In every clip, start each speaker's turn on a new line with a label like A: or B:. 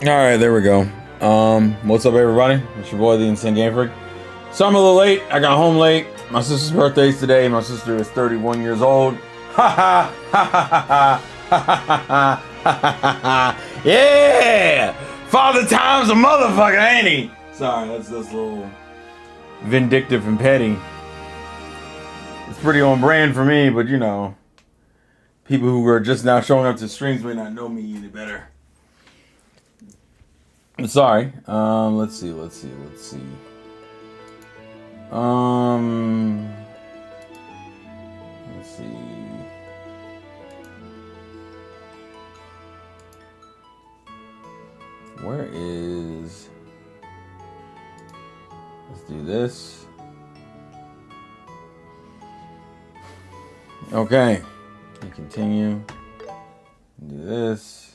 A: Alright, there we go. What's up, everybody? It's your boy, the Insane Game Freak. So I'm a little late. I got home late. My sister's birthday is today. My sister is 31 years old. Ha ha ha ha ha ha ha ha ha. Yeah! Father Time's a motherfucker, ain't he? Sorry, that's a little vindictive and petty. It's pretty on brand for me, but you know, people who are just now showing up to streams may not know me any better. Sorry. Let's see. Where is... Let's do this. Okay. We continue. Do this.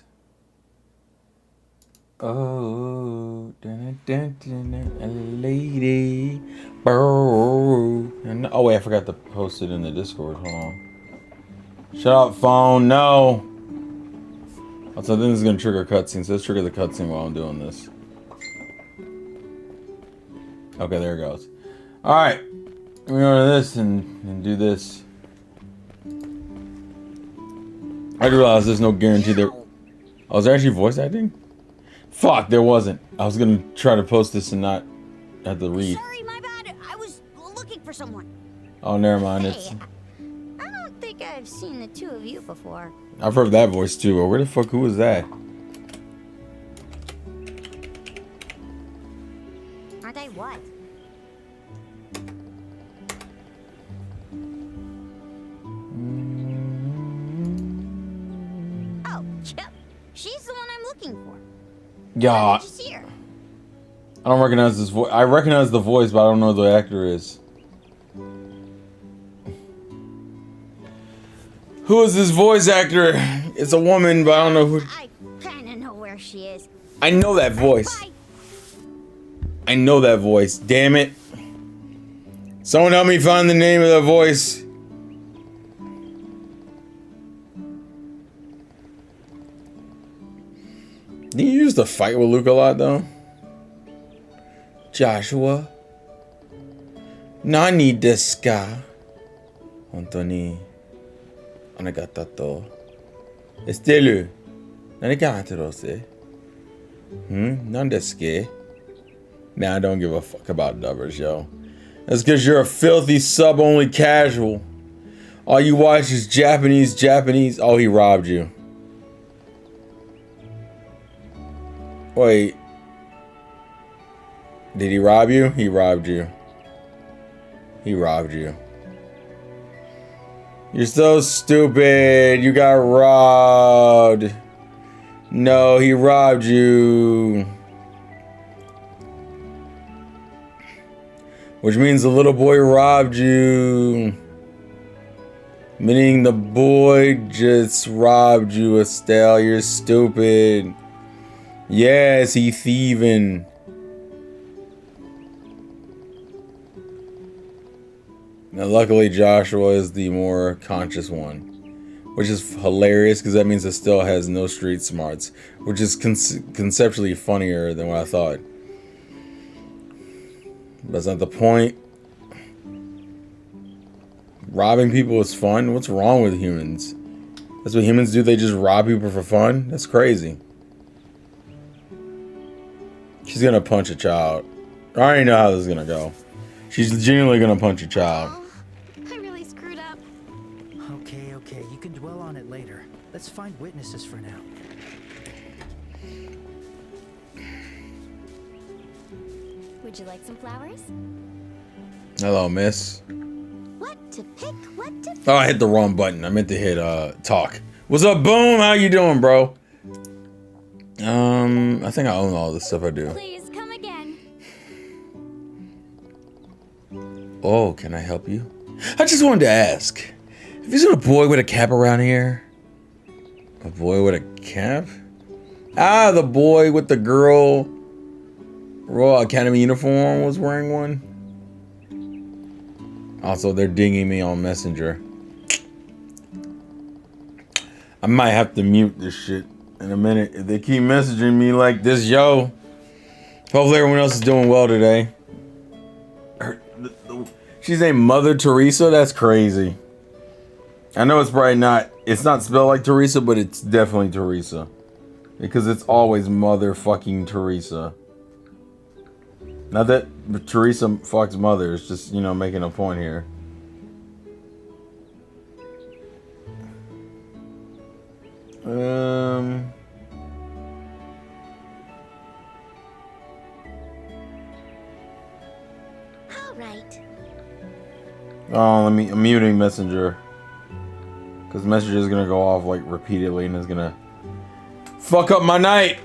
A: Oh, dun, dun, dun, dun, a lady. And, oh wait, I forgot to post it in the Discord. Hold on. Shut up, phone. No. Also, I think this is gonna trigger cutscenes. So let's trigger the cutscene while I'm doing this. Okay, there it goes. All right, we go to this and do this. I realize there's no guarantee there. Oh, is there actually voice acting? Fuck, there wasn't. I was gonna try to post this and not have to read.
B: Sorry, my bad. I was looking for someone.
A: Oh, never mind.
B: Hey,
A: It's.
B: I don't think I've seen the two of you before.
A: I've heard that voice too. But where the fuck? Who was that?
B: Aren't I what? Oh, Chip. She's the one I'm looking for.
A: Yeah.
B: Did you see her?
A: I don't recognize this voice. I recognize the voice, but I don't know who the actor is. Who is this voice actor? It's a woman, but I don't know who.
B: I kind of know where she is.
A: I know that voice.
B: Bye.
A: I know that voice. Damn it. Someone help me find the name of the voice. Do you use to fight with Luke a lot, though? Joshua? Nani desu ka? Hontou ni arigatou to. Estelu. Nani ka hatarose? Nan desu ke? Nah, I don't give a fuck about dubbers, yo. That's because you're a filthy sub-only casual. All you watch is Japanese. Oh, he robbed you. Wait. Did he rob you? He robbed you. He robbed you. You're so stupid. You got robbed. No, he robbed you. Which means the little boy robbed you. Meaning the boy just robbed you, Estelle. You're stupid. Yes, he thieving. Now, luckily, Joshua is the more conscious one. Which is hilarious, because that means Estelle has no street smarts. Which is conceptually funnier than what I thought. That's not the point. Robbing people is fun? What's wrong with humans? That's what humans do? They just rob people for fun? That's crazy. She's gonna punch a child. I already know how this is gonna go. She's genuinely gonna punch a child.
B: Oh, I really screwed up.
C: Okay, you can dwell on it later. Let's find witnesses for now.
B: Would you like some flowers?
A: Hello, miss.
B: What to pick? What to pick?
A: Oh, I hit the wrong button. I meant to hit talk. What's up, Boom? How you doing, bro? I think I own all the stuff I do.
B: Please come again.
A: Oh, can I help you? I just wanted to ask. Have you seen a boy with a cap around here? A boy with a cap? Ah, the boy with the girl Royal Academy uniform was wearing one. Also, they're dinging me on Messenger. I might have to mute this shit in a minute. If they keep messaging me like this, yo. Hopefully everyone else is doing well today. She's named Mother Teresa? That's crazy. I know it's probably not, it's not spelled like Teresa, but it's definitely Teresa. Because it's always motherfucking Teresa. Not that Teresa fucks mother, it's just, you know, making a point here.
B: Alright.
A: Oh, I'm muting Messenger. Because Messenger is gonna go off like repeatedly and is gonna fuck up my night.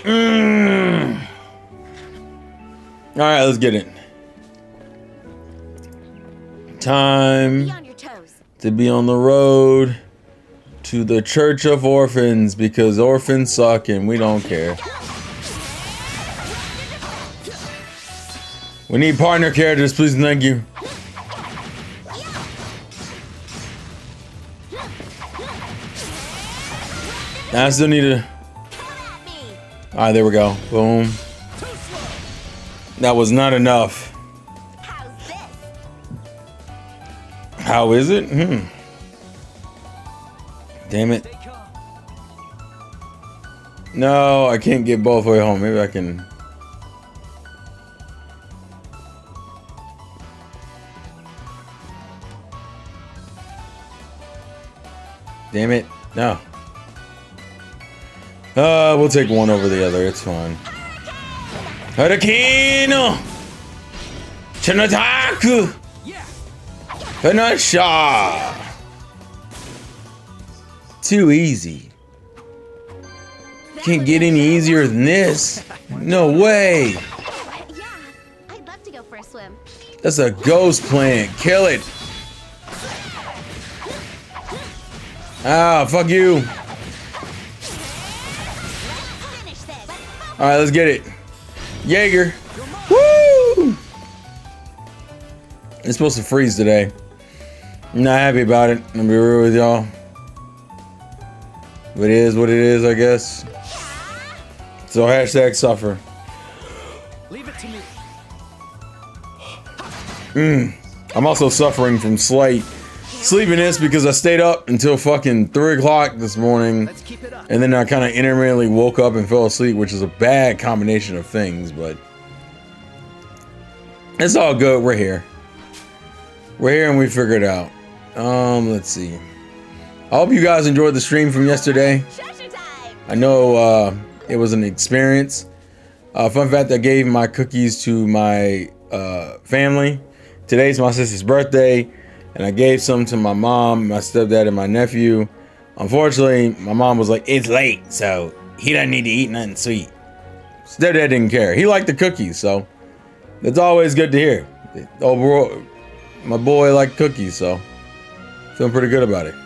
A: Alright, let's get it. Time
B: Be on your toes.
A: to be on the road to the Church of Orphans because orphans suck and we don't care. We need partner characters, please and thank you. I still need to. Alright, there we go. Boom. That was not enough.
B: How's this?
A: How is it? Damn it. No, I can't get both the way home. Maybe I can. Damn it. No. We'll take one over the other. It's fine. Hurricane! Chinataku! Hanasha! Too easy. Can't get any easier than this. No way.
B: Yeah, I'd love to go for a swim.
A: That's a ghost plant. Kill it. Ah, fuck you.
B: Finish this.
A: Alright, let's get it. Jaeger. Woo! It's supposed to freeze today. I'm not happy about it. I'm gonna be real with y'all. But it is what it is, I guess. So hashtag suffer.
C: Leave it to me.
A: I'm also suffering from slight sleepiness because I stayed up until fucking 3 o'clock this morning.
C: Let's keep it up.
A: And then I kind of intermittently woke up and fell asleep, which is a bad combination of things, but it's all good. We're here. We're here and we figured it out. Let's see. I hope you guys enjoyed the stream from yesterday.
B: Treasure time.
A: I know it was an experience. Fun fact, I gave my cookies to my family. Today's my sister's birthday, and I gave some to my mom, my stepdad, and my nephew. Unfortunately, my mom was like, it's late, so he doesn't need to eat nothing sweet. Stepdad didn't care. He liked the cookies, so it's always good to hear. Overall, my boy liked cookies, so feeling pretty good about it.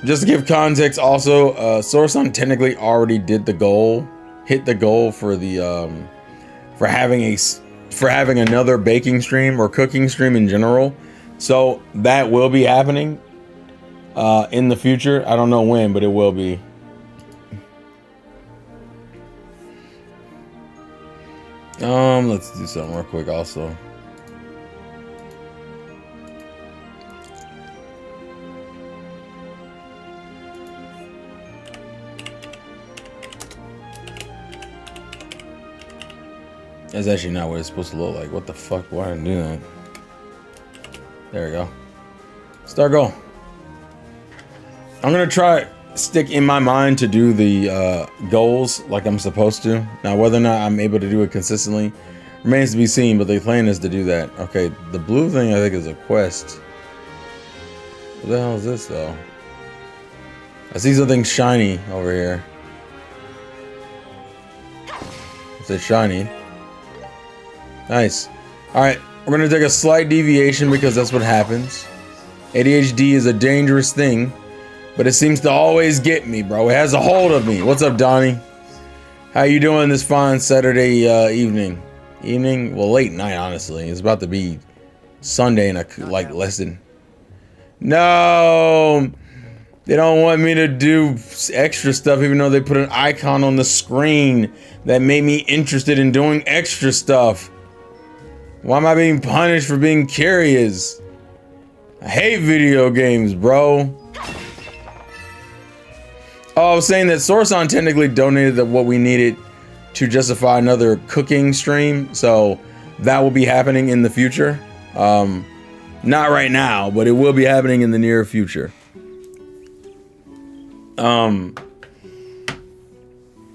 A: Just to give context, also, Sourson technically already did the goal, hit the goal for the for having another baking stream or cooking stream in general. So that will be happening in the future. I don't know when, but it will be. Let's do something real quick also. That's actually not what it's supposed to look like. What the fuck? Why did I do that? There we go. Start go. I'm gonna try stick in my mind to do the goals like I'm supposed to. Now, whether or not I'm able to do it consistently remains to be seen, but the plan is to do that. Okay, the blue thing I think is a quest. What the hell is this though? I see something shiny over here. Is it shiny? Nice. Alright, we're gonna take a slight deviation because that's what happens. ADHD is a dangerous thing, but it seems to always get me, bro. It has a hold of me. What's up, Donnie? How you doing this fine Saturday evening? Well, late night, honestly. It's about to be Sunday in like less than... No! They don't want me to do extra stuff, even though they put an icon on the screen that made me interested in doing extra stuff. Why am I being punished for being curious? I hate video games, bro. Oh, I was saying that Sorson technically donated what we needed to justify another cooking stream, so that will be happening in the future. Not right now, but it will be happening in the near future.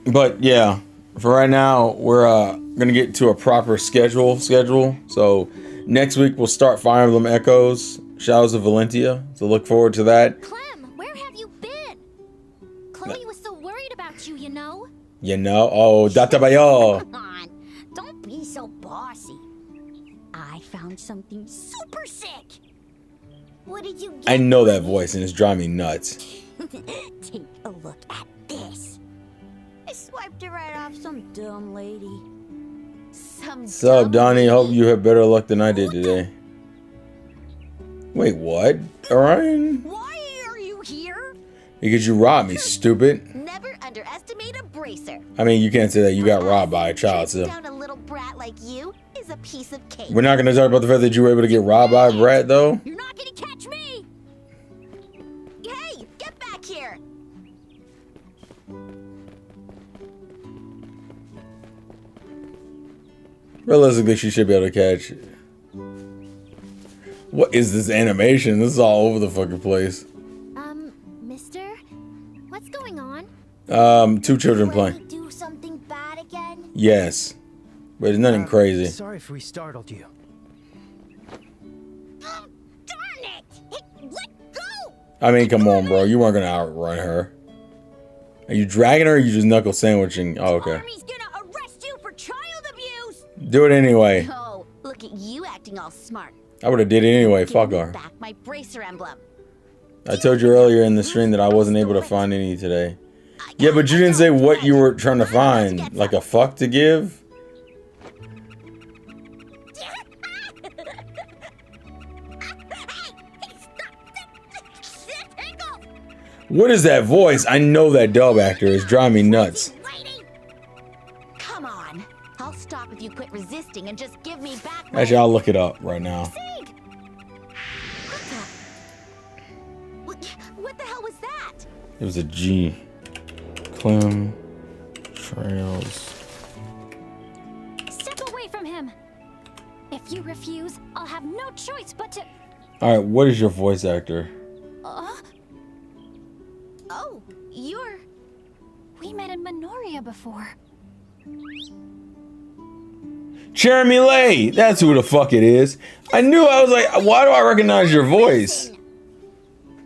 A: But yeah, for right now, we're gonna get to a proper schedule. So next week we'll start Fire Emblem Echoes, Shadows of Valentia. So look forward to that.
B: Clem, where have you been? Chloe was so worried about you, you know?
A: You know? Oh, Databayo.
B: Come on, don't be so bossy. I found something super sick. What did you get?
A: I know that voice and it's driving me nuts.
B: Take a look at this. I swiped it right off some dumb lady.
A: What's up, Donnie? Hope you have better luck than I did today. Wait, what? Orion?
B: Why are you here?
A: Because you robbed me, stupid.
B: Never underestimate a bracer.
A: I mean, you can't say that. You got robbed by a child, so.
B: Down a little brat like you is a piece of cake.
A: We're not going to talk about the fact that you were able to get robbed by a brat, though.
B: You're not gonna catch me. Hey, get back here.
A: Realistically, she should be able to catch it. What is this animation? This is all over the fucking place.
B: Mister? What's going on?
A: Two children
B: Will you
A: playing.
B: do something bad again?
A: Yes. But it's nothing crazy.
C: Sorry if we startled you.
B: Oh, darn it! Hey, let go!
A: I mean, come on, bro. You weren't going to outrun her. Are you dragging her or are you just knuckle sandwiching? Oh, okay.
B: Army's gonna arrest you for child abuse!
A: Do it anyway.
B: Oh, look at you acting all smart.
A: I would have did it anyway.
B: Give
A: Fuck
B: me
A: her.
B: back my bracer emblem.
A: I told you earlier in the stream that I wasn't able to find any today. Yeah, but you didn't say what you were trying to find. Like a fuck to give? What is that voice? I know that dub actor is driving me nuts.
B: Come on. I'll stop if you quit resisting and just give me back my
A: Actually, I'll look it up right now.
B: Sig! What the hell was that?
A: It was a G. Clem Trails.
B: Step away from him. If you refuse, I'll have no choice but to...
A: Alright, what is your voice actor?
B: Oh, you're... We met in Minoria before.
A: Jeremy Lay! That's who the fuck it is. I knew. I was like, why do I recognize your voice?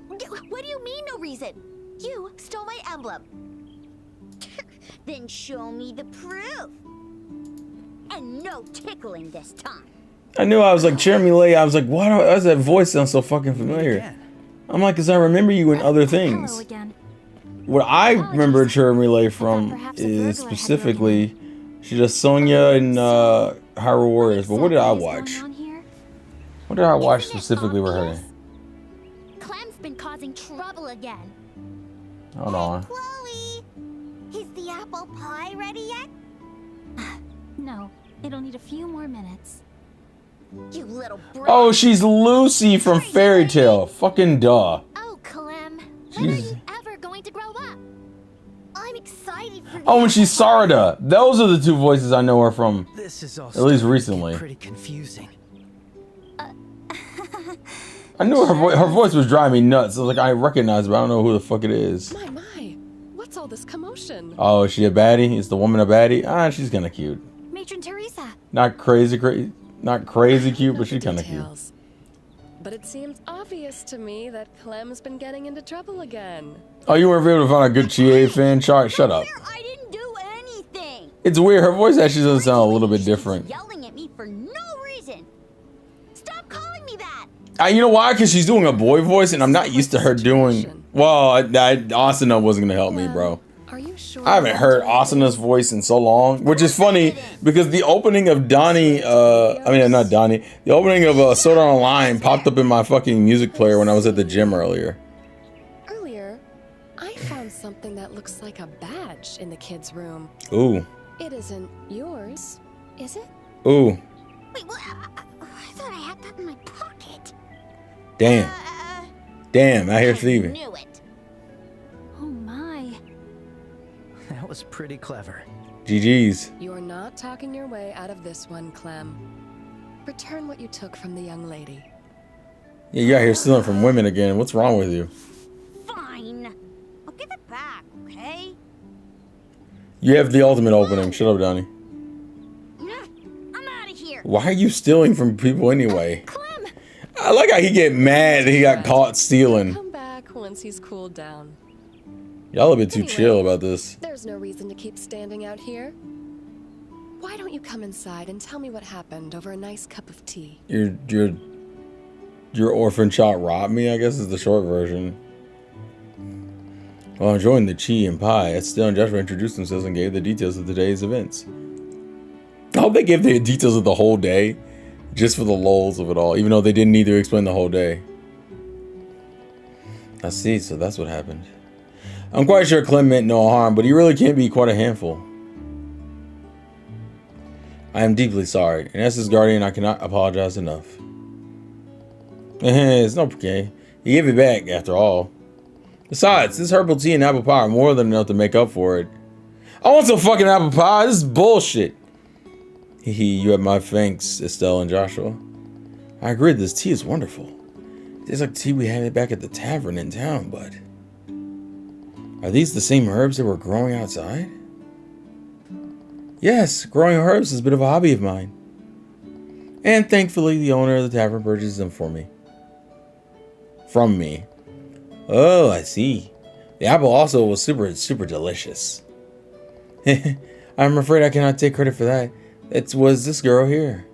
B: What do you mean, no reason? You stole my emblem. Then show me the proof. And no tickling this time.
A: I knew. I was like, Jeremy Lay. I was like, why does that voice sound so fucking familiar?
C: Again.
A: I'm like, because I remember you in other
B: Hello
A: things.
B: again.
A: What I remember Jeremy Lay from
B: perhaps a
A: is
B: burglar had
A: specifically, she does Sonya in Hyrule Warriors. But what did I watch?
B: Going on here?
A: What did I watch
B: Isn't it
A: specifically with her?
B: obvious? Clem's been causing trouble again.
A: Hold on.
B: Chloe, is the apple pie ready yet? No, it'll need a few more minutes. You little brat.
A: Oh, she's Lucy from Fairy Tale. Fucking duh.
B: Oh, Clem, when are
A: Jeez.
B: you ever going to grow up? I'm excited for
A: Oh,
B: you.
A: and she's Sarda. Those are the two voices I know her from.
C: This is all
A: At least
C: starting to get
A: recently.
C: pretty confusing.
A: I knew her voice was driving me nuts. I was like, I recognize it, but I don't know who the fuck it is.
D: My, what's all this commotion?
A: Oh, is she a baddie? Is the woman a baddie? Ah, she's kind of cute.
B: Matron Teresa.
A: Not crazy cute, but she's kind of cute.
D: Details. But it seems obvious to me that Clem's been getting into trouble again.
A: Oh, you weren't able to find a good Chie fan chart? Shut up.
B: I didn't do anything.
A: It's weird. Her voice actually doesn't sound a little bit different.
B: Yelling at me for no reason. Stop calling me that.
A: You know why? Because she's doing a boy voice, and I'm not used to her doing. Well, Asuna wasn't gonna help me, bro.
D: Are you sure?
A: I haven't heard Asuna's voice in so long, which is funny because the opening of Donnie, not Donnie, the opening of Sword Art Online popped up in my fucking music player when I was at the gym earlier.
D: Earlier, something that looks like a badge in the kids' room.
A: Ooh.
D: It isn't yours, is it?
A: Ooh.
B: Wait, what? I thought I had that in my pocket.
A: Damn. Damn, I hear
B: I
A: thieving.
B: knew it. Oh my.
C: That was pretty clever.
A: GG's.
D: You're not talking your way out of this one, Clem. Return what you took from the young lady.
A: Yeah, you out here stealing from women again. What's wrong with you?
B: Fine. I'll give it back, okay?
A: You have the ultimate opening. Shut up, Donnie.
B: I'm out of here.
A: Why are you stealing from people anyway?
B: Clem!
A: I like how he get mad that he got caught stealing.
D: Come back once he's cooled down.
A: Y'all a bit too
D: Anyway.
A: chill about this.
D: There's no reason to keep standing out here. Why don't you come inside and tell me what happened over a nice cup of tea?
A: Your orphan child robbed me, I guess is the short version. While enjoying the tea and pie, Estelle and Joshua introduced themselves and gave the details of today's events. I hope they give the details of the whole day, just for the lulz of it all, even though they didn't need to explain the whole day. I see, so that's what happened. I'm quite sure Clem meant no harm, but he really can be quite a handful. I am deeply sorry, and as his guardian, I cannot apologize enough. It's no okay. He gave it back, after all. Besides, this herbal tea and apple pie are more than enough to make up for it. I want some fucking apple pie. This is bullshit. Hehe, you have my thanks, Estelle and Joshua. I agree, this tea is wonderful. It tastes like tea we had back at the tavern in town, but... Are these the same herbs that were growing outside? Yes, growing herbs is a bit of a hobby of mine. And thankfully, the owner of the tavern purchases them for me. From me. Oh, I see. The apple also was super delicious. I'm afraid I cannot take credit for that. It was this girl here.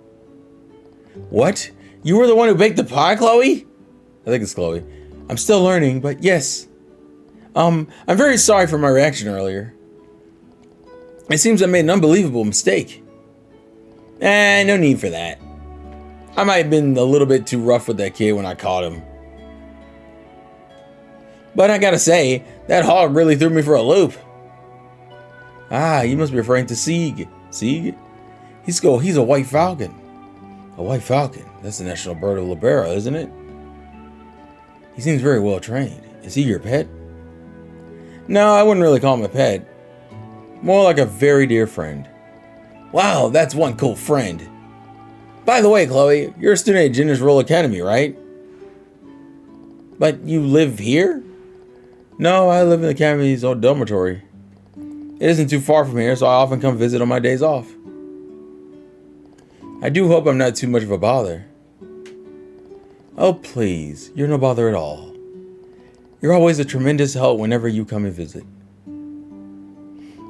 A: What? You were the one who baked the pie, Chloe? I think it's Chloe. I'm still learning, but yes. I'm very sorry for my reaction earlier. It seems I made an unbelievable mistake. No need for that. I might have been a little bit too rough with that kid when I caught him. But I gotta say, that hog really threw me for a loop. Ah, you must be referring to Sieg. Sieg? He's a white falcon. A white falcon? That's the national bird of Libera, isn't it? He seems very well trained. Is he your pet? No, I wouldn't really call him a pet. More like a very dear friend. Wow, that's one cool friend. By the way, Chloe, you're a student at Ginger's Roll Academy, right? But you live here? No, I live in the Academy's old dormitory. It isn't too far from here, so I often come visit on my days off. I do hope I'm not too much of a bother. Oh, please, you're no bother at all. You're always a tremendous help whenever you come and visit.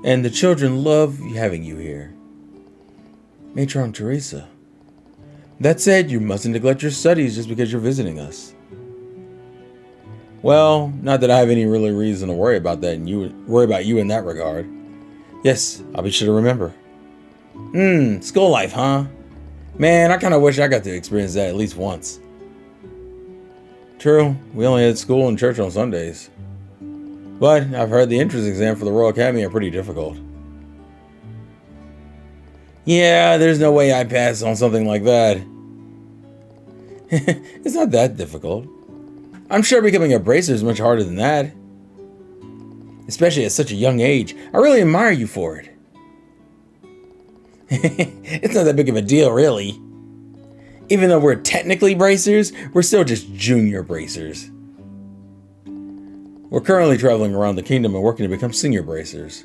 A: And the children love having you here. Matron Teresa. That said, you mustn't neglect your studies just because you're visiting us. Well, not that I have any really reason to worry about that and worry about you in that regard. Yes, I'll be sure to remember. School life, huh? Man, I kind of wish I got to experience that at least once. True, we only had school and church on Sundays. But I've heard the entrance exam for the Royal Academy are pretty difficult. Yeah, there's no way I pass on something like that. It's not that difficult. I'm sure becoming a bracer is much harder than that. Especially at such a young age. I really admire you for it. It's not that big of a deal, really. Even though we're technically bracers, we're still just junior bracers. We're currently traveling around the kingdom and working to become senior bracers.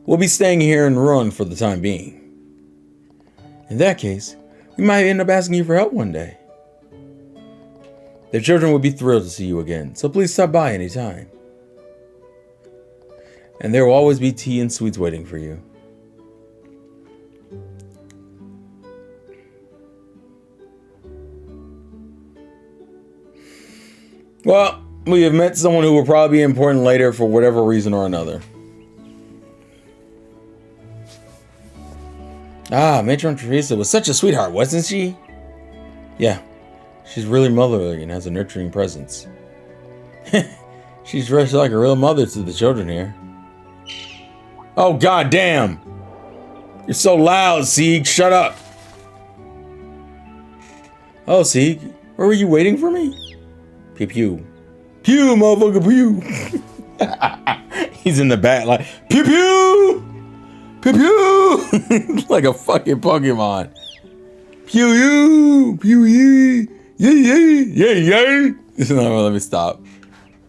A: We'll be staying here in Ruin for the time being. In that case, we might end up asking you for help one day. The children would be thrilled to see you again, so please stop by anytime. And there will always be tea and sweets waiting for you. Well, we have met someone who will probably be important later for whatever reason or another. Ah, Matron Teresa was such a sweetheart, wasn't she? Yeah, she's really motherly and has a nurturing presence. She's dressed like a real mother to the children here. Oh, god damn! You're so loud, Sieg. Shut up. Oh, Sieg. Where were you waiting for me? Pew pew. Pew, motherfucker, pew. He's in the back like, pew pew! Pew pew! Like a fucking Pokemon. Pew pew! Pew pew! Yay, yay, yay, yay! No, let me stop.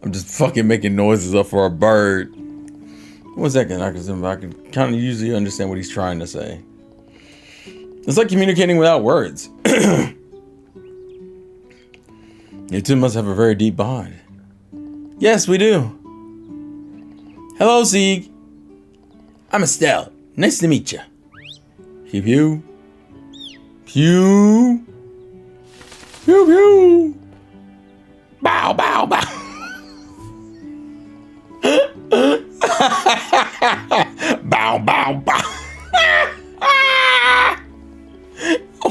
A: I'm just fucking making noises up for a bird. 1 second, I can kind of usually understand what he's trying to say. It's like communicating without words. You two must have a very deep bond. Yes, we do. Hello, Sieg. I'm Estelle. Nice to meet you. Pew pew. Pew. Pew pew. Bow, bow, bow. Bow, bow, bow.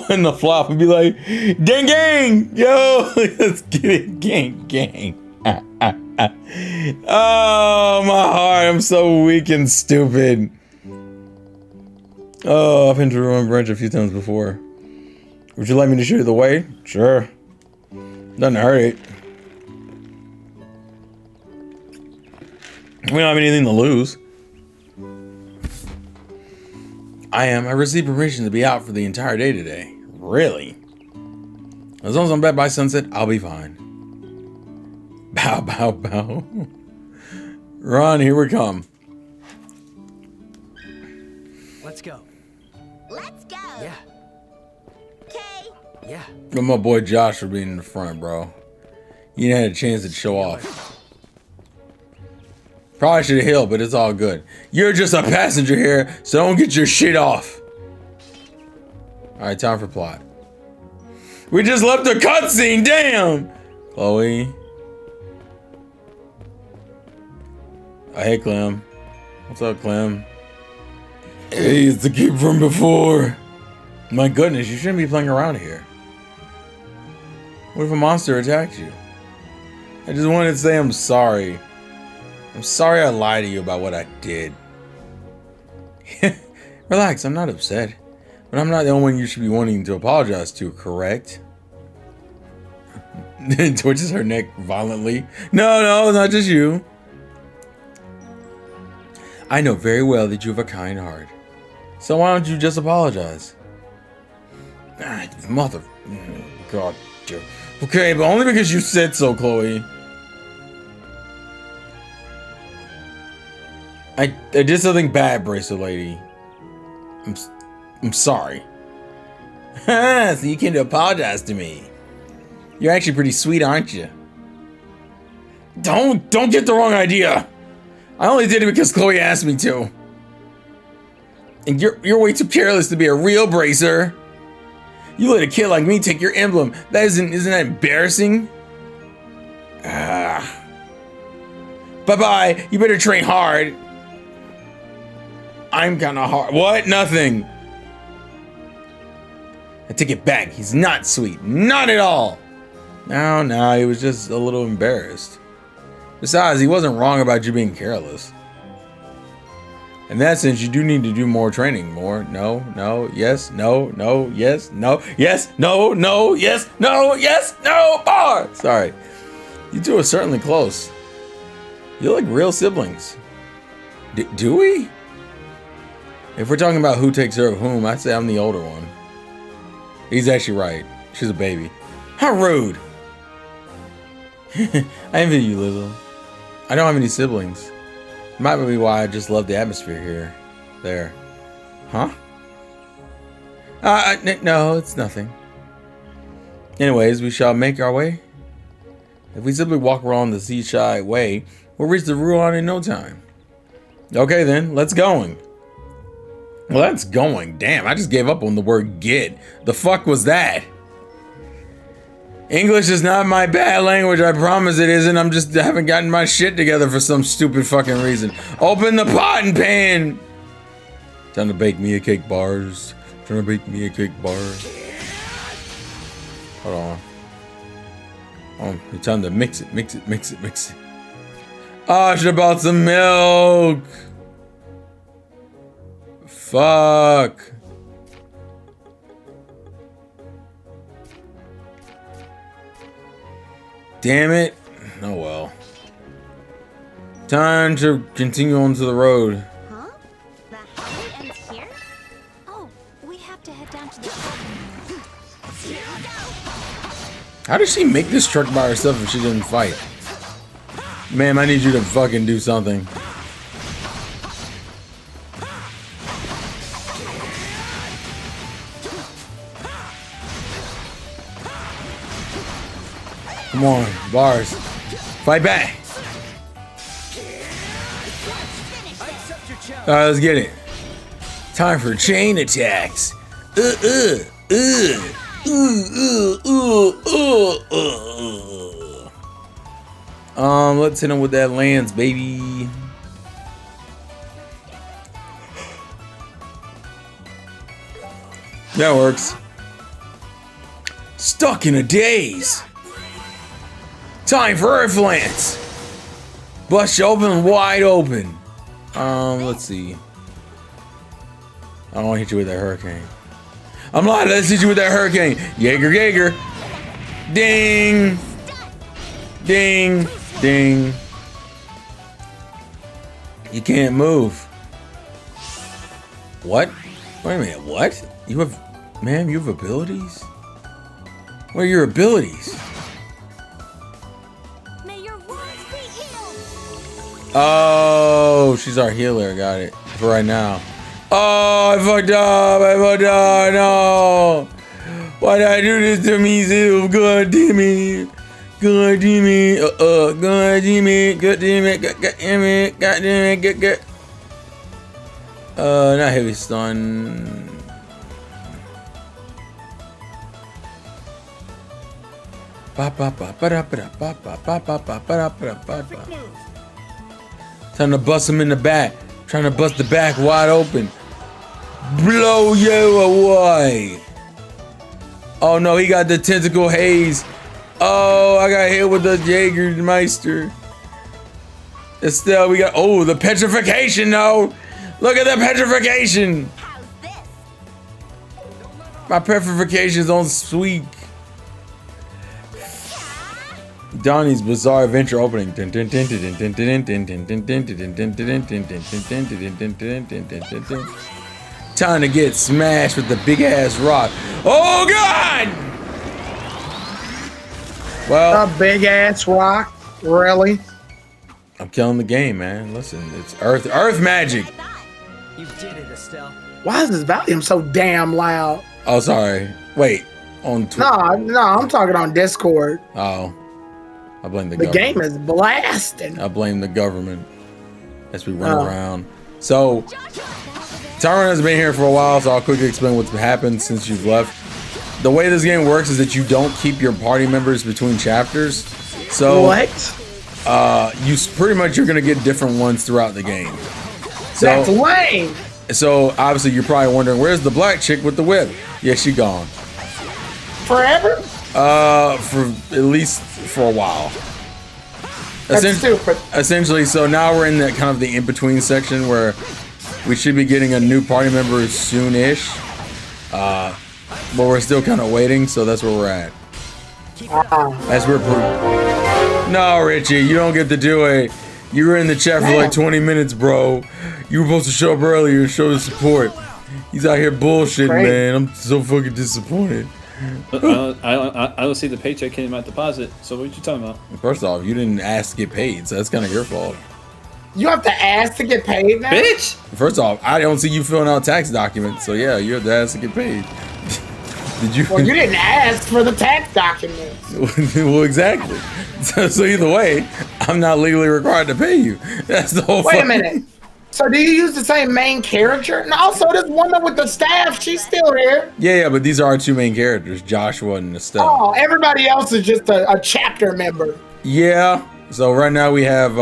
A: When the flop would be like, gang, gang, yo, let's get it, gang, gang. Oh, my heart, I'm so weak and stupid. Oh, I've been to Ruin Branch a few times before. Would you like me to show you the way? Sure. Doesn't hurt it. We don't have anything to lose. I received permission to be out for the entire day today. Really? As long as I'm back by sunset, I'll be fine. Bow, bow, bow. Run, here we come.
C: Let's go.
B: Let's go.
C: Yeah.
B: Okay.
C: Yeah.
A: And my boy Josh for being in the front, bro. You didn't have a chance to show off. Probably should have healed, but it's all good. You're just a passenger here, so don't get your shit off. Alright, time for plot. We just left a cutscene, damn! Chloe. Oh, hey, Clem. What's up, Clem? Hey, it's the kid from before. My goodness, you shouldn't be playing around here. What if a monster attacked you? I just wanted to say I'm sorry. I'm sorry I lied to you about what I did. Relax, I'm not upset. But I'm not the only one you should be wanting to apologize to, correct? Twitches her neck violently. No, not just you. I know very well that you have a kind heart. So why don't you just apologize? Mother... God. Okay, but only because you said so, Chloe. I did something bad, Bracelet Lady. I'm sorry. So you came to apologize to me. You're actually pretty sweet, aren't you? Don't get the wrong idea. I only did it because Chloe asked me to. And you're way too careless to be a real bracer. You let a kid like me take your emblem. Isn't that embarrassing? Bye-bye. You better train hard. I'm kinda hard. What? Nothing. I take it back. He's not sweet. Not at all. No, he was just a little embarrassed. Besides, he wasn't wrong about you being careless. In that sense, you do need to do more training. More. No, yes, no, yes, no, yes, no, yes, no, yes, no, more. Sorry. You two are certainly close. You're like real siblings. Do we? If we're talking about who takes care of whom, I'd say I'm the older one. He's actually right. She's a baby. How rude. I envy you, Lizzo. I don't have any siblings. Might be why I just love the atmosphere here. There. Huh? No, it's nothing. Anyways, we shall make our way. If we simply walk around the seaside way, we'll reach the Ruin in no time. Okay then, let's going. Well, that's going. Damn, I just gave up on the word get. The fuck was that? English is not my bad language, I promise it isn't. I'm just haven't gotten my shit together for some stupid fucking reason. Open the pot and pan! Time to bake me a cake bars. Trying to bake me a cake bars. Hold on. Oh, it's time to mix it. Oh, I should have bought some milk. Fuck. Damn it. Oh well. Time to continue on to the road.
B: Huh? The highway ends here? Oh, we have to head down to the... Here we go!
A: How did she make this truck by herself if she didn't fight? Ma'am, I need you to fucking do something. Come on, bars. Fight back. Alright, let's get it. Time for chain attacks. Let's hit him with that lance, baby. That works. Stuck in a daze. Time for Earth Lance. Bust you open, wide open. Let's see. I don't want to hit you with that hurricane. I'm lying. Let's hit you with that hurricane. Jaeger, Jaeger. Ding. Ding. Ding. You can't move. What? Wait a minute. What? You have, ma'am, you have abilities? What are your abilities?
B: May your wounds be healed!
A: Oh, she's our healer. Got it. For right now. Oh, I fucked up. I fucked up. No. Why did I do this to me, Zil? God damn it. God damn it. God damn it. God damn it. God damn it. God damn it. God. Not heavy stun. Time to bust him in the back. Trying to bust the back wide open. Blow you away. Oh no, he got the tentacle haze. Oh, I got hit with the Jägermeister. Estelle, we got, oh, the petrification though. Look at the petrification.
B: How's this?
A: My petrification's on sweet. Donnie's Bizarre Adventure opening. Time to get smashed with the big ass rock. Oh God! Well,
E: A big ass rock, really?
A: I'm killing the game, man. Listen, it's Earth magic.
C: You did it, Estelle.
E: Why is this volume so damn loud?
A: Oh, sorry. Wait, on
E: No, I'm talking on Discord.
A: Oh, I blame the
E: The
A: government.
E: game is blasting.
A: I blame the government as we run around. So, Tyrone has been here for a while, so I'll quickly explain what's happened since you've left. The way this game works is that you don't keep your party members between chapters. So,
E: What?
A: pretty much you're gonna get different ones throughout the game.
E: That's
A: So,
E: lame.
A: so obviously you're probably wondering, where's the black chick with the whip? Yeah, she gone.
E: Forever?
A: For at least for a while.
E: That's stupid.
A: Essentially, so now we're in the kind of the in-between section where we should be getting a new party member soon-ish. But we're still kind of waiting, so that's where we're at. As we're no, Richie, you don't get to do it. You were in the chat for like 20 minutes, bro. You were supposed to show up earlier and show the support. He's out here bullshitting,
E: Great.
A: man. I'm so fucking disappointed.
F: I don't see the paycheck came out deposit. So what you talking about?
A: First off, you didn't ask to get paid, so that's kind of your fault.
E: You have to ask to get paid now?
F: Bitch!
A: First off, I don't see you filling out tax documents, so yeah, you have to ask to get paid. Did you?
E: Well, you didn't ask for the tax documents.
A: Well, exactly. So either way, I'm not legally required to pay you. That's the whole.
E: Wait a minute. So do you use the same main character? And also this woman with the staff, she's still here.
A: Yeah, but these are our two main characters, Joshua and Estelle.
E: Oh, everybody else is just a chapter member.
A: Yeah. So right now we have.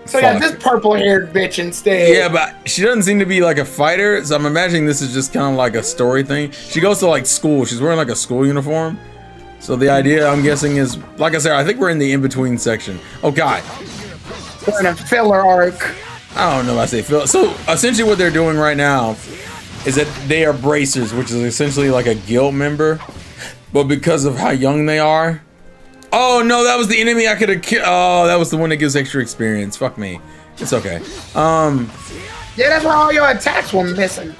E: So you got
A: fuck.
E: this purple-haired bitch instead.
A: Yeah, but she doesn't seem to be like a fighter, so I'm imagining this is just kind of like a story thing. She goes to like school. She's wearing like a school uniform. So the idea, I'm guessing, is, like I said, I think we're in the in-between section. Oh God,
E: We're in a filler arc.
A: I don't know if I say feel. So essentially what they're doing right now is that they are bracers, which is essentially like a guild member, but because of how young they are. Oh no, that was the enemy I could have killed. Oh, that was the one that gives extra experience. Fuck me. It's okay.
E: Yeah, that's why all your attacks were missing.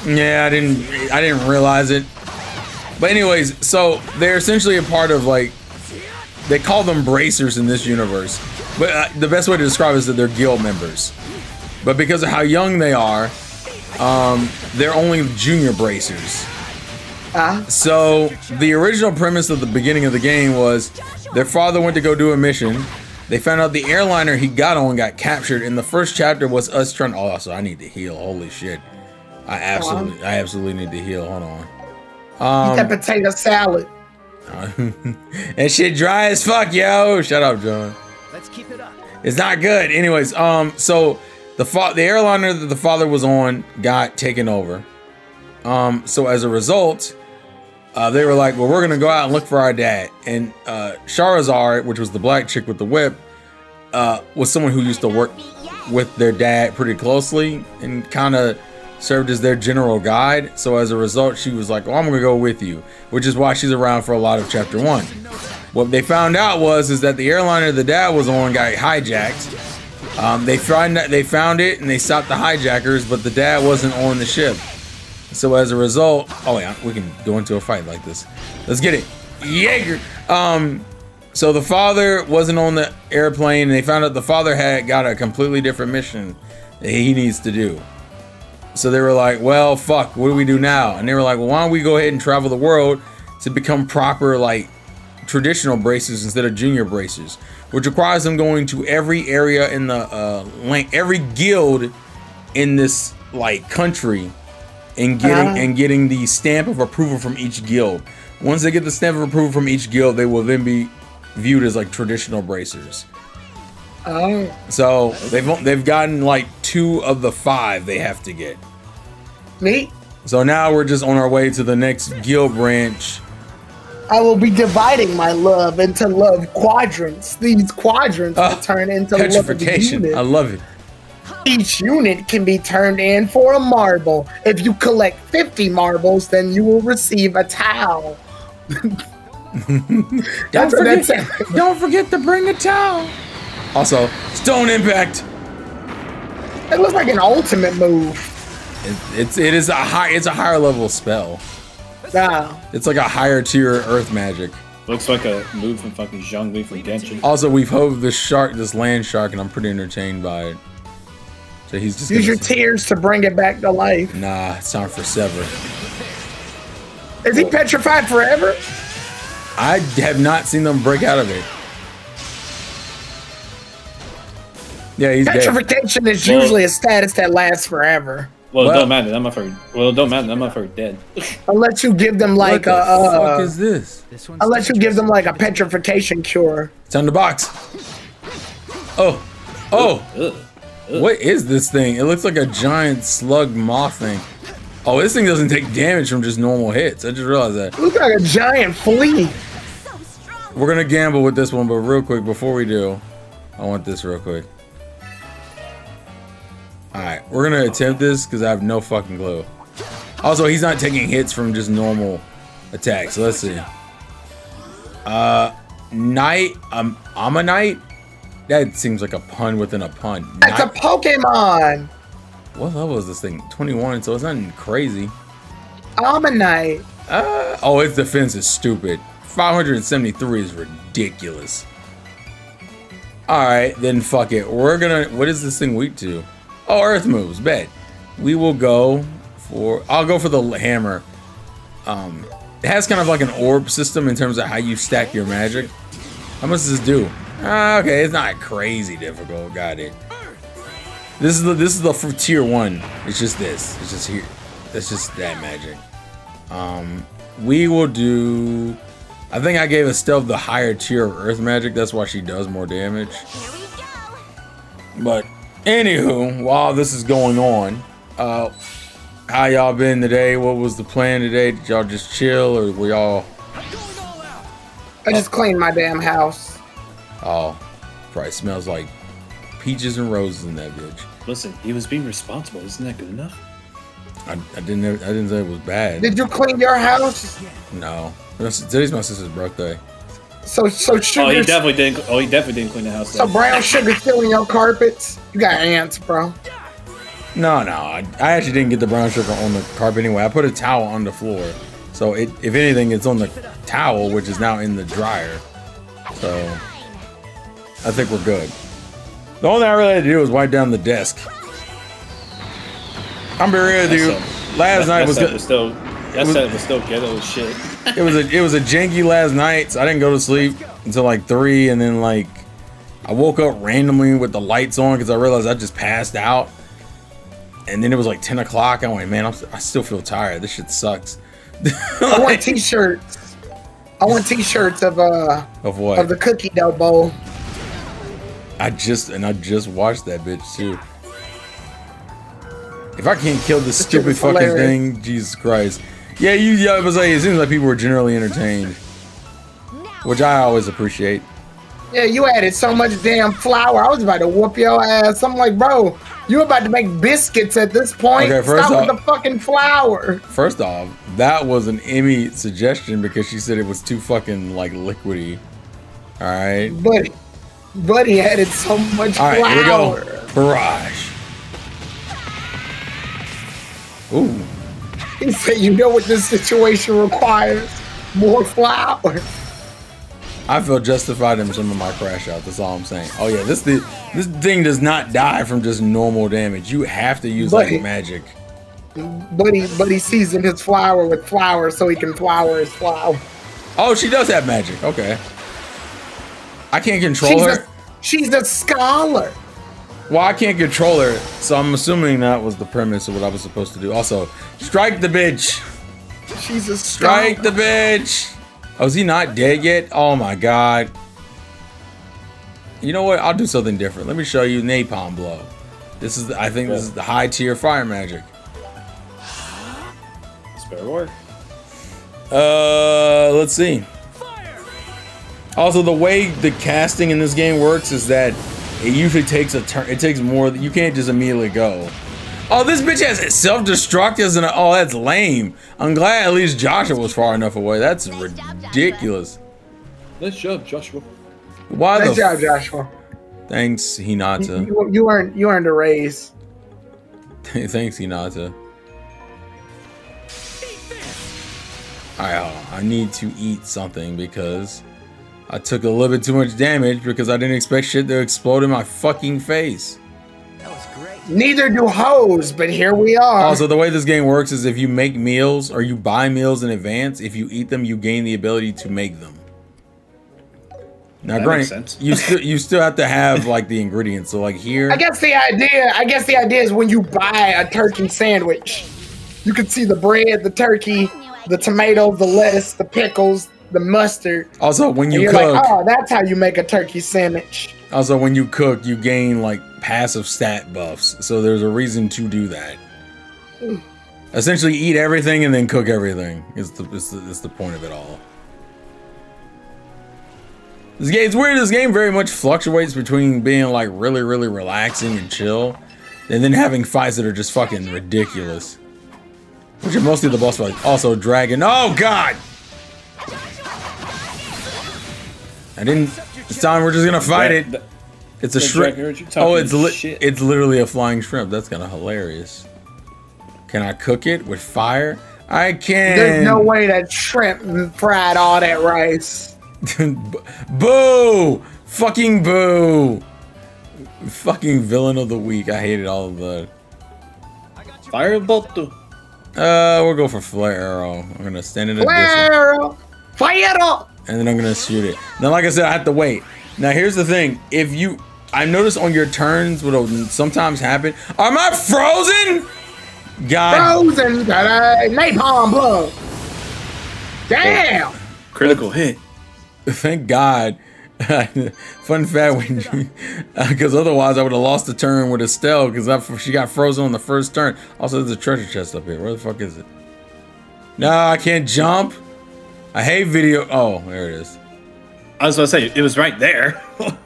A: Yeah, I didn't realize it. But anyways, so they're essentially a part of, like, they call them bracers in this universe. But the best way to describe it is that they're guild members. But because of how young they are, they're only junior bracers. So the original premise of the beginning of the game was their father went to go do a mission. They found out the airliner he got on got captured, and the first chapter was us trying. Oh, so I need to heal. Holy shit! I absolutely need to heal. Hold on.
E: Eat that potato salad.
A: That shit dry as fuck, yo. Shut up, John.
C: Let's keep it up.
A: It's not good. Anyways, so the airliner that the father was on got taken over. So as a result, they were like, well, we're gonna go out and look for our dad. And Charizard, which was the black chick with the whip, was someone who used to work with their dad pretty closely and kind of served as their general guide. So as a result, she was like, well, I'm gonna go with you, which is why she's around for a lot of chapter 1. What they found out is that the airliner the dad was on got hijacked. They found it and they stopped the hijackers, but the dad wasn't on the ship. So as a result, oh yeah, we can go into a fight like this. Let's get it, Jaeger. So the father wasn't on the airplane, and they found out the father had got a completely different mission that he needs to do. So they were like, well, fuck, what do we do now? And they were like, well, why don't we go ahead and travel the world to become proper, like, traditional bracers instead of junior bracers, which requires them going to every area in the every guild in this like country and getting the stamp of approval from each guild. Once they get the stamp of approval from each guild, they will then be viewed as like traditional bracers. So they've gotten like 2 of the 5 they have to get.
E: Neat.
A: So now we're just on our way to the next guild branch.
E: I will be dividing my love into love quadrants. These quadrants will turn into
A: petrification.
E: Love
A: I love it.
E: Each unit can be turned in for a marble. If you collect 50 marbles, then you will receive a towel.
A: Don't forget to bring a towel. Also, Stone Impact.
E: It looks like an ultimate move.
A: It's a higher level spell.
E: Wow.
A: It's like a higher tier Earth magic.
F: Looks like a move from fucking Zhongli from Genshin.
A: Also, we've hoved this land shark, and I'm pretty entertained by it. So he's just
E: use your tears to bring it back to life.
A: Nah, it's time for Sever.
E: Is he petrified forever?
A: I have not seen them break out of it. Yeah, he's dead.
E: Petrification is usually a status that lasts forever.
F: Well, it don't matter. I'm not dead.
E: Unless you give them like
A: what the fuck is this?
E: Unless you give them like a petrification cure.
A: It's on the box. Oh.
F: Ugh.
A: What is this thing? It looks like a giant slug moth thing. Oh, this thing doesn't take damage from just normal hits. I just realized that.
E: It looks like a giant flea.
A: We're gonna gamble with this one, but real quick, before we do, I want this real quick. Alright, we're gonna attempt this because I have no fucking clue. Also, he's not taking hits from just normal attacks. So let's see. Knight, Ammonite? That seems like a pun within a pun.
E: That's a Pokemon.
A: What level is this thing? 21, so it's not crazy.
E: Ammonite.
A: Oh, its defense is stupid. 573 is ridiculous. Alright, then fuck it. We're gonna, what is this thing weak to? Oh, earth moves, bet. We will go for, I'll go for the hammer. It has kind of like an orb system in terms of how you stack your magic. How much does this do? Okay, it's not crazy difficult. Got it. This is the for tier 1. It's just this. It's just here. It's just that magic. We will do. I think I gave Estelle the higher tier of earth magic. That's why she does more damage.
B: Here we go.
A: But anywho, while this is going on, how y'all been today? What was the plan today? Did y'all just chill, or were y'all
E: I just cleaned my damn house.
A: Oh, probably smells like peaches and roses in that bitch.
F: Listen, he was being responsible. Isn't that good enough?
A: I didn't say it was bad.
E: Did you clean your house?
A: No. Today's my sister's birthday.
E: So sugar.
F: Oh, he definitely didn't. Oh, he definitely didn't clean the house.
E: So brown sugar still in your carpets? You got ants, bro.
A: No. I actually didn't get the brown sugar on the carpet anyway. I put a towel on the floor. So if anything, it's on the towel, which is now in the dryer. So I think we're good. The only thing I really had to do was wipe down the desk. I'm being real with you. Last night was good.
F: That set was still ghetto as shit.
A: It was a janky last night, so I didn't go to sleep until like 3, and then like I woke up randomly with the lights on because I realized I just passed out. And then it was like 10 o'clock. I went, man, I still feel tired. This shit sucks.
E: I want t-shirts. I want t-shirts of
A: what?
E: Of the cookie dough bowl.
A: I just watched that bitch too. If I can't kill this stupid fucking
E: hilarious.
A: thing, Jesus Christ. Yeah, I was like, it seems like people were generally entertained, which I always appreciate.
E: Yeah, you added so much damn flour. I was about to whoop your ass. I'm like, bro, you about to make biscuits at this point.
A: Okay, first
E: Stop with
A: off-
E: the fucking flour.
A: First off, that was an Emmy suggestion because she said it was too fucking like liquidy. All right.
E: Buddy added so much
A: All right,
E: flour.
A: here we go. Barrage. Ooh.
E: He said, you know what this situation requires? More flour.
A: I feel justified in some of my crash out. That's all I'm saying. Oh yeah, this thing does not die from just normal damage. You have to use like magic.
E: Buddy seasoned his flour with flour so he can flour his flour.
A: Oh, she does have magic. Okay. I can't control her.
E: She's a scholar.
A: Well, I can't control her, so I'm assuming that was the premise of what I was supposed to do. Also, strike the bitch.
E: She's a scholar.
A: Strike the bitch. Oh, is he not dead yet? Oh my god. You know what? I'll do something different. Let me show you napalm blow. I think this is the high tier fire magic.
F: Spare work.
A: Let's see. Also, the way the casting in this game works is that it usually takes a turn. It takes more. You can't just immediately go. Oh, this bitch has self-destruct as an. Oh, that's lame. I'm glad at least Joshua was far enough away. That's ridiculous.
F: Nice job, Joshua.
A: Why
E: Nice
A: the?
E: job, Joshua.
A: Thanks, Hinata.
E: You earned a raise.
A: Thanks, Hinata. I need to eat something because I took a little bit too much damage because I didn't expect shit to explode in my fucking face.
C: That was great.
E: Neither do hoes, but here we are.
A: Also, the way this game works is if you make meals or you buy meals in advance, if you eat them, you gain the ability to make them. Now,
F: That
A: granted,
F: makes sense.
A: you still have to have like the ingredients. So like here,
E: I guess the idea is when you buy a turkey sandwich, you can see the bread, the turkey, the tomato, the lettuce, the pickles, the mustard.
A: also when
E: And
A: you
E: you're
A: cook,
E: like, oh, that's how you make a turkey sandwich.
A: also when you cook, you gain like passive stat buffs. So there's a reason to do that. Essentially, eat everything and then cook everything. Is the point of it all. This game, it's weird. This game very much fluctuates between being like really, really relaxing and chill, and then having fights that are just fucking ridiculous. Which are mostly the boss fights. Also, dragon. Oh god! I didn't. This time we're just gonna fight it. It's a shrimp. Oh, it's literally a flying shrimp. That's kind of hilarious. Can I cook it with fire? I can.
E: There's no way that shrimp fried all that rice.
A: Boo! Fucking boo! Fucking villain of the week. I hated all of that.
F: Firebolt.
A: We'll go for flare arrow. I'm gonna stand in a distance.
E: Fire!
A: And then I'm gonna shoot it. Now, like I said, I have to wait. Now, here's the thing. If you, I noticed on your turns what'll sometimes happen. Am I frozen? God.
E: Frozen, napalm blood. Damn!
F: Critical hit.
A: Thank God. Fun fact, when because otherwise I would have lost the turn with Estelle because she got frozen on the first turn. Also, there's a treasure chest up here. Where the fuck is it? No, I can't jump. I hate video. Oh, there it is.
F: I was about to say it was right there.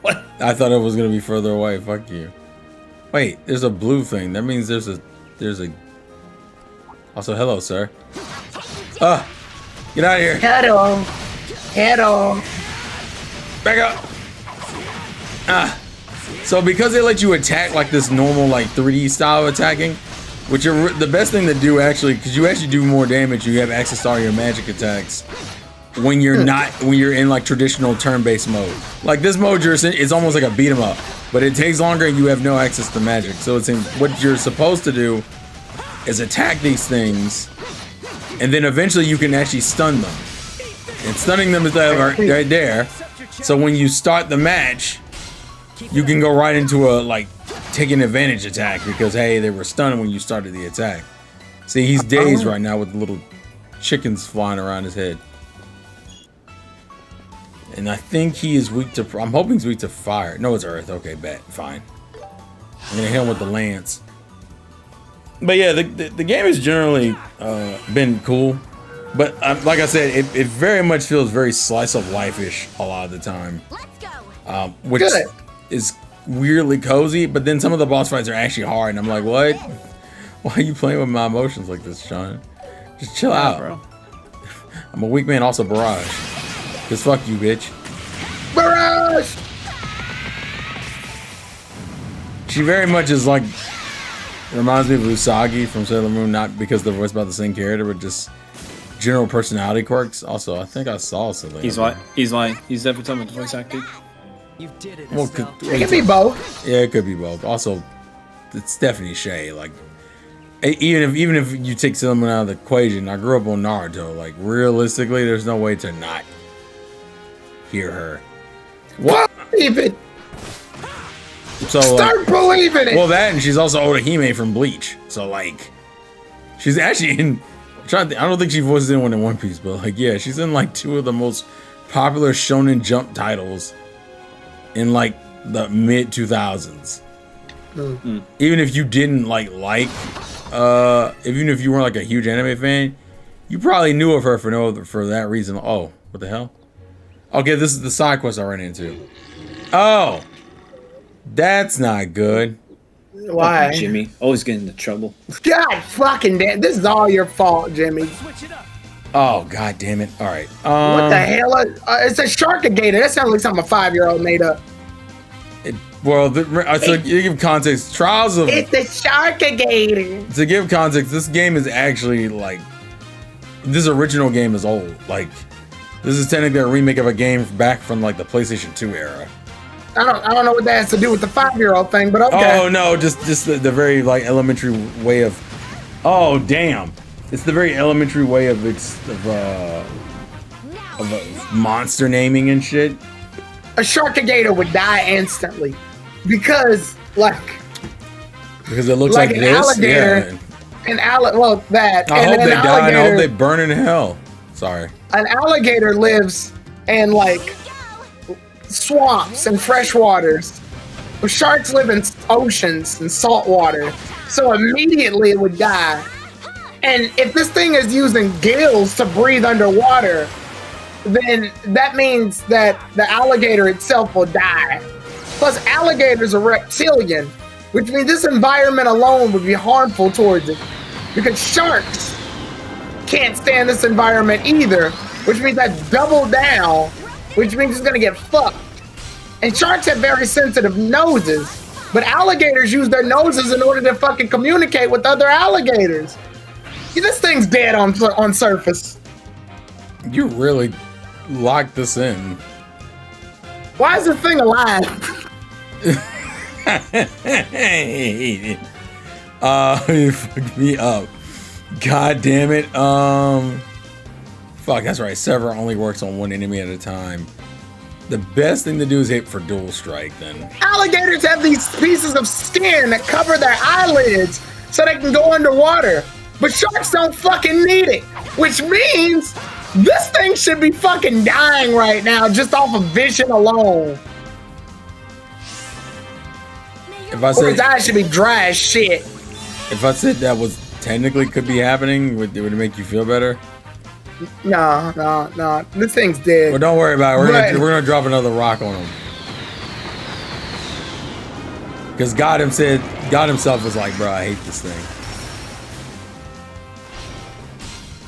F: What?
A: I thought it was gonna be further away. Fuck you. Wait, there's a blue thing. That means there's a. Also, hello, sir. Get out of here.
E: Head on. Head on.
A: Back up. So because they let you attack like this normal like 3D style of attacking, which are the best thing to do actually, because you actually do more damage. You have access to all your magic attacks when you're when you're in like traditional turn-based mode. Like this mode, it's almost like a beat 'em up, but it takes longer and you have no access to magic. So it's what you're supposed to do is attack these things, and then eventually you can actually stun them. And stunning them is right there. So when you start the match, you can go right into a like taking advantage attack because hey, they were stunned when you started the attack. See, he's dazed right now with the little chickens flying around his head. And I think he is weak to. I'm hoping he's weak to fire. No, it's earth. Okay, bet. Fine. I'm gonna hit him with the lance. But yeah, the game has generally been cool. But like I said, it very much feels very slice of life-ish a lot of the time.
B: Let's go.
A: Which is weirdly cozy. But then some of the boss fights are actually hard, and I'm like, what? Why are you playing with my emotions like this, Sean? Just chill out,
F: bro.
A: I'm a weak man. Also, Barrage. Cause fuck you, bitch.
E: Barrage!
A: She very much is like reminds me of Usagi from Sailor Moon, not because they're voiced by the same character, but just general personality quirks. Also, I think I saw Selena.
F: He's white. He's definitely talking about the voice acting.
C: You did it,
A: Well,
C: Estelle.
E: It can be both.
A: Yeah, it could be both. Also, it's Stephanie Sheh. Like, even if you take Sailor Moon out of the equation, I grew up on Naruto. Like, realistically, there's no way to not hear her. What?
E: Believe it.
A: So
E: Start believing it.
A: well, that and she's also Orihime from Bleach. So like, she's actually in. I don't think she voices anyone in One Piece, but like, yeah, she's in like 2 of the most popular Shonen Jump titles in like the mid 2000s. Even if you didn't even if you weren't like a huge anime fan, you probably knew of her for that reason. Oh, what the hell? Okay, this is the side quest I ran into. Oh, that's not good.
E: Why?
F: Jimmy always getting into trouble.
E: God fucking damn. This is all your fault, Jimmy.
A: Oh, god damn it. All right.
E: What the hell? It's a Sharkagator. That sounds like something a 5-year-old made up.
A: To give context, Trials of...
E: It's a Sharkagator.
A: To give context, this game is actually, like... This original game is old. Like, this is technically a remake of a game back from, like, the PlayStation 2 era.
E: I don't know what that has to do with the 5-year-old thing, but okay.
A: Oh, no, just the very, like, elementary way of... Oh, damn. It's the very elementary way of monster naming and shit.
E: A Sharkagator would die instantly because
A: Because it looks
E: like
A: like
E: an
A: this.
E: alligator.
A: Yeah.
E: Well, that.
A: I
E: and
A: hope
E: an
A: they die and I hope
E: alligator-
A: they burn in hell. Sorry.
E: An alligator lives in like swamps and fresh waters. Well, sharks live in oceans and salt water, so immediately it would die. And if this thing is using gills to breathe underwater, then that means that the alligator itself will die. Plus, alligators are reptilian, which means this environment alone would be harmful towards it. Because sharks can't stand this environment either, which means that's double down, which means it's gonna get fucked. And sharks have very sensitive noses, but alligators use their noses in order to fucking communicate with other alligators. Yeah, this thing's dead on surface.
A: You really locked this in.
E: Why is this thing alive?
A: You fucked me up. God damn it. Fuck, that's right. Sever only works on one enemy at a time. The best thing to do is hit for dual strike then.
E: Alligators have these pieces of skin that cover their eyelids so they can go underwater. But sharks don't fucking need it. Which means this thing should be fucking dying right now just off of vision alone.
A: If I
E: Or
A: said
E: his eyes should be dry as shit.
A: that was technically could be happening, would it make you feel better?
E: No. This thing's dead.
A: Well, don't worry about it.
E: Right.
A: We're gonna drop another rock on him. Because God himself was like, bro, I hate this thing.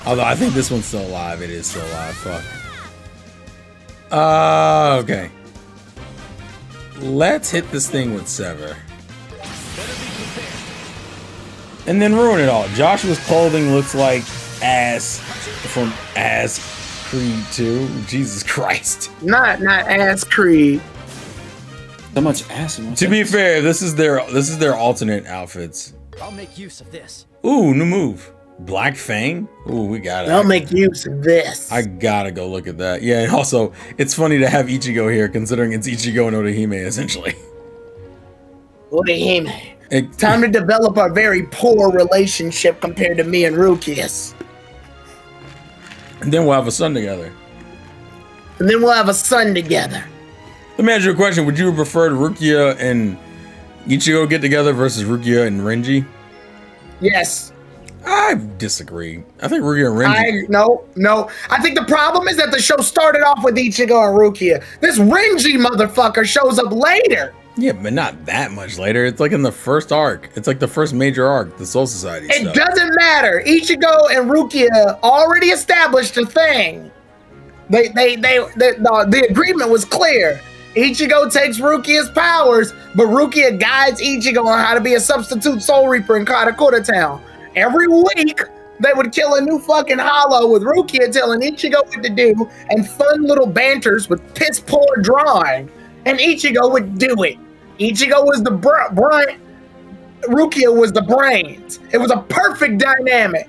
A: Although I think this one's still alive. It is still alive. Fuck. Okay. Let's hit this thing with Sever. And then ruin it all. Joshua's clothing looks like ass from Ass Creed 2. Jesus Christ.
E: Not Ass Creed.
F: So much ass in one
A: To be
F: sentence.
A: fair, this is their alternate outfits.
C: I'll make use of this.
A: Ooh, new move. Black Fang? Ooh, we got it.
E: I'll make use of this.
A: I gotta go look at that. Yeah, and also, it's funny to have Ichigo here, considering it's Ichigo and Orihime, essentially.
E: Orihime.
A: It-
E: Time to develop a very poor relationship compared to me and Rukius.
A: and then we'll have a son together.
E: And then we'll have a son together.
A: Let me ask you a question. Would you have preferred Rukia and Ichigo get together versus Rukia and Renji?
E: Yes.
A: I disagree. I think Rukia and Renji...
E: No. I think the problem is that the show started off with Ichigo and Rukia. This Renji motherfucker shows up later.
A: Yeah, but not that much later. It's like in the first arc. It's like the first major arc, the Soul Society
E: It
A: stuff.
E: doesn't matter. Ichigo and Rukia already established a thing. The agreement was clear. Ichigo takes Rukia's powers, but Rukia guides Ichigo on how to be a substitute Soul Reaper in Karakura Town. Every week, they would kill a new fucking hollow with Rukia telling Ichigo what to do and fun little banters with piss poor drawing. And Ichigo would do it. Ichigo was the brain. Rukia was the brains. It was a perfect dynamic.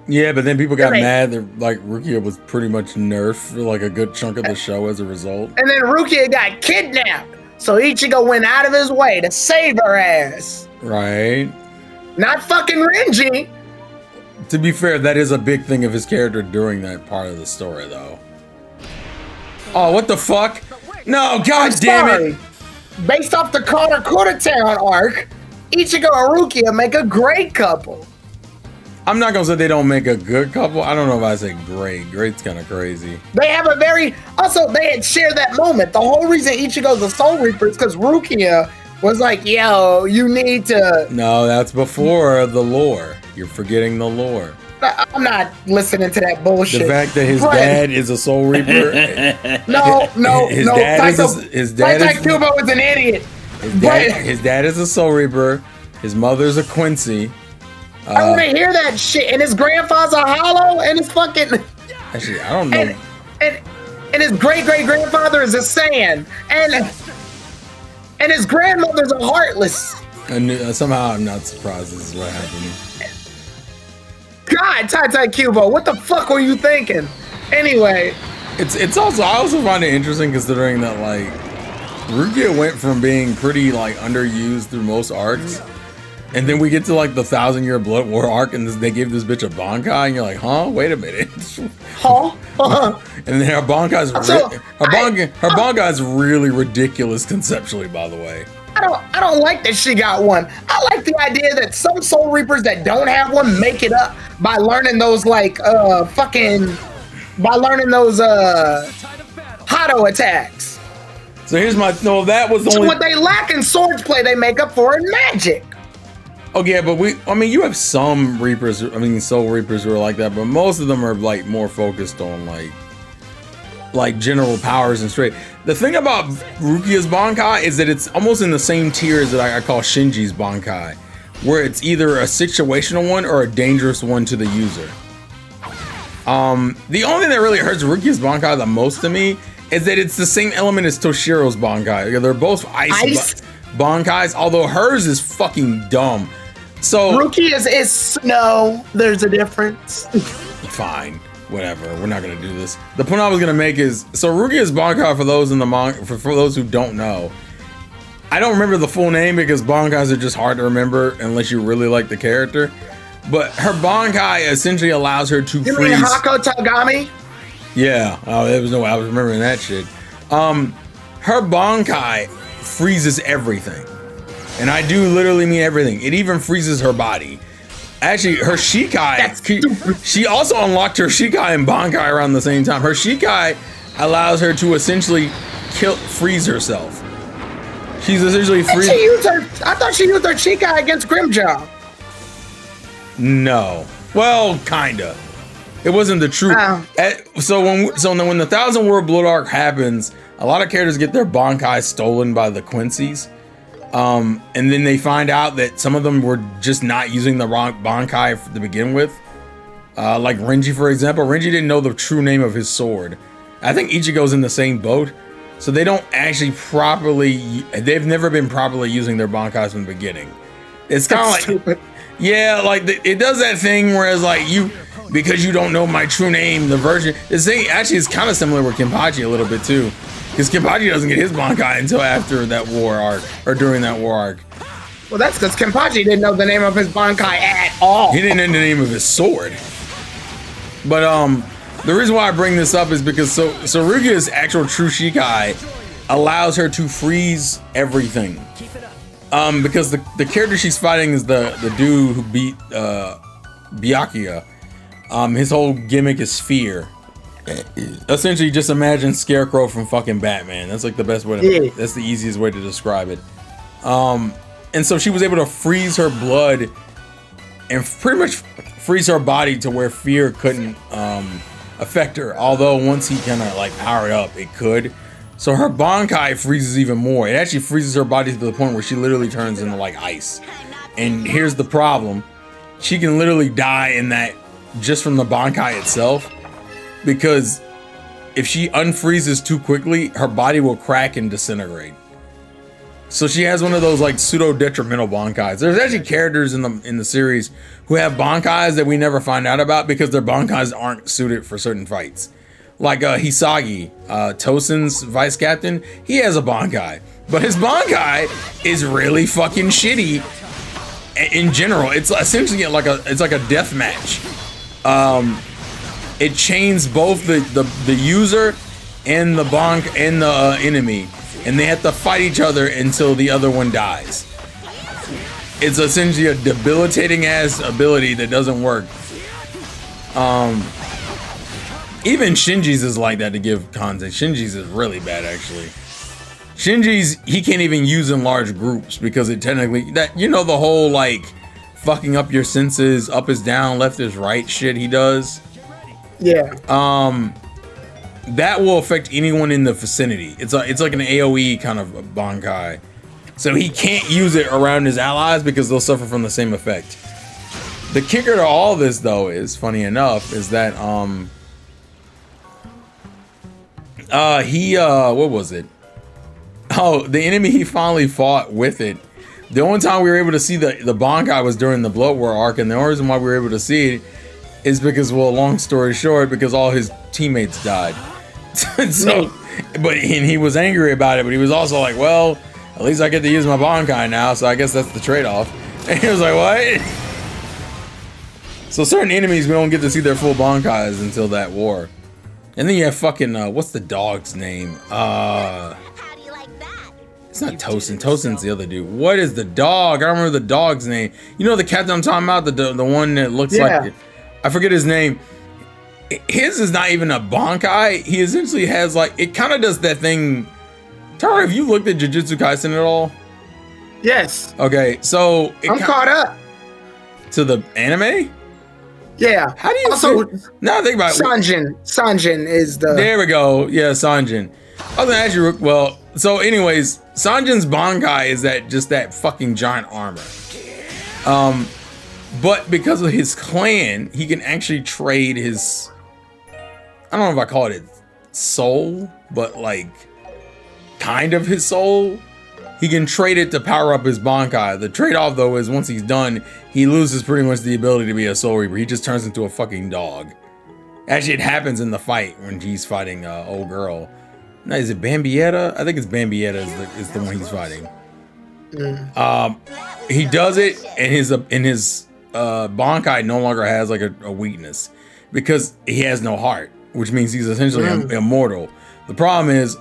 A: Yeah, but then people got
E: Right.
A: mad that like Rukia was pretty much nerfed for like a good chunk of the show as a result.
E: And then Rukia got kidnapped. So Ichigo went out of his way to save her ass.
A: Right?
E: Not fucking Renji.
A: To be fair, that is a big thing of his character during that part of the story, though. Oh, what the fuck? No, god damn it!
E: Sorry. Based off the Karakura Town arc, Ichigo and Rukia make a great couple.
A: I'm not gonna say they don't make a good couple. I don't know if I say great. Great's kind of crazy.
E: They have a very... Also, they had shared that moment. The whole reason Ichigo's a Soul Reaper is because Rukia was like, yo, you need to...
A: No, that's before the lore. You're forgetting the lore.
E: I'm not listening to that bullshit.
A: The fact that his
E: Friend.
A: dad is a Soul Reaper.
E: No.
A: His dad is his dad
E: Taito
A: is
E: Kubo is an idiot.
A: his dad is a Soul Reaper. His mother's a Quincy.
E: I want to hear that shit. And his grandfather's a hollow, and his fucking...
A: Actually, I don't know.
E: And his great-great-grandfather is a Saiyan. And his grandmother's a Heartless.
A: Somehow I'm not surprised this is what happened.
E: God, Tai Kubo, what the fuck were you thinking? Anyway,
A: It's also, I also find it interesting considering that like Rukia went from being pretty like underused through most arcs, and then we get to like the 1,000-year Blood War arc, and they give this bitch a Bankai, and you're like, huh? Wait a minute.
E: huh?
A: And then her Bankai's
E: So,
A: her Bankai's really ridiculous conceptually, by the way.
E: I don't like that she got one. I like the idea that some Soul Reapers that don't have one make it up by learning those like Hado attacks.
A: So here's my that was the
E: So
A: only.
E: what they lack in swords play, they make up for in magic.
A: Oh yeah, but you have some Reapers, Soul Reapers who are like that, but most of them are like more focused on like general powers and straight. The thing about Rukia's Bankai is that it's almost in the same tier as that I call Shinji's Bankai, where it's either a situational one or a dangerous one to the user. The only thing that really hurts Rukia's Bankai the most to me is that it's the same element as Toshiro's Bankai. They're both ice. Bankais, although hers is fucking dumb. So
E: Rukia's is snow. There's a difference.
A: Fine, whatever. We're not gonna do this. The point I was gonna make is so Rukia's Bankai, for those in the for those who don't know. I don't remember the full name because Bankais are just hard to remember unless you really like the character. But her Bankai essentially allows her to
E: You
A: freeze.
E: mean Hako Tagami?
A: Yeah. Oh, there was no way I was remembering that shit. Her Bankai freezes everything. And I do literally mean everything. It even freezes her body. Actually, her
E: That's
A: Shikai,
E: stupid.
A: she also unlocked her Shikai and Bankai around the same time. Her Shikai allows her to essentially freeze herself. She's essentially free.
E: I thought she used her Chica against Grimjaw.
A: No. Well, kinda. It wasn't the truth.
E: Oh.
A: So when the Thousand World Blood Arc happens, a lot of characters get their Bankai stolen by the Quincy's. And then they find out that some of them were just not using the wrong Bankai to begin with. Like Renji, for example. Renji didn't know the true name of his sword. I think Ichigo's in the same boat. So they don't actually they've never been properly using their Bankais from the beginning. It's kind of like,
E: Stupid.
A: yeah, like it does that thing where it's like because you don't know my true name, the version, this thing actually is kind of similar with Kenpachi a little bit too. Because Kenpachi doesn't get his Bankai until after that war arc, or during that war arc.
E: Well, that's because Kenpachi didn't know the name of his Bankai at all.
A: He didn't know the name of his sword. But the reason why I bring this up is because so Rugia's actual true Shikai allows her to freeze everything. Because the character she's fighting is the dude who beat Byakuya. His whole gimmick is fear. Essentially, just imagine Scarecrow from fucking Batman. That's like the best way to. That's the easiest way to describe it. And so she was able to freeze her blood and pretty much freeze her body to where fear couldn't affect her. Although once he kind of like powered up, it could. So her Bankai freezes even more. It actually freezes her body to the point where she literally turns into like ice. And here's the problem: she can literally die in that just from the Bankai itself. Because if she unfreezes too quickly, her body will crack and disintegrate. So she has one of those like pseudo detrimental Bankais. There's actually characters in the series who have Bankais that we never find out about because their Bankais aren't suited for certain fights. Like Hisagi, Tosen's vice captain, he has a Bankai, but his Bankai is really fucking shitty. In general, it's essentially like a death match. It chains both the user and the enemy, and they have to fight each other until the other one dies. It's essentially a debilitating ass ability that doesn't work. Even Shinji's is like that, to give context. Shinji's is really bad actually. Shinji's, he can't even use in large groups because it technically, that, you know, the whole like fucking up your senses, up is down, left is right shit he does.
E: Yeah.
A: That will affect anyone in the vicinity. It's like an AoE kind of Bankai. So he can't use it around his allies because they'll suffer from the same effect. The kicker to all this though is, funny enough, is that what was it? Oh, the enemy he finally fought with it. The only time we were able to see the Bankai was during the Blood War arc, and the only reason why we were able to see it is because, well, long story short, because all his teammates died. So, and he was angry about it, but he was also like, well, at least I get to use my Bankai now, so I guess that's the trade-off. And he was like, what? So certain enemies, we don't get to see their full Bankais until that war. And then you have fucking, what's the dog's name?
B: How do you like that?
A: It's not Tosen. Tosen's the other dude. What is the dog? I don't remember the dog's name. You know the captain I'm talking about? The one that looks like... I forget his name. His is not even a Bankai. He essentially has like... It kind of does that thing... Tara, have you looked at Jujutsu Kaisen at all?
E: Yes.
A: Okay, so...
E: I'm caught up.
A: To the anime?
E: Yeah.
A: How do you...
E: Also,
A: now think about it.
E: Sanjin is the...
A: There we go. Yeah, Sanjin. I was gonna ask you... Well, so anyways, Sanjin's Bankai is that fucking giant armor. But because of his clan, he can actually trade his... I don't know if I call it soul, but like... kind of his soul. He can trade it to power up his Bankai. The trade-off though is once he's done, he loses pretty much the ability to be a Soul Reaper. He just turns into a fucking dog. Actually, it happens in the fight when he's fighting old girl. No, is it Bambietta? I think it's Bambietta is the one he's fighting. He does it, and his Bankai no longer has like a weakness because he has no heart, which means he's essentially immortal. The problem is,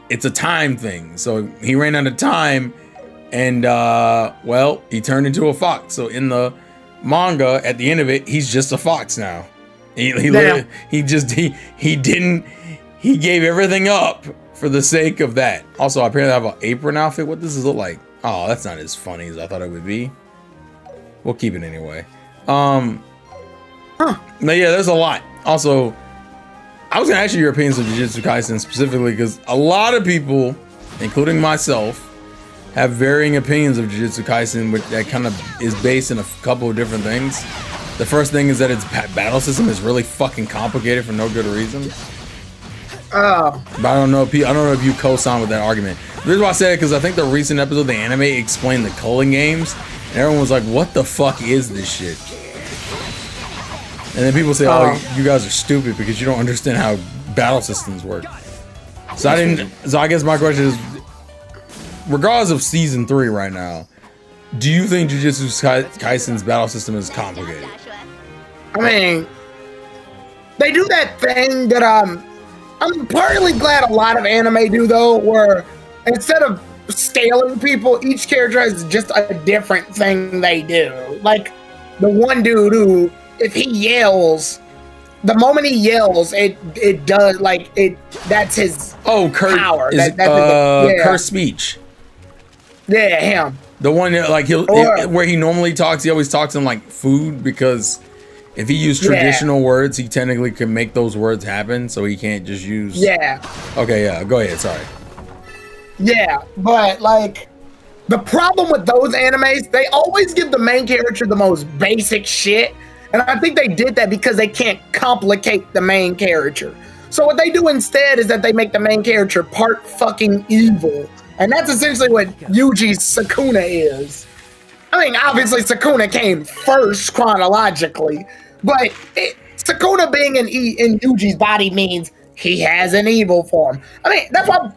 A: it's a time thing. So he ran out of time, and well, he turned into a fox. So in the manga, at the end of it, he's just a fox now. He
E: Damn.
A: he gave everything up for the sake of that. Also, apparently I have an apron outfit. What does this look like? Oh, that's not as funny as I thought it would be. We'll keep it anyway. No, yeah, there's a lot. Also, I was gonna ask you your opinions of Jujutsu Kaisen specifically because a lot of people, including myself, have varying opinions of Jujutsu Kaisen, which that kind of is based in a couple of different things. The first thing is that its battle system is really fucking complicated for no good reason.
E: Oh,
A: But I don't know if you co-sign with that argument. The reason why I said it because I think the recent episode of the anime explained the culling games, and everyone was like, "What the fuck is this shit?" And then people say, "Oh, you guys are stupid because you don't understand how battle systems work." So I guess my question is, regardless of season 3 right now, do you think Jujutsu Kaisen's battle system is complicated?
E: I mean, they do that thing that I'm partly glad a lot of anime do though, where instead of scaling people, each character has just a different thing they do. Like the one dude who, if he yells, the moment he yells, it does like it. That's his power.
A: Curse speech.
E: Yeah, him.
A: The one that like where he normally talks, he always talks in like food because if he used traditional words, he technically can make those words happen. So he can't just use.
E: Yeah.
A: Okay. Yeah. Go ahead. Sorry.
E: Yeah, but like the problem with those animes, they always give the main character the most basic shit. And I think they did that because they can't complicate the main character. So what they do instead is that they make the main character part fucking evil. And that's essentially what Yuji's Sukuna is. I mean, obviously Sukuna came first chronologically, but Sukuna being in Yuji's body means he has an evil form. I mean, that's why,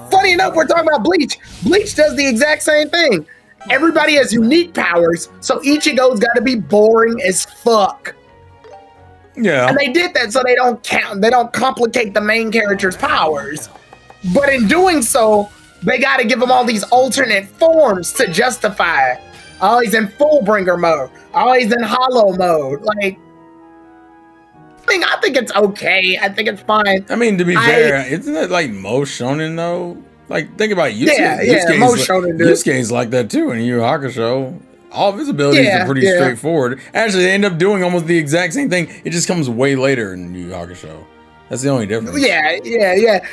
E: funny enough, we're talking about Bleach. Bleach does the exact same thing. Everybody has unique powers, so Ichigo's got to be boring as fuck.
A: Yeah.
E: And they did that so they don't complicate the main character's powers. But in doing so, they got to give him all these alternate forms to justify it. Oh, he's in Fullbringer mode. Oh, he's in Hollow mode. Like, I mean, I think it's okay. I think it's fine.
A: I mean, to be fair, isn't it like most shonen though? Like, think about Yusuke.
E: Yeah, most shonen do.
A: Yusuke's like that too in Yu Yu Hakusho. All of his abilities are pretty straightforward. Actually, they end up doing almost the exact same thing. It just comes way later in Yu Yu Hakusho. That's the only difference.
E: Yeah.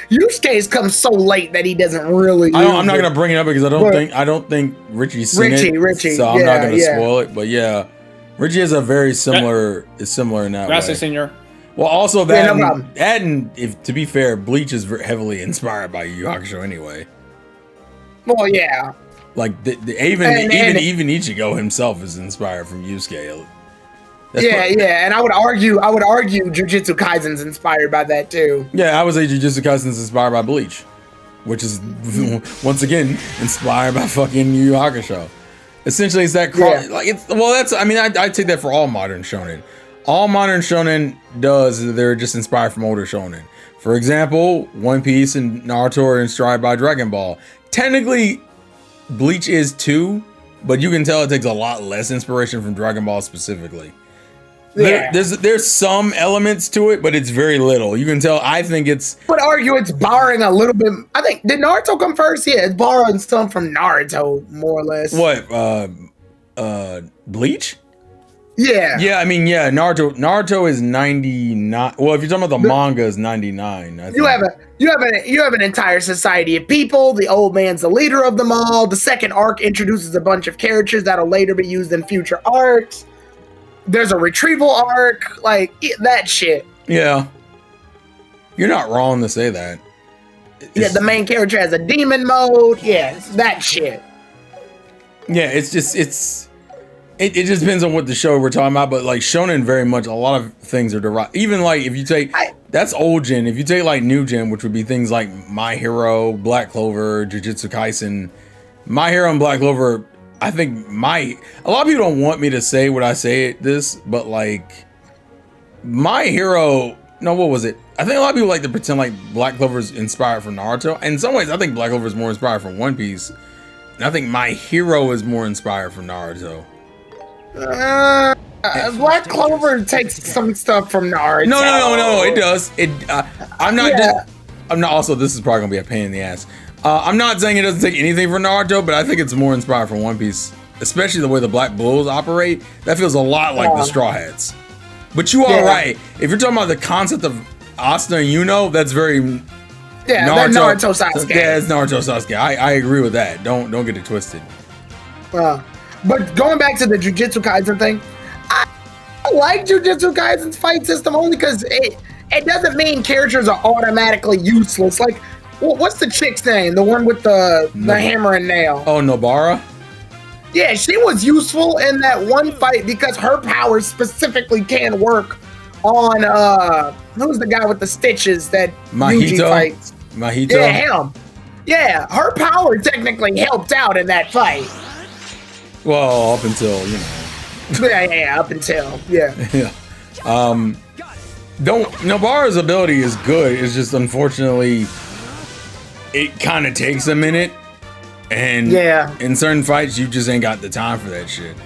E: Yusuke's come so late that he doesn't really.
A: I'm not gonna bring it up because I don't think Richie's seen it. So I'm not gonna spoil it. But yeah, Richie is a very similar. Is similar in that way.
F: Gracias, senor.
A: Well, also that,
E: no
A: and if to be fair, Bleach is heavily inspired by Yu Yu Hakusho anyway.
E: Well, yeah.
A: Like even Ichigo himself is inspired from Yusuke.
E: And I would argue Jujutsu Kaisen's inspired by that too.
A: Yeah, I would say Jujutsu Kaisen's inspired by Bleach, which is once again inspired by fucking Yu Yu Hakusho. Essentially, it's that I take that for all modern shonen. All modern shonen does is they're just inspired from older shonen. For example, One Piece and Naruto are inspired by Dragon Ball. Technically, Bleach is too, but you can tell it takes a lot less inspiration from Dragon Ball specifically.
E: Yeah.
A: There's some elements to it, but it's very little. You can tell. I think it's.
E: Would argue it's borrowing a little bit. I think did Naruto come first? Yeah, it's borrowing some from Naruto, more or less.
A: What? Bleach?
E: Yeah.
A: Yeah, I mean, yeah. Naruto is 99. Well, if you're talking about the manga, is 99.
E: You have an entire society of people. The old man's the leader of them all. The second arc introduces a bunch of characters that'll later be used in future arcs. There's a retrieval arc, like that shit.
A: Yeah, you're not wrong to say that.
E: The main character has a demon mode. Yeah, that shit.
A: Yeah, it just depends on what the show we're talking about. But like shonen, very much a lot of things are derived. Even like if you take that's old gen. If you take like new gen, which would be things like My Hero, Black Clover, Jujutsu Kaisen, My Hero and Black Clover. I think a lot of people don't want me to say what I say this, but like My Hero, no, what was it? I think a lot of people like to pretend like Black Clover is inspired from Naruto. And in some ways, I think Black Clover is more inspired from One Piece. And I think My Hero is more inspired from Naruto.
E: Black Clover takes some stuff from Naruto.
A: No. It does. I'm not.
E: Yeah.
A: I'm not. Also, this is probably gonna be a pain in the ass. I'm not saying it doesn't take anything from Naruto, but I think it's more inspired from One Piece, especially the way the Black Bulls operate. That feels a lot like the Straw Hats. But you are right. If you're talking about the concept of Asta and Yuno, that's very
E: Naruto Sasuke.
A: Yeah, it's Naruto Sasuke. I agree with that. Don't get it twisted.
E: But going back to the Jujutsu Kaisen thing, I like Jujutsu Kaisen's fight system only because it doesn't mean characters are automatically useless. Like, what's the chick's name? The one with the hammer and nail.
A: Oh, Nobara?
E: Yeah, she was useful in that one fight because her powers specifically can work on who's the guy with the stitches that Yuji fights?
A: Mahito?
E: Yeah, him. Yeah, her power technically helped out in that fight.
A: Well, up until, you know.
E: Yeah, up until, yeah.
A: Yeah. Nobara's ability is good. It's just unfortunately it kind of takes a minute, and in certain fights you just ain't got the time for that shit,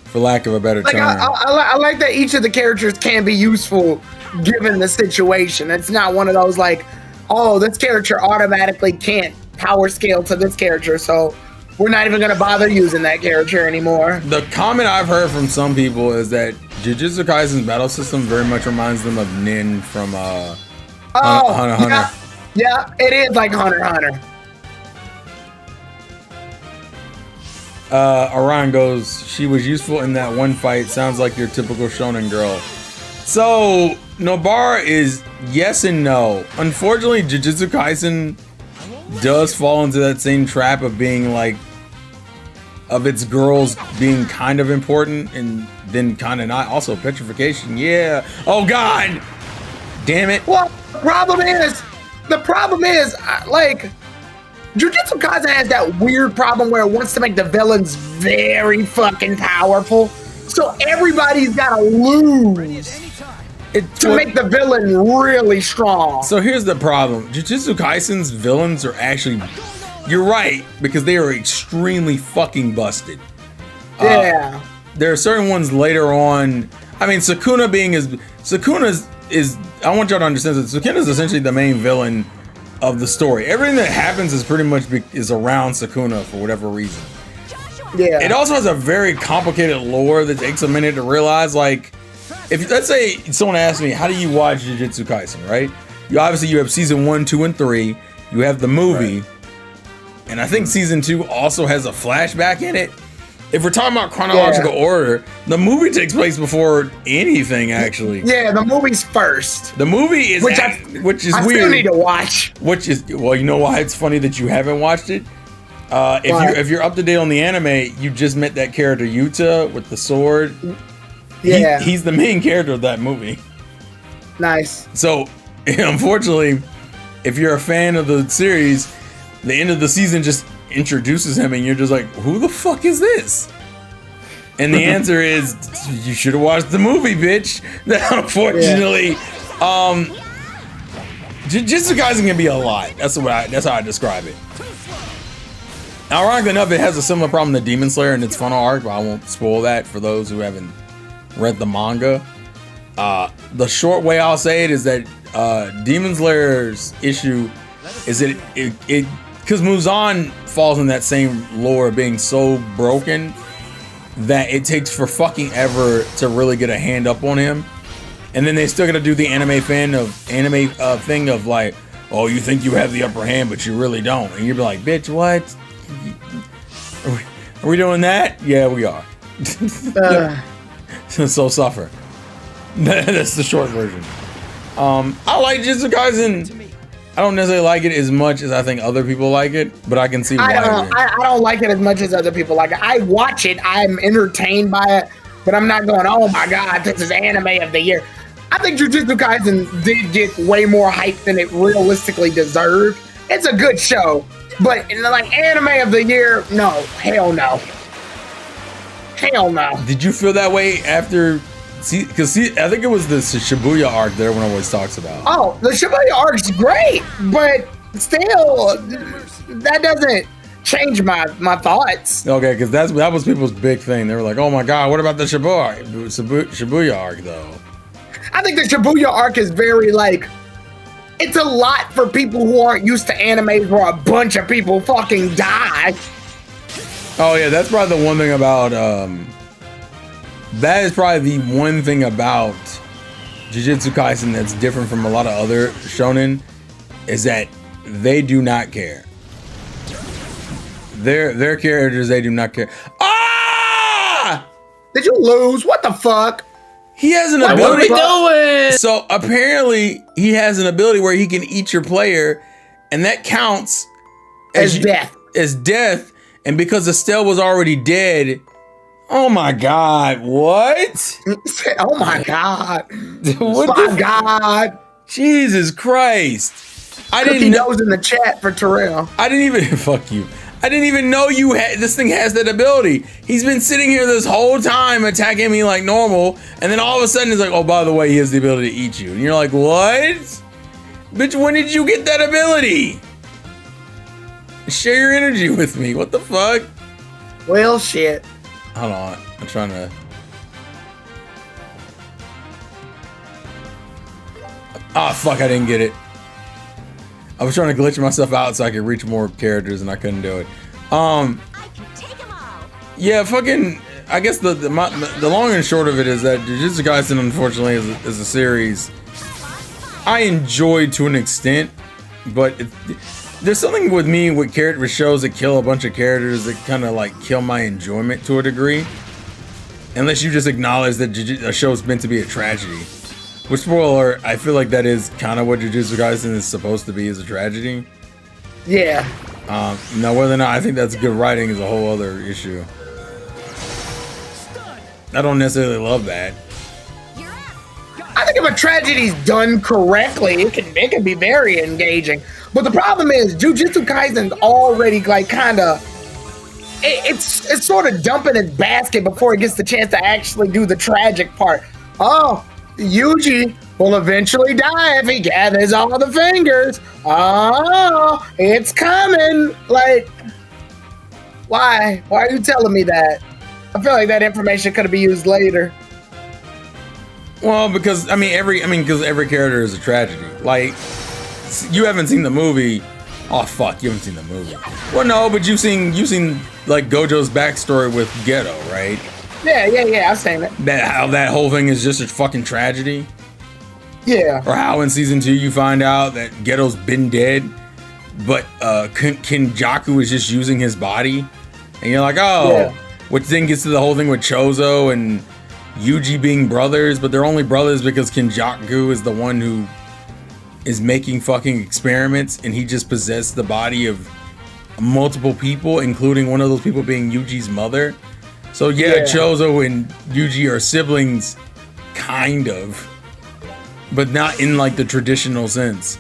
A: for lack of a better term.
E: I like that each of the characters can be useful given the situation. It's not one of those like, oh, this character automatically can't power scale to this character, so we're not even gonna bother using that character anymore.
A: The comment I've heard from some people is that Jujutsu Kaisen's battle system very much reminds them of Nin from Hunter x Hunter.
E: Yeah, it is like Hunter x Hunter.
A: Orion goes, she was useful in that one fight. Sounds like your typical shonen girl. So Nobara is yes and no. Unfortunately, Jujutsu Kaisen does fall into that same trap of being like, of its girls being kind of important and then kind of not. Also, petrification, yeah. Oh God, damn it.
E: Well, the problem is, like, Jujutsu Kaisen has that weird problem where it wants to make the villains very fucking powerful. So everybody's gotta lose to make the villain really strong.
A: So here's the problem. Jujutsu Kaisen's villains are actually, you're right, because they are extremely fucking busted.
E: Yeah.
A: There are certain ones later on. I mean, Sukuna being Sukuna is I want y'all to understand that Sukuna is essentially the main villain of the story. Everything that happens is pretty much is around Sukuna for whatever reason.
E: Yeah.
A: It also has a very complicated lore that takes a minute to realize. Like, if let's say someone asked me, how do you watch Jujutsu Kaisen, right? You have season 1, 2, and 3. You have the movie, and I think season 2 also has a flashback in it. If we're talking about chronological order, the movie takes place before anything, actually.
E: Yeah, the movie's first.
A: The movie is, which is
E: I
A: weird.
E: Still need to watch.
A: Which is, well, you know why it's funny that you haven't watched it? If you're up to date on the anime, you just met that character Yuta with the sword.
E: Yeah,
A: he's the main character of that movie.
E: Nice.
A: So, unfortunately, if you're a fan of the series, the end of the season just introduces him and you're just like, who the fuck is this? And the answer is, you should have watched the movie, bitch. Unfortunately, Jujutsu Kaisen can be a lot. That's how I describe it. Ironically enough, it has a similar problem to Demon Slayer in its final arc, but I won't spoil that for those who haven't read the manga. The short way I'll say it is that Demon Slayer's issue is that it because Muzan falls in that same lore of being so broken that it takes for fucking ever to really get a hand up on him. And then they still gotta do the anime thing of like, oh, you think you have the upper hand, but you really don't. And you'd be like, bitch, what? Are we doing that? Yeah, we are. So suffer. That's the short version. I like Jujutsu Kaisen. I don't necessarily like it as much as I think other people like it, but I can see why.
E: I don't like it as much as other people like it. I watch it, I'm entertained by it, but I'm not going, oh my god, this is anime of the year. I think Jujutsu Kaisen did get way more hype than it realistically deserved. It's a good show, but like anime of the year, no, hell no. Hell no.
A: Did you feel that way after? Because I think it was the Shibuya arc that everyone always talks about.
E: Oh, the Shibuya arc's great, but still, that doesn't. change my thoughts.
A: Okay, because that was people's big thing. They were like, "Oh my god, what about the Shibuya arc though?"
E: I think the Shibuya arc is very like, it's a lot for people who aren't used to animes where a bunch of people fucking die.
A: Oh yeah, that's probably the one thing about that is probably the one thing about Jujutsu Kaisen that's different from a lot of other shonen is that they do not care. Their characters, they do not care. Ah!
E: Did you lose? What the fuck?
A: He has an
F: What are
A: ability.
F: we doing?
A: So apparently he has an ability where he can eat your player, and that counts
E: As death.
A: As death. And because Estelle was already dead, oh my god, what?
E: Oh my god.
A: What
E: my
A: the
E: god.
A: Jesus Christ. I
E: Cookie
A: didn't know.
E: knows in the chat for Terrell.
A: I didn't even fuck you. I didn't even know this thing has that ability. He's been sitting here this whole time attacking me like normal, and then all of a sudden he's like, oh, by the way, he has the ability to eat you. And you're like, what? Bitch, when did you get that ability? Share your energy with me. What the fuck?
E: Well, shit.
A: Hold on. I'm trying to. Ah, fuck, I didn't get it. I was trying to glitch myself out so I could reach more characters and I couldn't do it.
B: I can take them all.
A: Yeah, fucking. I guess the long and short of it is that Jujutsu Kaisen, unfortunately, is a series I enjoyed to an extent, but there's something with me with shows that kill a bunch of characters that kind of like kill my enjoyment to a degree. Unless you just acknowledge that a show's meant to be a tragedy. Which, spoiler, I feel like that is kind of what Jujutsu Kaisen is supposed to be, is a tragedy.
E: Yeah.
A: Now, whether or not I think that's good writing is a whole other issue. I don't necessarily love that.
E: I think if a tragedy's done correctly, it can be very engaging. But the problem is, Jujutsu Kaisen's already like kind of, it's sort of dumping its basket before it gets the chance to actually do the tragic part. Oh, Yuji will eventually die if he gathers all the fingers. Oh, it's coming. Like, why? Why are you telling me that? I feel like that information could have been used later.
A: Well, because every character is a tragedy. Like, you haven't seen the movie. Oh fuck, you haven't seen the movie. Well, no, but you've seen like Gojo's backstory with Geto, right?
E: Yeah, I've seen it.
A: How that whole thing is just a fucking tragedy.
E: Yeah.
A: Or how in season 2 you find out that Geto's been dead, but Kenjaku is just using his body, and you're like, oh.
E: Yeah.
A: Which then gets to the whole thing with Chozo and Yuji being brothers, but they're only brothers because Kenjaku is the one who is making fucking experiments, and he just possessed the body of multiple people, including one of those people being Yuji's mother. So yeah, Chozo and Yuji are siblings, kind of, but not in like the traditional sense.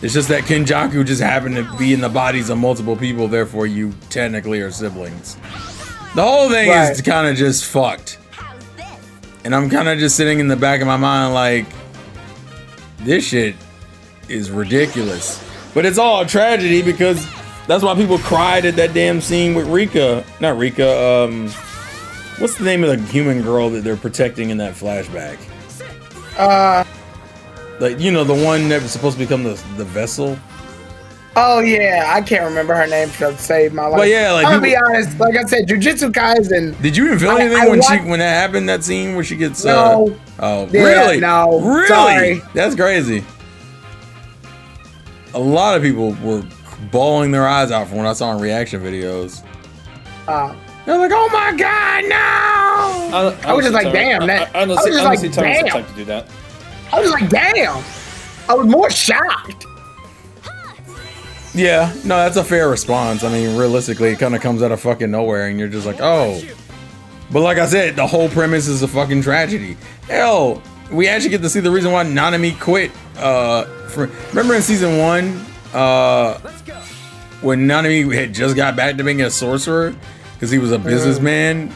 A: It's just that Kenjaku just happened to be in the bodies of multiple people, therefore you technically are siblings. The whole thing is kind of just fucked. And I'm kind of just sitting in the back of my mind like, this shit is ridiculous. But it's all a tragedy because that's why people cried at that damn scene with Rika. Not Rika, what's the name of the human girl that they're protecting in that flashback? Like, you know, the one that was supposed to become the vessel?
E: Oh yeah, I can't remember her name to save my life.
A: But yeah, like,
E: I'm gonna be honest, like I said, Jujutsu Kaisen.
A: Did you even feel anything when that happened, that scene where she gets
E: No.
A: Oh,
E: Yeah,
A: really?
E: no.
A: Really?
E: Sorry.
A: That's crazy. A lot of people were bawling their eyes out from when I saw in reaction videos. They're like, "Oh my god, no!"
E: I was just like, damn, that.
F: I
E: I was just like,
F: honestly Tony's the
E: damn.
F: type to do that.
E: I was like, damn. I was more shocked.
A: Yeah, no, that's a fair response. I mean, realistically, it kind of comes out of fucking nowhere, and you're just like, "Oh." But like I said, the whole premise is a fucking tragedy. Hell, we actually get to see the reason why Nanami quit. Remember in season 1, when Nanami had just got back to being a sorcerer because he was a businessman.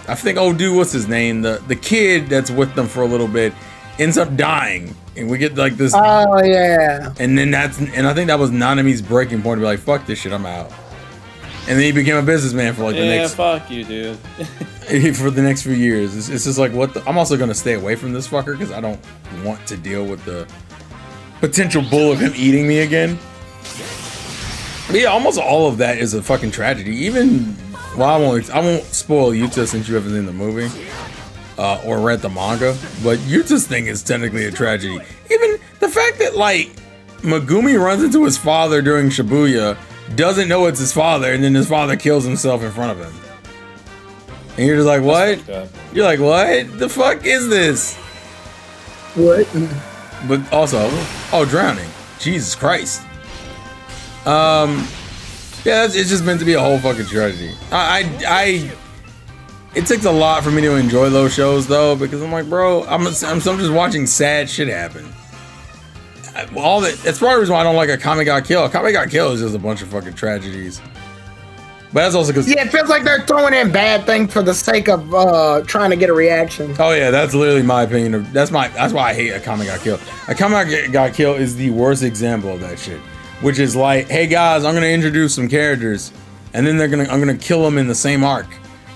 A: I think, oh dude, what's his name? The kid that's with them for a little bit ends up dying, and we get like this.
E: Oh yeah.
A: And then I think that was Nanami's breaking point to be like, fuck this shit, I'm out. And then he became a businessman for like the
F: Yeah,
A: next
F: fuck you, dude.
A: for the next few years. It's just like what the, I'm also gonna stay away from this fucker because I don't want to deal with the potential bull of him eating me again. But yeah, almost all of that is a fucking tragedy. Even well, I won't spoil Yuta since you haven't seen the movie or read the manga. But Yuta's thing is technically a tragedy. Even the fact that like Megumi runs into his father during Shibuya, doesn't know it's his father, and then his father kills himself in front of him. And you're just like, what? You're like, what? The fuck is this?
E: What?
A: But also, oh, drowning. Jesus Christ. Yeah, it's just meant to be a whole fucking tragedy. It takes a lot for me to enjoy those shows though, because I'm like, bro, I'm just watching sad shit happen. That's part of the reason why I don't like a Kami Got Kill. Kami Got Kill is just a bunch of fucking tragedies. But that's also because
E: Yeah, it feels like they're throwing in bad things for the sake of trying to get a reaction.
A: oh yeah, that's literally my opinion. That's why I hate a Kami Got Kill. A Kami Got Kill is the worst example of that shit. Which is like, hey guys, I'm gonna introduce some characters, and then I'm gonna kill them in the same arc,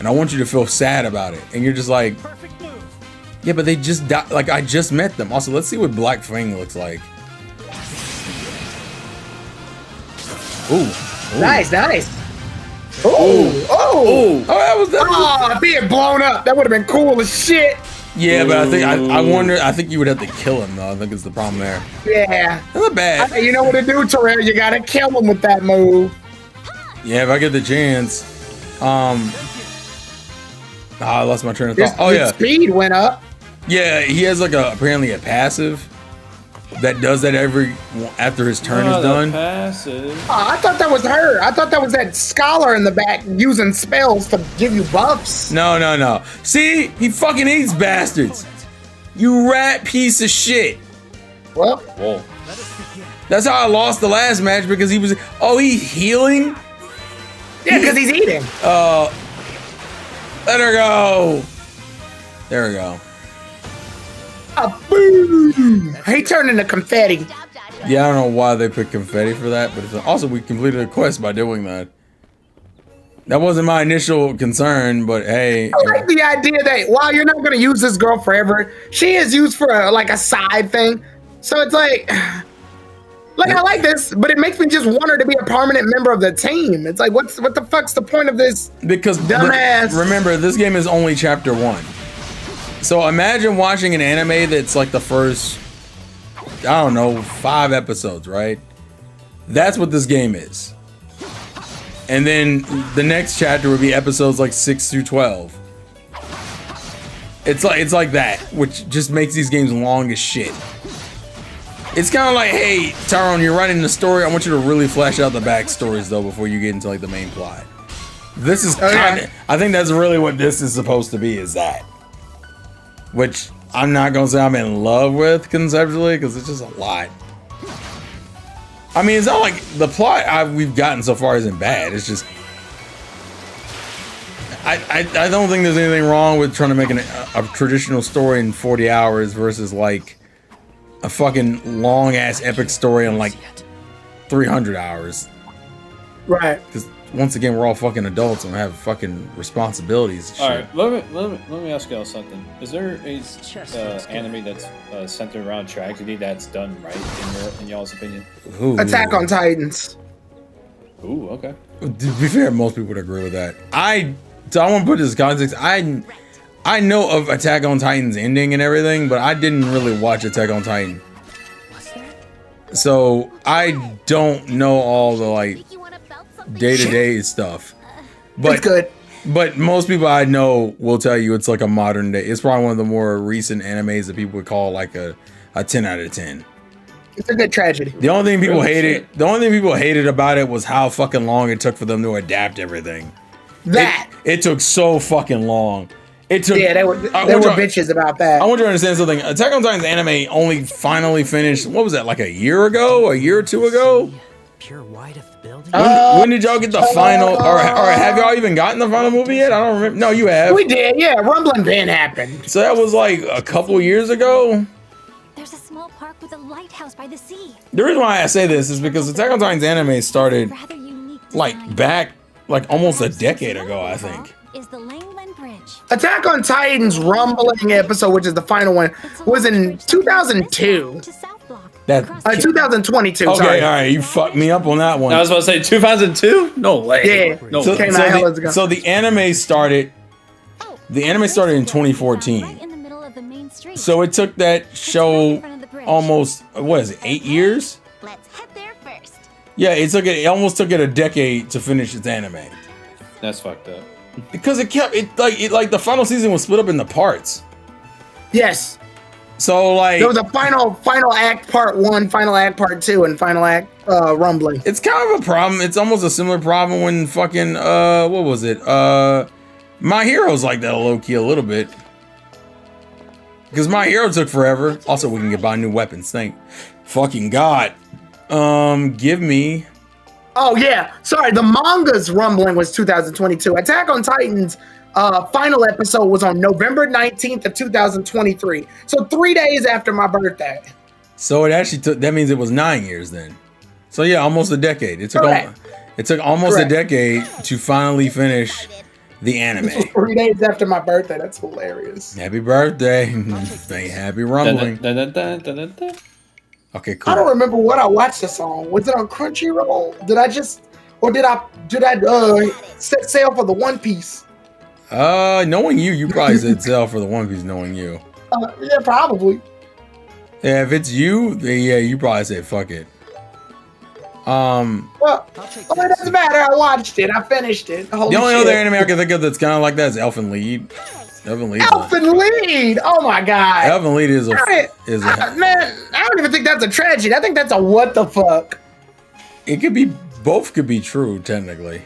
A: and I want you to feel sad about it. And you're just like, yeah, but they just died. Like I just met them. Also, let's see what Black Fang looks like. Ooh.
E: Nice. Oh,
A: That was
E: if he had blown up, that would have been cool as shit.
A: yeah, but I think I wonder. I think you would have to kill him though. I think it's the problem there.
E: Yeah.
A: That's not bad.
E: You know what to do, Terrell. You gotta kill him with that move.
A: Yeah, if I get the chance. I lost my train of thought. Oh
E: His
A: yeah,
E: speed went up.
A: yeah. He has like apparently a passive that does that after his turn is done.
F: Passive.
E: Oh, I thought that was her. I thought that was that scholar in the back using spells to give you buffs.
A: No. See, he fucking eats bastards. You rat piece of shit.
E: Well,
F: Whoa.
A: That's how I lost the last match because he was. Oh, he's healing.
E: yeah, because he's eating.
A: Let her go. There we go.
E: Boom! He turned into confetti.
A: Yeah, I don't know why they put confetti for that, but also we completed a quest by doing that. That wasn't my initial concern, but hey.
E: I like the idea that while you're not going to use this girl forever, she is used for a side thing. So it's like I like this, but it makes me just want her to be a permanent member of the team. It's like, what the fuck's the point of this?
A: Because
E: dumbass.
A: Remember, this game is only chapter 1. So imagine watching an anime that's like the first, I don't know, 5 episodes, right? That's what this game is. And then the next chapter would be episodes like 6 through 12. It's like that, which just makes these games long as shit. It's kind of like, hey, Tyrone, you're writing the story. I want you to really flesh out the backstories though before you get into like the main plot. This is kind of, I think that's really what this is supposed to be, is that. Which I'm not gonna say I'm in love with conceptually because it's just a lot. I mean, it's not like the plot we've gotten so far isn't bad. It's just I don't think there's anything wrong with trying to make a traditional story in 40 hours versus like a fucking long ass epic story in like 300 hours.
E: Right.
A: Because once again, we're all fucking adults and have fucking responsibilities. And
F: All
A: shit.
F: right, let me ask y'all something. Is there a anime that's centered around tragedy that's done right in y'all's opinion?
A: Ooh.
E: Attack on Titans.
F: Ooh, okay.
A: To be fair, most people would agree with that. So I want to put this in context. I know of Attack on Titan's ending and everything, but I didn't really watch Attack on Titan. So I don't know all the like day-to-day stuff. But
E: It's good.
A: But most people I know will tell you it's like a modern day. It's probably one of the more recent animes that people would call like a 10 out of 10.
E: It's a good tragedy.
A: The only thing people hated about it was how fucking long it took for them to adapt everything. It took so fucking long. It took.
E: Yeah, they were bitches about that.
A: I want you to understand something. Attack on Titan's anime only finally finished. What was that? Like a year or 2 ago?
C: Pure white of the building.
A: When did y'all get the final? Or have y'all even gotten the final movie yet? I don't remember. No, you have.
E: We did. Yeah, Rumbling Ben happened.
A: So that was like a couple years ago.
B: There's a small park with a lighthouse by the sea.
A: The reason why I say this is because Attack on Titan's anime started
B: Rather unique
A: like
B: design.
A: back like almost a decade ago, I think.
B: Is the Langland Bridge.
E: Attack on Titan's rumbling episode, which is the final one, was in 2002.
B: To South Block.
A: That-
B: Across
E: 2022.
A: Okay,
E: sorry.
A: all right, you fucked me up on that one.
F: I was about to say 2002. No way.
E: Yeah.
F: No.
A: So,
F: way.
E: Came out hell ago.
A: so the anime started.
B: Oh,
A: The anime started in
B: right
A: 2014.
B: in the middle of the main street.
A: So it took that show almost, what is it, 8 years?
B: Let's head there first.
A: Yeah, it almost took it a decade to finish its anime.
F: That's fucked up.
A: Because it like the final season was split up into parts.
E: Yes.
A: So like
E: There was a final act part 1, final act part 2, and final act rumbling.
A: it's kind of a problem. It's almost a similar problem when fucking what was it? My Hero's like that low key a little bit. Because My Hero took forever. Also, we can get buy new weapons. Thank fucking God. Give me.
E: Oh yeah, sorry. The manga's rumbling was 2022. Attack on Titan's final episode was on November 19th of 2023. So 3 days after my birthday.
A: So it actually took. That means it was 9 years then. So yeah, almost a decade. It took.
E: Correct.
A: It took almost
E: Correct.
A: a decade to finally finish the anime.
E: This was 3 days after my birthday. That's hilarious.
A: Happy birthday! Happy rumbling.
F: Dun-dun-dun-dun-dun-dun.
A: Okay, cool.
E: I don't remember what I watched the song. Was it on Crunchyroll? Did I set sail for the One Piece?
A: Knowing you, you probably said sell for the One Piece. Knowing you,
E: Yeah, probably.
A: yeah. If it's you, then yeah, you probably said fuck it.
E: Well, it doesn't matter. I watched it. I finished it. Holy
A: The only
E: shit.
A: other anime I can think of that's kind of like that is Elfen Lied. Elfen Lied.
E: Elfen Lied. Oh my god.
A: Elfen Lied is a
E: Man, I don't even think that's a tragedy. I think that's a what the fuck.
A: It could be both. Could be true technically.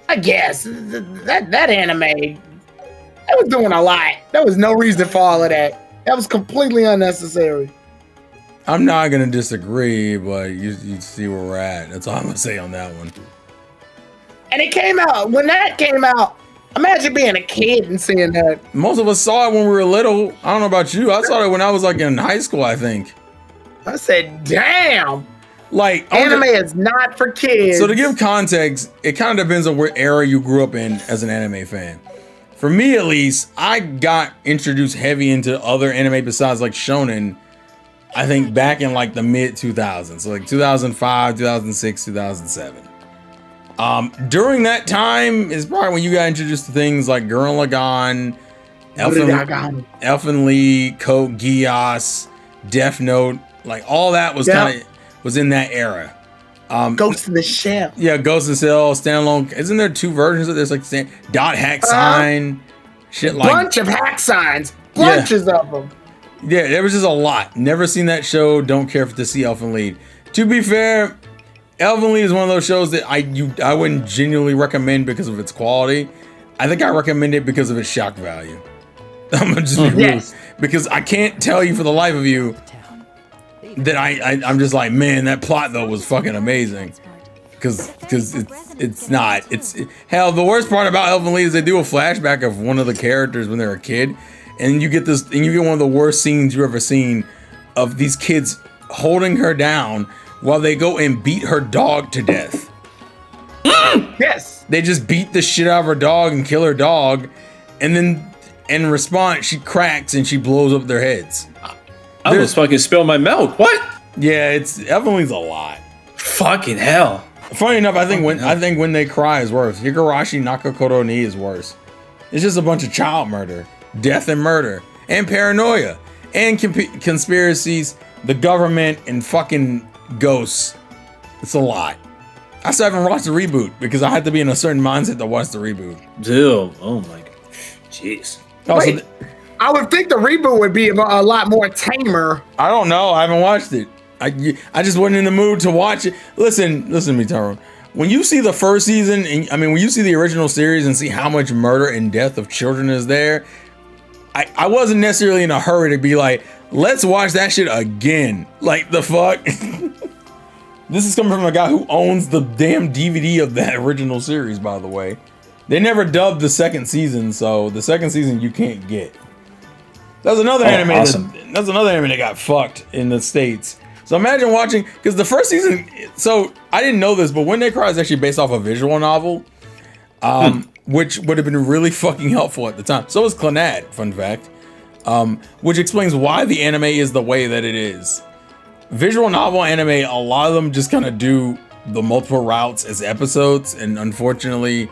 E: I guess that anime, that was doing a lot. There was no reason for all of that. That was completely unnecessary.
A: I'm not gonna disagree, but you see where we're at. That's all I'm gonna say on that one.
E: And it came out when that came out. Imagine being a kid and seeing that.
A: Most of us saw it when we were little. I don't know about you. I saw it when I was like in high school, I think.
E: I said, "Damn,
A: Like
E: anime is not for kids."
A: So to give context, it kind of depends on what era you grew up in as an anime fan. For me, at least, I got introduced heavy into other anime besides like shonen. I think back in like the mid 2000s, so like 2005, 2006, 2007. During that time is probably when you got introduced to things like Gurren Lagann, Elfen Lied, Code Geass, Death Note, like all that was kind of was in that era.
E: Ghost in the Shell.
A: Yeah, Ghost in the Shell, standalone. Isn't there two versions of this? Like dot hack sign, shit like
E: Bunch of hack signs, bunches of them.
A: Yeah, there was just a lot. Never seen that show. Don't care to see Elfen Lied. To be fair, Elfen Lied is one of those shows that I wouldn't genuinely recommend because of its quality. I think I recommend it because of its shock value. I'm gonna just be real, because I can't tell you for the life of you that I'm just like, man, that plot though was fucking amazing. Because hell, the worst part about Elfen Lied is they do a flashback of one of the characters when they're a kid, and you get one of the worst scenes you've ever seen of these kids holding her down while they go and beat her dog to death.
E: Yes.
A: They just beat the shit out of her dog and kill her dog, and then in response she cracks and she blows up their heads.
F: I almost fucking spilled my milk. What?
A: Yeah, it's Elfen Lied's a lot.
F: Fucking hell.
A: Funny enough, I think when they cry is worse. Higurashi Nakakoro ni is worse. It's just a bunch of child murder, death and murder, and paranoia, and conspiracies, the government, and fucking ghosts. It's a lot. I still haven't watched the reboot because I had to be in a certain mindset to watch the reboot.
F: Dude, oh my god. Jeez.
A: Also,
E: Wait, I would think the reboot would be a lot more tamer.
A: I don't know. I haven't watched it. I just wasn't in the mood to watch it. Listen to me, Tyrone. When you see the first season, when you see the original series and see how much murder and death of children is there, I wasn't necessarily in a hurry to be like, let's watch that shit again. Like, the fuck? This is coming from a guy who owns the damn DVD of that original series, by the way. They never dubbed the second season, so the second season you can't get. That's another anime.
F: Awesome.
A: That's another anime that got fucked in the States. So imagine watching, because the first season, so I didn't know this, but When They Cry is actually based off a visual novel. which would have been really fucking helpful at the time. So was Clannad, fun fact, which explains why the anime is the way that it is. Visual novel anime, a lot of them just kind of do the multiple routes as episodes, and unfortunately,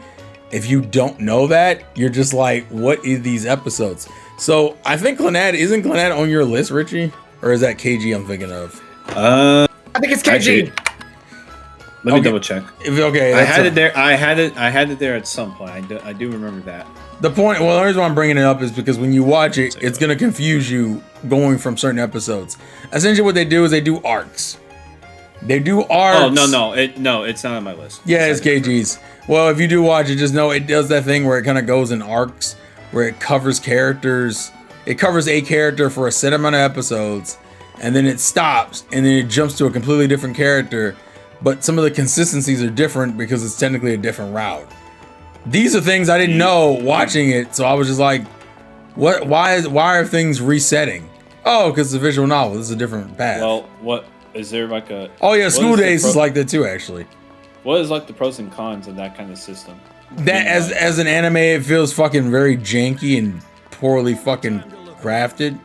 A: if you don't know that, you're just like, what is these episodes? So I think isn't Clannad on your list, Richie? Or is that KG I'm thinking of?
E: I think it's KG.
F: Let me double check.
A: Okay,
F: I had it there. I had it there at some point. I do remember that.
A: The point, well, the reason why I'm bringing it up is because when you watch it, it's going to confuse you going from certain episodes. Essentially, what they do is they do arcs. They do arcs.
F: Oh, no, it's not on my list.
A: Yeah, it's KG's. Well, if you do watch it, just know it does that thing where it kind of goes in arcs, where it covers characters. It covers a character for a set amount of episodes, and then it stops, and then it jumps to a completely different character. But some of the consistencies are different because it's technically a different route. These are things I didn't know watching it, so I was just like, "What? Why are things resetting?" Oh, because it's a visual novel. This is a different path.
F: Well, what is there like a?
A: Oh yeah, School Days is like that too, actually.
F: What is like the pros and cons of that kind of system?
A: That as an anime, it feels fucking very janky and poorly fucking crafted.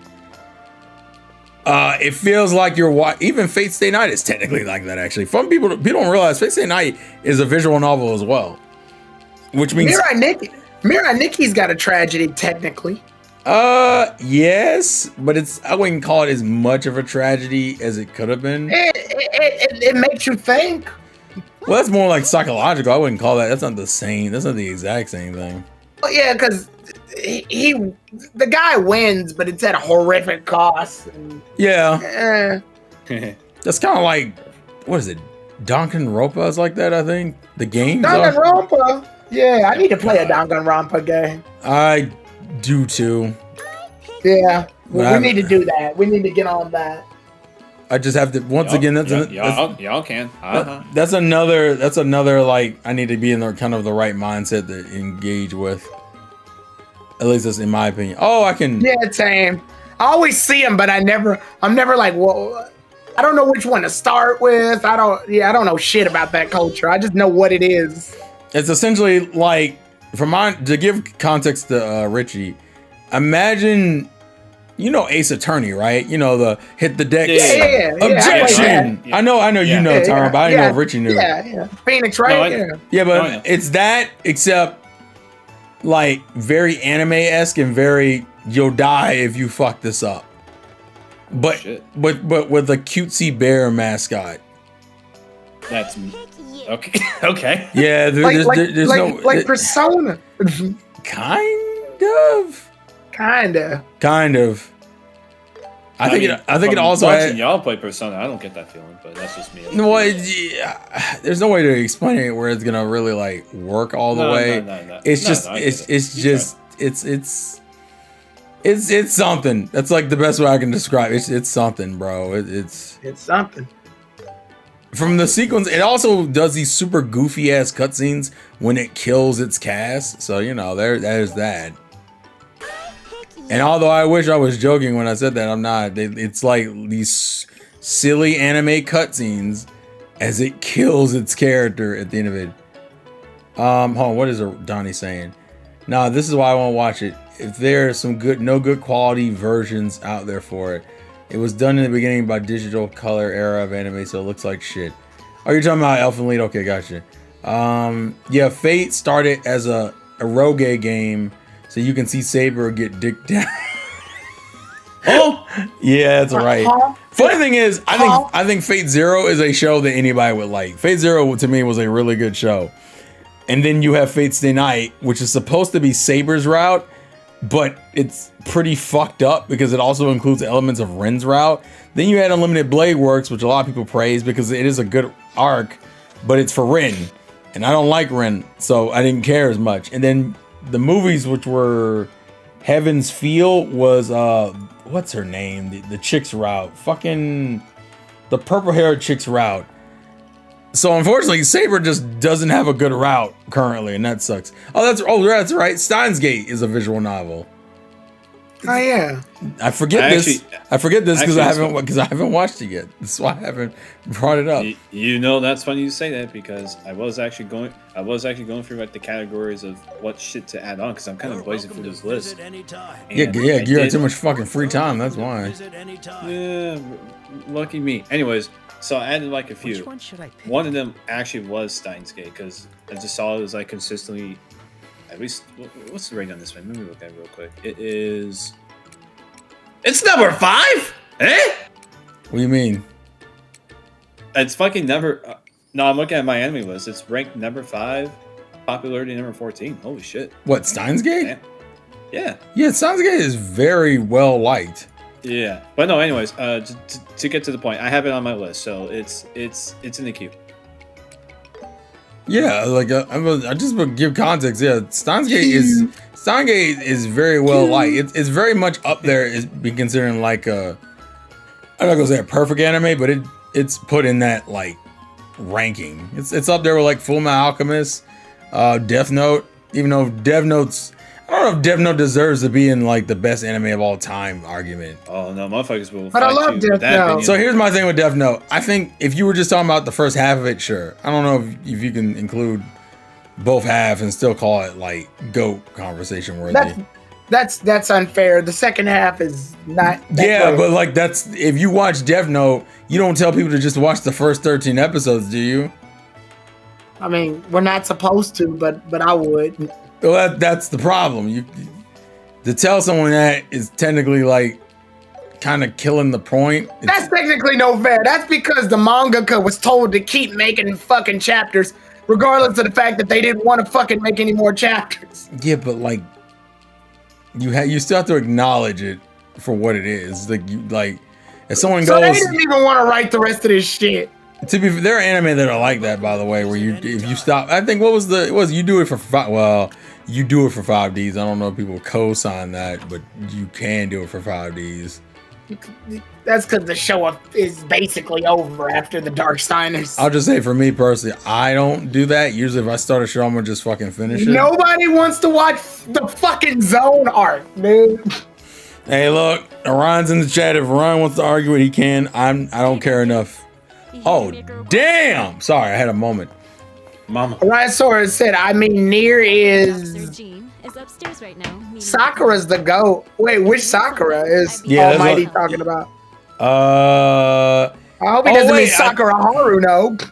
A: It feels like you're even Fate Stay Night is technically like that. Actually, people don't realize Fate Stay Night is a visual novel as well, which means
E: Mirai Nikki's got a tragedy technically.
A: Yes, but I wouldn't call it as much of a tragedy as it could have been.
E: It makes you think.
A: Well, that's more like psychological. I wouldn't call that. That's not the same. That's not the exact same thing.
E: Well, yeah, because the guy wins, but it's at a horrific cost. And,
A: yeah, that's kind of like, what is it? Danganronpa is like that. I think the game.
E: Danganronpa. Yeah, I need to play a Danganronpa game.
A: I do too.
E: Yeah, we need to do that. We need to get on that.
A: I just have to again.
F: Y'all can.
A: That's another like I need to be in the kind of the right mindset to engage with. At least that's in my opinion. Oh, I can.
E: Yeah, same. I always see them, but I'm never like, well, I don't know which one to start with. I don't know shit about that culture. I just know what it is.
A: It's essentially like, to give context to Richie, imagine, you know, Ace Attorney, right? You know, the hit the deck.
E: Yeah.
A: Objection. I know you know, Tyron, but I didn't know if Richie knew.
E: Yeah. Phoenix, right?
A: Yeah, but it's that, except like very anime-esque and very you'll die if you fuck this up. But with a cutesy bear mascot.
F: That's okay. Okay.
A: Yeah, there's no
E: Persona.
A: Kind of. I think it also
F: watching y'all play Persona. I don't get that feeling, but that's just me.
A: No, there's no way to explain it where it's gonna really like work all the way. No. It's something. That's like the best way I can describe it. It's something, bro. It's
E: something.
A: From the sequence, it also does these super goofy ass cutscenes when it kills its cast. So you know, there's that. And although I wish I was joking when I said that, I'm not. It's like these silly anime cutscenes as it kills its character at the end of it. Hold on, what is Donnie saying? Nah, this is why I won't watch it. If there are some no good quality versions out there for it. It was done in the beginning by digital color era of anime, so it looks like shit. Oh, you're talking about Elfen Lied? Okay, gotcha. Yeah, Fate started as a eroge game, so you can see Saber get dick down. Oh, yeah, that's right. Funny thing is, I think Fate Zero is a show that anybody would like. Fate Zero to me was a really good show. And then you have Fate Stay Night, which is supposed to be Saber's route, but it's pretty fucked up because it also includes elements of Ren's route. Then you had Unlimited Blade Works, which a lot of people praise because it is a good arc, but it's for Ren, and I don't like Ren, so I didn't care as much. And then the movies, which were Heaven's Feel, was what's her name? The chick's route, fucking the purple-haired chick's route. So unfortunately, Saber just doesn't have a good route currently, and that sucks. That's right. Steins Gate is a visual novel.
E: Oh yeah.
A: I forget
F: I
A: this.
F: actually-
A: I forget this because
F: actually,
A: I haven't watched it yet. That's why I haven't brought it up.
F: You know, that's funny you say that because I was actually going through like the categories of what shit to add on because I'm kind of blazing through this list.
A: Yeah,
F: And
A: yeah.
F: I
A: You had
F: did-
A: too much fucking free time. That's why.
F: Yeah, lucky me. Anyways, so I added like a
C: Which
F: few.
C: one should I pick?
F: One of them actually was Steins Gate because I just saw it was like consistently. At least, what's the rating on this one? Let me look at it real quick. It's number 5. Eh?
A: What do you mean?
F: It's fucking number. No, I'm looking at my enemy list. It's ranked number 5, popularity number 14. Holy shit!
A: What, Steins Gate?
F: Damn. Yeah,
A: Yeah, Steins Gate is very well liked.
F: yeah. But no, anyways, to get to the point, I have it on my list, so it's in the queue.
A: Yeah, like I just would give context. Yeah, Steins Gate is very well liked. It's very much up there. Is be considering like I'm not gonna say a perfect anime, but it's put in that like ranking. It's up there with like Fullmetal Alchemist, Death Note. Even though Death Note's, I don't know if Death Note deserves to be in like the best anime of all time argument.
F: Oh no, motherfuckers will.
E: But I
F: fight
E: love
F: you with
E: Death
F: that
E: Note.
F: opinion.
A: So here's my thing with Death Note. I think if you were just talking about the first half of it, sure. I don't know if you can include both halves and still call it like GOAT conversation worthy.
E: That's unfair. The second half is not. That
A: Yeah,
E: great.
A: but like that's if you watch Death Note, you don't tell people to just watch the first 13 episodes, do you?
E: I mean, we're not supposed to, but I would.
A: Well, that's the problem. You to tell someone that is technically like kind of killing the point.
E: That's technically no fair. That's because the mangaka was told to keep making fucking chapters, regardless of the fact that they didn't want to fucking make any more chapters.
A: Yeah, but like you still have to acknowledge it for what it is. Like if someone
E: So they
A: goes
E: didn't even want to write the rest of this shit.
A: to be, there are anime that are like that, by the way, where if you stop, I think you do it for you do it for 5Ds. I don't know if people co-sign that, but you can do it for 5Ds.
E: That's because the show is basically over after the Darksteiners.
A: I'll just say for me personally, I don't do that. Usually if I start a show, I'm gonna just fucking finish it.
E: Nobody wants to watch the fucking Zone arc, dude.
A: Hey, look, Orion's in the chat. If Orion wants to argue it, he can. I don't care enough. Oh, damn! Sorry, I had a moment.
F: Mama.
E: Rhinosaurus said, I mean, Nier
G: Officer
E: is...
G: Jean is upstairs right now. meeting
E: Sakura's the GOAT. Wait, which Sakura is
A: Yeah, there's
E: Almighty
A: a-
E: talking about?
A: Uh,
E: I hope he
A: Oh,
E: doesn't
A: wait,
E: mean Sakura Haruno.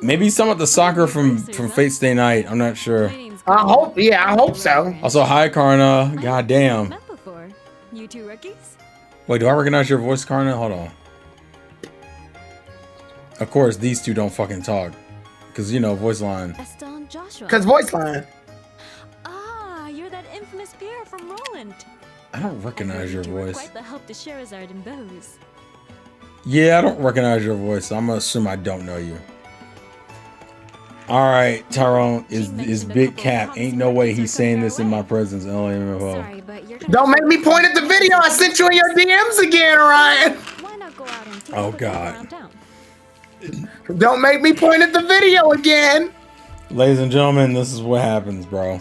A: maybe some of the soccer from Fate Stay Night. I'm not sure.
E: I hope so.
A: Also, hi, Karna. God damn.
G: Met before. You two rookies?
A: Wait, do I recognize your voice, Karna? Hold on. Of course, these two don't fucking talk. Because, you know, voice line.
G: Eston Joshua.
E: Because voice line.
G: Ah, you're that infamous peer from Roland.
A: I don't recognize your
G: You were
A: voice.
G: quite the help to Sherazard and Bose.
A: Yeah, I don't recognize your voice. So I'm going to assume I don't know you. All right, Tyrone is big cap. Ain't no way he's saying this in my presence. LMFO.
G: Sorry, but you're gonna
E: Don't make me point at the video I sent you in your DMs again, Ryan.
G: Why not go out and take
A: Oh,
G: a look
A: God.
G: around town?
E: Don't make me point at the video again.
A: Ladies and gentlemen, this is what happens, bro.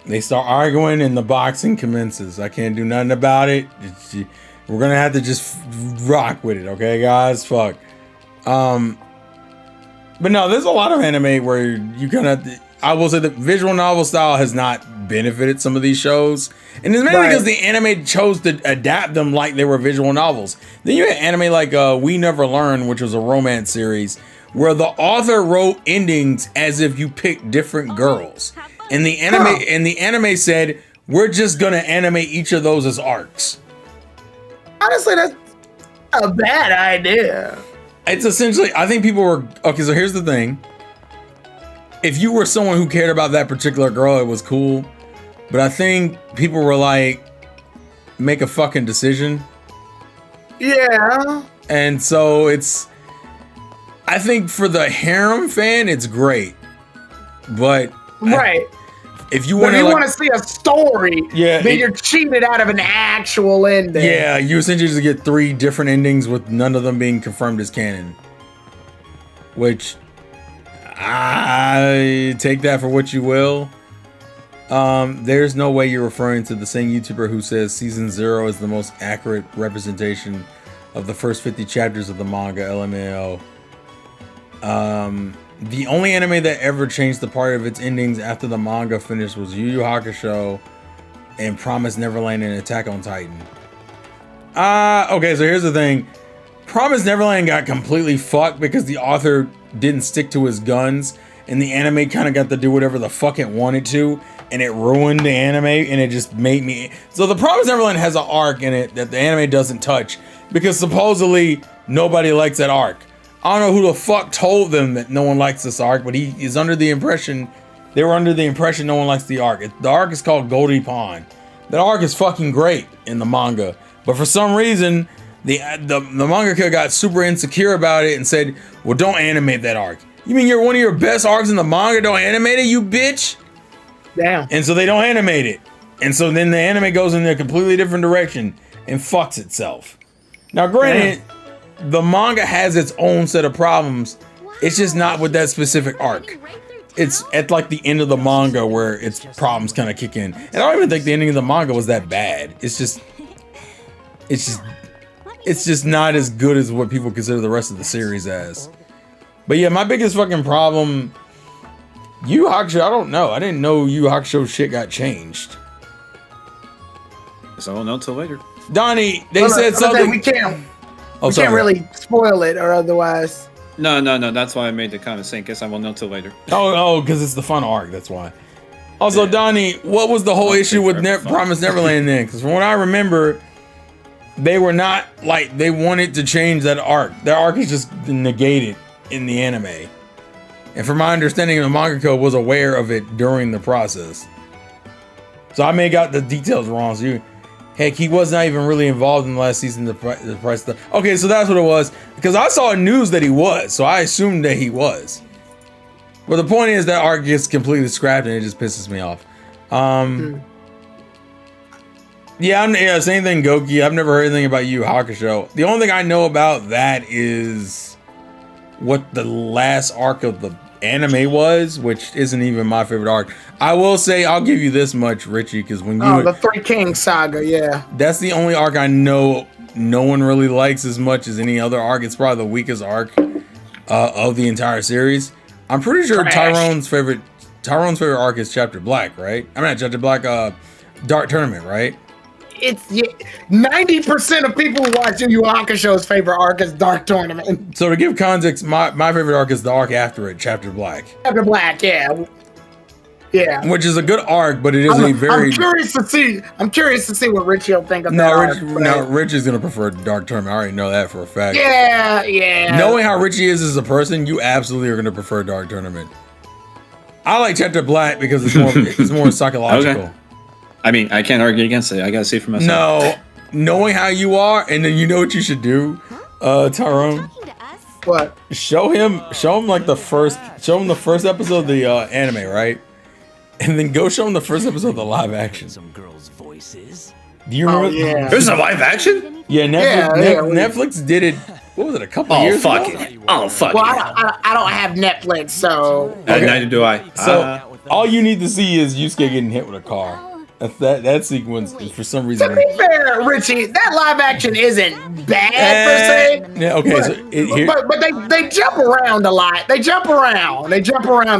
A: They start arguing and the boxing commences. I can't do nothing about it. We're gonna have to just rock with it, okay, guys? Fuck. But no, there's a lot of anime where you I will say the visual novel style has not benefited some of these shows. And it's mainly
E: Right.
A: because the anime chose to adapt them like they were visual novels. Then you had anime like We Never Learn, which was a romance series, where the author wrote endings as if you picked different girls. And the anime said, we're just gonna animate each of those as arcs.
E: Honestly, that's a bad idea.
A: It's essentially, I think people were, okay, so here's the thing. If you were someone who cared about that particular girl, it was cool. But I think people were like, make a fucking decision.
E: Yeah.
A: And so I think for the harem fan, it's great. But
E: Right.
A: if you
E: But
A: want
E: if
A: to
E: you want to see a story,
A: Yeah,
E: then
A: it-
E: you're cheated out of an actual ending.
A: yeah, you essentially just get 3 different endings with none of them being confirmed as canon. Which I take that for what you will. There's no way you're referring to the same YouTuber who says season 0 is the most accurate representation of the first 50 chapters of the manga. LMAO. The only anime that ever changed the part of its endings after the manga finished was Yu Yu Hakusho and Promised Neverland and Attack on Titan. Okay, so here's the thing. Promised Neverland got completely fucked because the author didn't stick to his guns, and the anime kind of got to do whatever the fuck it wanted to, and it ruined the anime, and it just made me... So the Promised Neverland has an arc in it that the anime doesn't touch, because supposedly nobody likes that arc. I don't know who the fuck told them that no one likes this arc, but he is under the impression... They were under the impression no one likes the arc. The arc is called Goldie Pond. That arc is fucking great in the manga, but for some reason... The mangaka got super insecure about it and said, well, don't animate that arc. You mean you're one of your best arcs in the manga, don't animate it, you bitch?
E: Damn.
A: And so they don't animate it. And so then the anime goes in a completely different direction and fucks itself. Now, granted, the manga has its own set of problems. It's just not with that specific arc. It's at like the end of the manga where its problems kind of kick in. And I don't even think the ending of the manga was that bad. It's just not as good as what people consider the rest of the series as. But yeah, my biggest fucking problem, Yu Yu Hakusho, I don't know. I didn't know Yu Yu Hakusho shit got changed.
F: So I won't know until later.
A: Donnie, they said something.
E: We can't
A: Sorry.
E: really spoil it or otherwise.
F: No. That's why I made the comment saying, guess I won't know until later.
A: Oh, because it's the fun arc. That's why. Also, Donnie, what was the whole issue with Promised Neverland then? Because from what I remember, they were not like they wanted to change that arc. Their arc is just negated in the anime. And from my understanding, the mangaka was aware of it during the process. So I may have got the details wrong. So heck, he was not even really involved in the last season. The price stuff. Okay, so that's what it was. Because I saw news that he was, so I assumed that he was. But the point is that arc gets completely scrapped, and it just pisses me off. Yeah, same thing, Goki. I've never heard anything about Yu Yu Hakusho. The only thing I know about that is what the last arc of the anime was, which isn't even my favorite arc. I will say, I'll give you this much, Richie, because when you...
E: the Three Kings saga, yeah.
A: That's the only arc I know no one really likes as much as any other arc. It's probably the weakest arc of the entire series. I'm pretty sure Tyrone's favorite arc is Chapter Black, right? I mean, not Chapter Black, Dark Tournament, right?
E: It's 90% of people who watch Yu Yu Hakusho's favorite arc is Dark Tournament.
A: So to give context, my favorite arc is the arc after it, Chapter Black.
E: Chapter Black, yeah.
A: Which is a good arc, but it is a very...
E: I'm curious to see what Richie will think of that arc.
A: Rich is gonna prefer Dark Tournament. I already know that for a fact.
E: Yeah.
A: Knowing how Richie is as a person, you absolutely are gonna prefer Dark Tournament. I like Chapter Black because it's more psychological.
F: Okay. I mean, I can't argue against it. I gotta see for myself.
A: No, knowing how you are, and then you know what you should do, Tyrone.
E: What?
A: Show him like the first episode of the anime, right? And then go show him the first episode of the live action. Some girls' voices. Do you remember?
E: Yeah.
F: There's a live action?
A: Yeah, Netflix did it. What was it? A couple years ago?
F: Oh fuck.
E: Well, I don't have Netflix, so.
F: Okay. Neither do I.
A: So all you need to see is Yusuke getting hit with a car. That sequence is for some reason.
E: To be fair, Richie, that live action isn't bad per se.
A: Yeah, okay.
E: But they jump around a lot. They jump around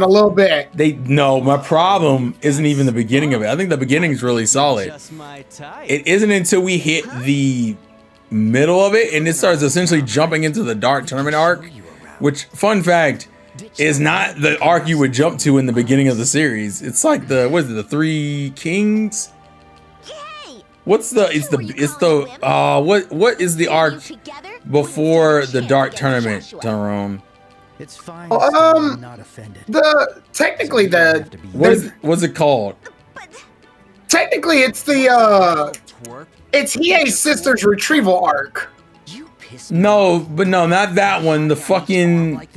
E: a little bit.
A: My problem isn't even the beginning of it. I think the beginning is really solid. It isn't until we hit the middle of it and it starts essentially jumping into the Dark Tournament arc, which, fun fact, is not the arc you would jump to in the beginning of the series. It's like the Three Kings? What is the arc before the Dark Tournament, Tyrone?
C: It's fine.
E: I'm
C: not offended.
E: Technically
A: What's it called?
E: Technically it's it's Hiei's sister's retrieval arc.
A: No, not that one. The fucking...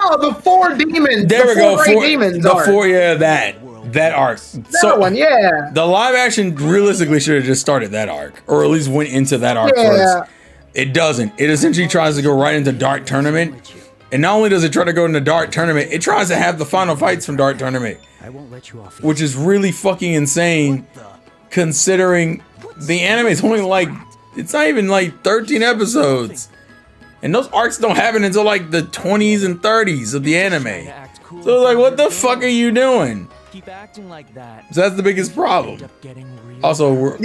E: Oh, the four demons.
A: There we go.
E: Demons
A: that arc.
E: That one, yeah.
A: The live action realistically should have just started that arc, or at least went into that arc first. It doesn't. It essentially tries to go right into Dark Tournament, And not only does it try to go in the Dart Tournament, it tries to have the final fights from Dart Tournament,
C: I won't let you off.
A: which is really fucking insane considering the anime is only like, it's not even like 13 episodes. And those arcs don't happen until like the 20s and 30s of the anime. So like, what the fuck are you doing?
H: Keep acting like that.
A: So that's the biggest problem. Also,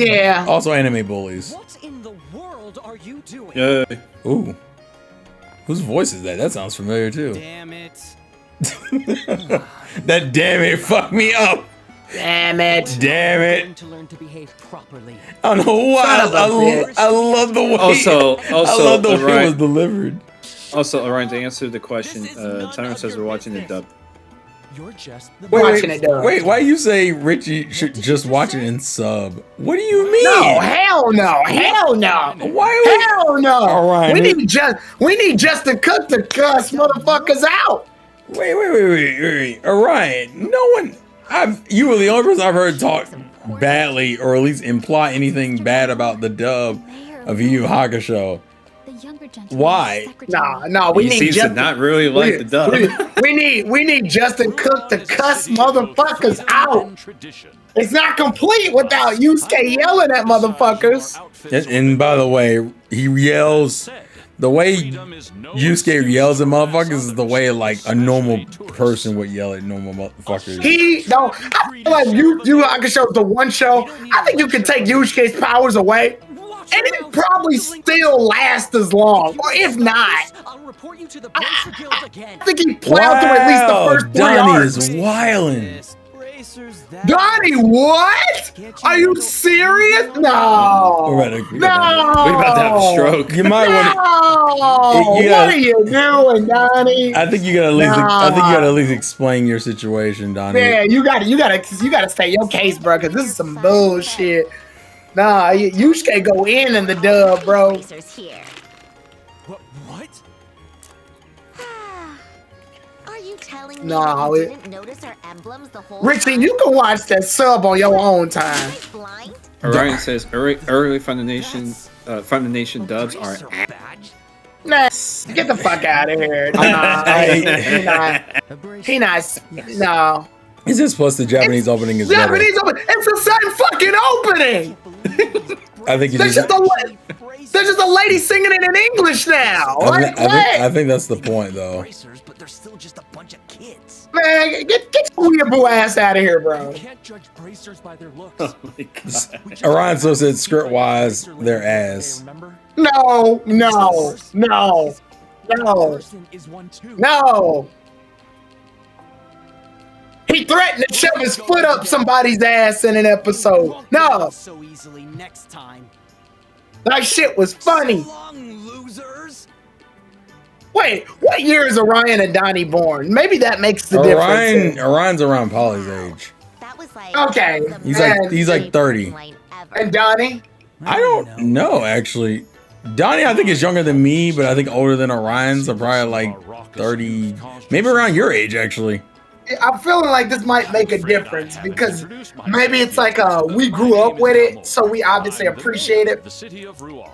A: also anime bullies.
H: What in the world are you doing?
F: Yeah.
A: Ooh. Whose voice is that? That sounds familiar too.
H: Damn it.
A: That damn it fucked me up.
E: Damn it.
A: Damn
H: I'm
A: it.
H: going to learn to behave properly.
A: I don't know why.
E: Son of a bitch.
A: I love the way.
F: Also,
A: I love the way it was
F: Orion,
A: delivered.
F: Orion, to answer the question, Timer says we're watching the dub.
H: You're just the
E: Watching it dub.
A: Wait, why you say Richie should just watch it in sub? What do you mean?
E: No, hell no, hell no.
A: Why?
E: Hell no.
A: All right.
E: We need Justin Cook to cuss motherfuckers out.
A: Wait. Orion, no one. You were the only person I've heard talk badly or at least imply anything bad about the dub of Yu Yu Hakusho.
B: The younger gentleman.
A: Why?
E: No, we
F: He
E: need
F: seems to
E: Justin.
F: not really like the dub.
E: We need Justin Cook to cuss motherfuckers out. It's not complete without Yusuke yelling at motherfuckers.
A: And by the way, he yells. The way Yusuke yells at motherfuckers is the way like a normal person would yell at normal motherfuckers.
E: I feel like Yu Yu Hakusho is the one show. I think you can take Yusuke's powers away, and it probably still last as long, or if not.
H: I'll report you to the Bracer Guild again.
E: I think he plowed through at least the first 3
A: Donnie
E: arcs.
A: is wildin'.
H: Bracers that.
E: Donnie, what? Are you serious? No.
A: We're about to-
E: No.
F: We're about to have a stroke.
A: You might want.
E: No.
A: You
E: What
A: gotta-
E: are you doing, Donnie?
A: I think you gotta at least.
E: Nah.
A: I think you gotta at least explain your situation, Donnie.
E: Yeah, you gotta state your case, bro, because this is some bullshit. Nah, Yusuke go in the dub, bro.
B: Racers here.
H: What?
B: Are you telling me
E: No,
B: that you
E: it-
B: didn't notice our emblems the whole
E: Richie,
B: time?
E: you can watch that sub on your own time.
B: Am I blind?
F: Orion says early from the nation dubs are.
E: Nah, get the fuck out of here. Nah, he not. No.
A: It's just plus the Japanese opening is better.
E: Japanese open. It's the same fucking opening.
A: I think you
E: There's
A: just.
E: there's just a lady singing it in English now. Like,
A: I think that's the point, though.
H: Bracers, but they're still just a bunch of kids.
E: man, get your weeaboo ass out of here, bro.
H: You can't judge bracers by their looks.
F: Oh my god.
H: We just
A: Orion so
H: have
A: said
H: to
A: script wise,
H: bracer
A: their
H: limits
A: ass.
H: today, remember?
E: No.
H: Person is one too.
E: No. He threatened to shove his foot up somebody's ass in an episode.
H: Won't give
E: No,
H: up so easily next time.
E: that shit was funny.
H: So long, losers.
E: Wait, what year is Orion and Donnie born? Maybe that makes the difference.
A: Orion's around Polly's age.
B: That was like
E: Okay,
B: the
A: He's like
B: most
A: 30.
B: line ever.
E: And Donnie?
A: I don't know actually. Donnie, I think is younger than me, but I think older than Orion's. I'm probably like 30, maybe around your age actually.
E: I'm feeling like this might make a difference because maybe it's like we grew up with it, so we obviously appreciate it.
I: The city of Ruan.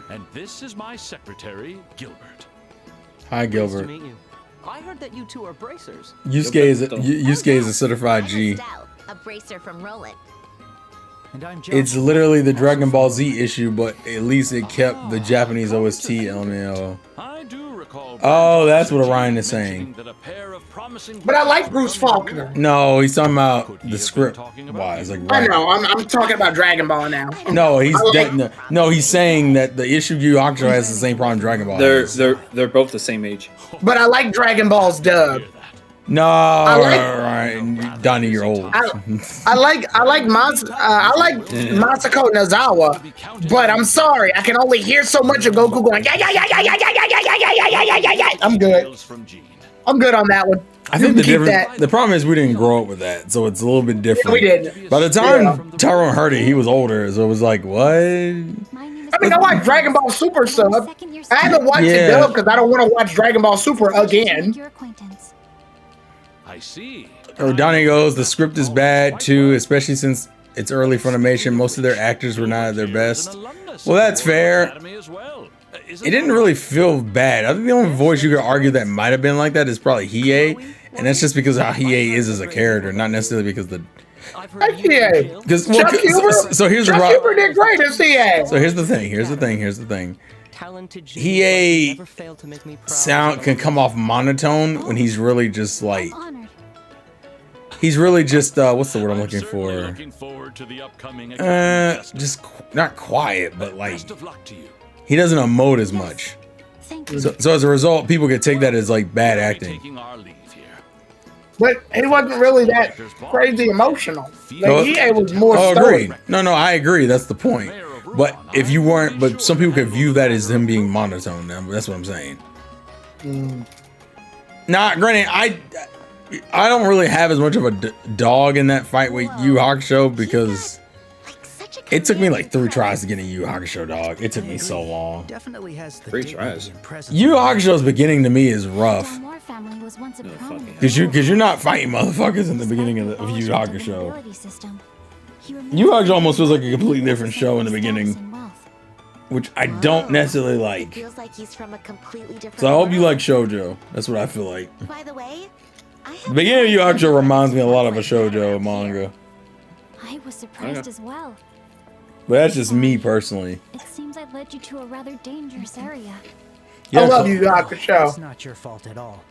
I: And this is my secretary, Gilbert.
A: Hi Gilbert.
H: meet you. I heard that you two are bracers.
A: Yusuke is a certified
B: I'm
A: G.
B: Estelle, a bracer from Roland.
C: And I'm
A: It's
C: Joshua.
A: literally the Dragon Ball Z issue, but at least it kept the Japanese OST LMAO.
I: I do recall.
A: Oh, that's what Orion is saying.
I: That a pair of promising
E: But I like Bruce Faulkner.
A: No, he's talking about the script wise. Like,
E: I
A: right.
E: know, I'm talking about Dragon Ball now.
A: No, he's
E: I like-
A: no, he's saying that the issue Yu Yu Hakusho has the same problem Dragon Ball has.
F: They're both the same age.
E: But I like Dragon Ball's dub.
A: No,
E: like-
A: right, Donnie, you're old.
E: I like Masako Nozawa, but I'm sorry, I can only hear so much of Goku going yeah. I'm good.
I: From Gene.
E: I'm good on that one.
A: I
E: You
A: think
E: can
A: the
E: keep
A: difference.
E: that.
A: The problem is we didn't grow up with that, so it's a little bit different.
E: We didn't.
A: By the time
E: Yeah.
A: Tyrone heard it, he was older, so it was like, what?
B: My name is
E: I mean, I like Dragon Ball Super sub.
B: Second year
E: I haven't watched
A: Yeah.
E: it dub because I don't want to watch Dragon Ball Super again.
B: Your acquaintance.
I: I see.
A: Or Donnie goes, the script is bad too, especially since it's early Funimation. Most of their actors were not at their best. Well, that's fair.
I: As well. is
A: it didn't really feel bad. I think the only voice you could argue that might have been like that is probably Hiei, and that's just because of how Hiei is as a character, not necessarily because the.
H: I've
E: Hey,
H: heard you
E: yeah.
H: killed.
A: Because
E: Chuck Huber?
A: so here's the
E: Chuck
A: problem.
E: Huber did great as he
A: So here's the thing.
H: Talented
A: Hiei
H: never failed to make me proud.
A: Sound can come off monotone when he's really just like
B: Honored.
A: he's really just what's the word I'm looking
I: certainly
A: for?
I: Looking forward to the upcoming Academy Festival.
A: Just not quiet, but like
I: Best of luck to you.
A: he doesn't emote as much.
B: Thank you.
A: So as a result, people could take that as like bad
I: We'll be
A: acting.
I: taking our leave here.
E: But he wasn't really that crazy emotional. Like, he was more
A: Oh,
E: stoic.
A: agreed. No, I agree. That's the point. But if you weren't, but some people could view that as him being monotone. That's what I'm saying. Nah, granted, I don't really have as much of a dog in that fight with Yu Hakusho because
B: Like such a
A: it took me like 3
B: command.
A: tries to get a Yu Hakusho dog. It took me so long.
C: Definitely has the
F: 3
C: dignity
F: tries.
C: and presence
A: Yu
C: of-
A: Hakusho's beginning to me is rough
G: Moore family was once a prominent.
A: because you're not fighting motherfuckers in the beginning of Yu Hakusho.
G: Ability system. He
A: Yu
G: remains
A: Hakusho almost feels like a completely
G: with
A: different
G: the
A: show in the
G: status
A: beginning,
G: and wealth.
A: which I don't necessarily
B: It
A: like.
B: feels like he's from a completely different
A: So I hope you
B: world.
A: like shoujo. That's what I feel like.
B: By the way, I have
A: The beginning of Yu
B: no
A: Hakusho reminds me a lot of a
B: like that
A: shoujo
B: around
A: manga,
G: I was surprised
F: Okay.
G: as well.
A: but that's just me personally.
G: It seems I led you to a rather dangerous area.
A: Yeah,
E: I love
A: so-
E: you, Dr.
C: It's
E: Show.
C: not your fault at all.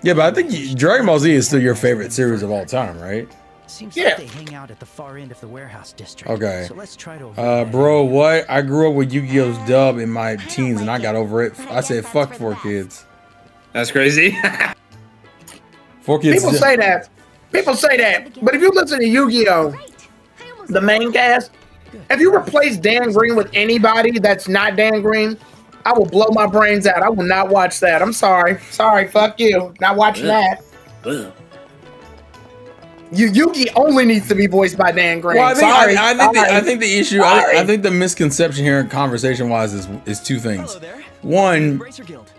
A: Yeah, but I think Dragon Ball Z is still your favorite series of all time, right?
C: Seems
E: Yeah.
C: like they hang out at the far end of the warehouse district.
A: Okay.
C: So let's try to avoid that
A: Bro,
C: area.
A: what? I grew up with Yu-Gi-Oh's dub in my teens, and I got over it. I said, "Fuck 4Kids."
F: That's crazy.
A: 4Kids.
E: People say that. People say that. But if you listen to Yu-Gi-Oh,
B: Right. I almost
E: the main cast, if you replace Dan Green with anybody that's not Dan Green, I will blow my brains out. I will not watch that. I'm sorry. Sorry, fuck you. Not watching that. Yugi only needs to be voiced by Dan Green.
A: Well, I think,
E: sorry.
A: I think the issue,
E: Sorry.
A: I think the misconception here, conversation-wise, is 2 things.
H: Hello there.
A: One,
H: Bracer Guild.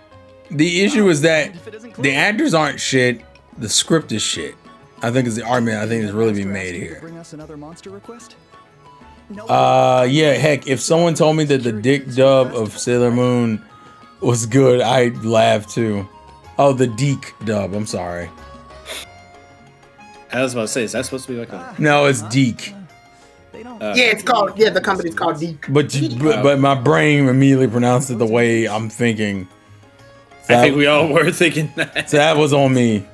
A: the issue is that
H: If it isn't
A: the
H: clear.
A: actors aren't shit. The script is shit. I think is the argument I think is really being made here.
H: Bring us another monster request?
A: Yeah, heck, if someone told me that the Dick dub of Sailor Moon was good, I'd laugh too. Oh, the Deke dub. I'm sorry.
F: I was about to say, is that supposed to be like a?
A: No, it's Deke.
H: They don't.
E: Yeah, it's called. Yeah, the company's called Deke.
A: But my brain immediately pronounced it the way I'm thinking. So
F: I think we all were thinking that.
A: so that was on me.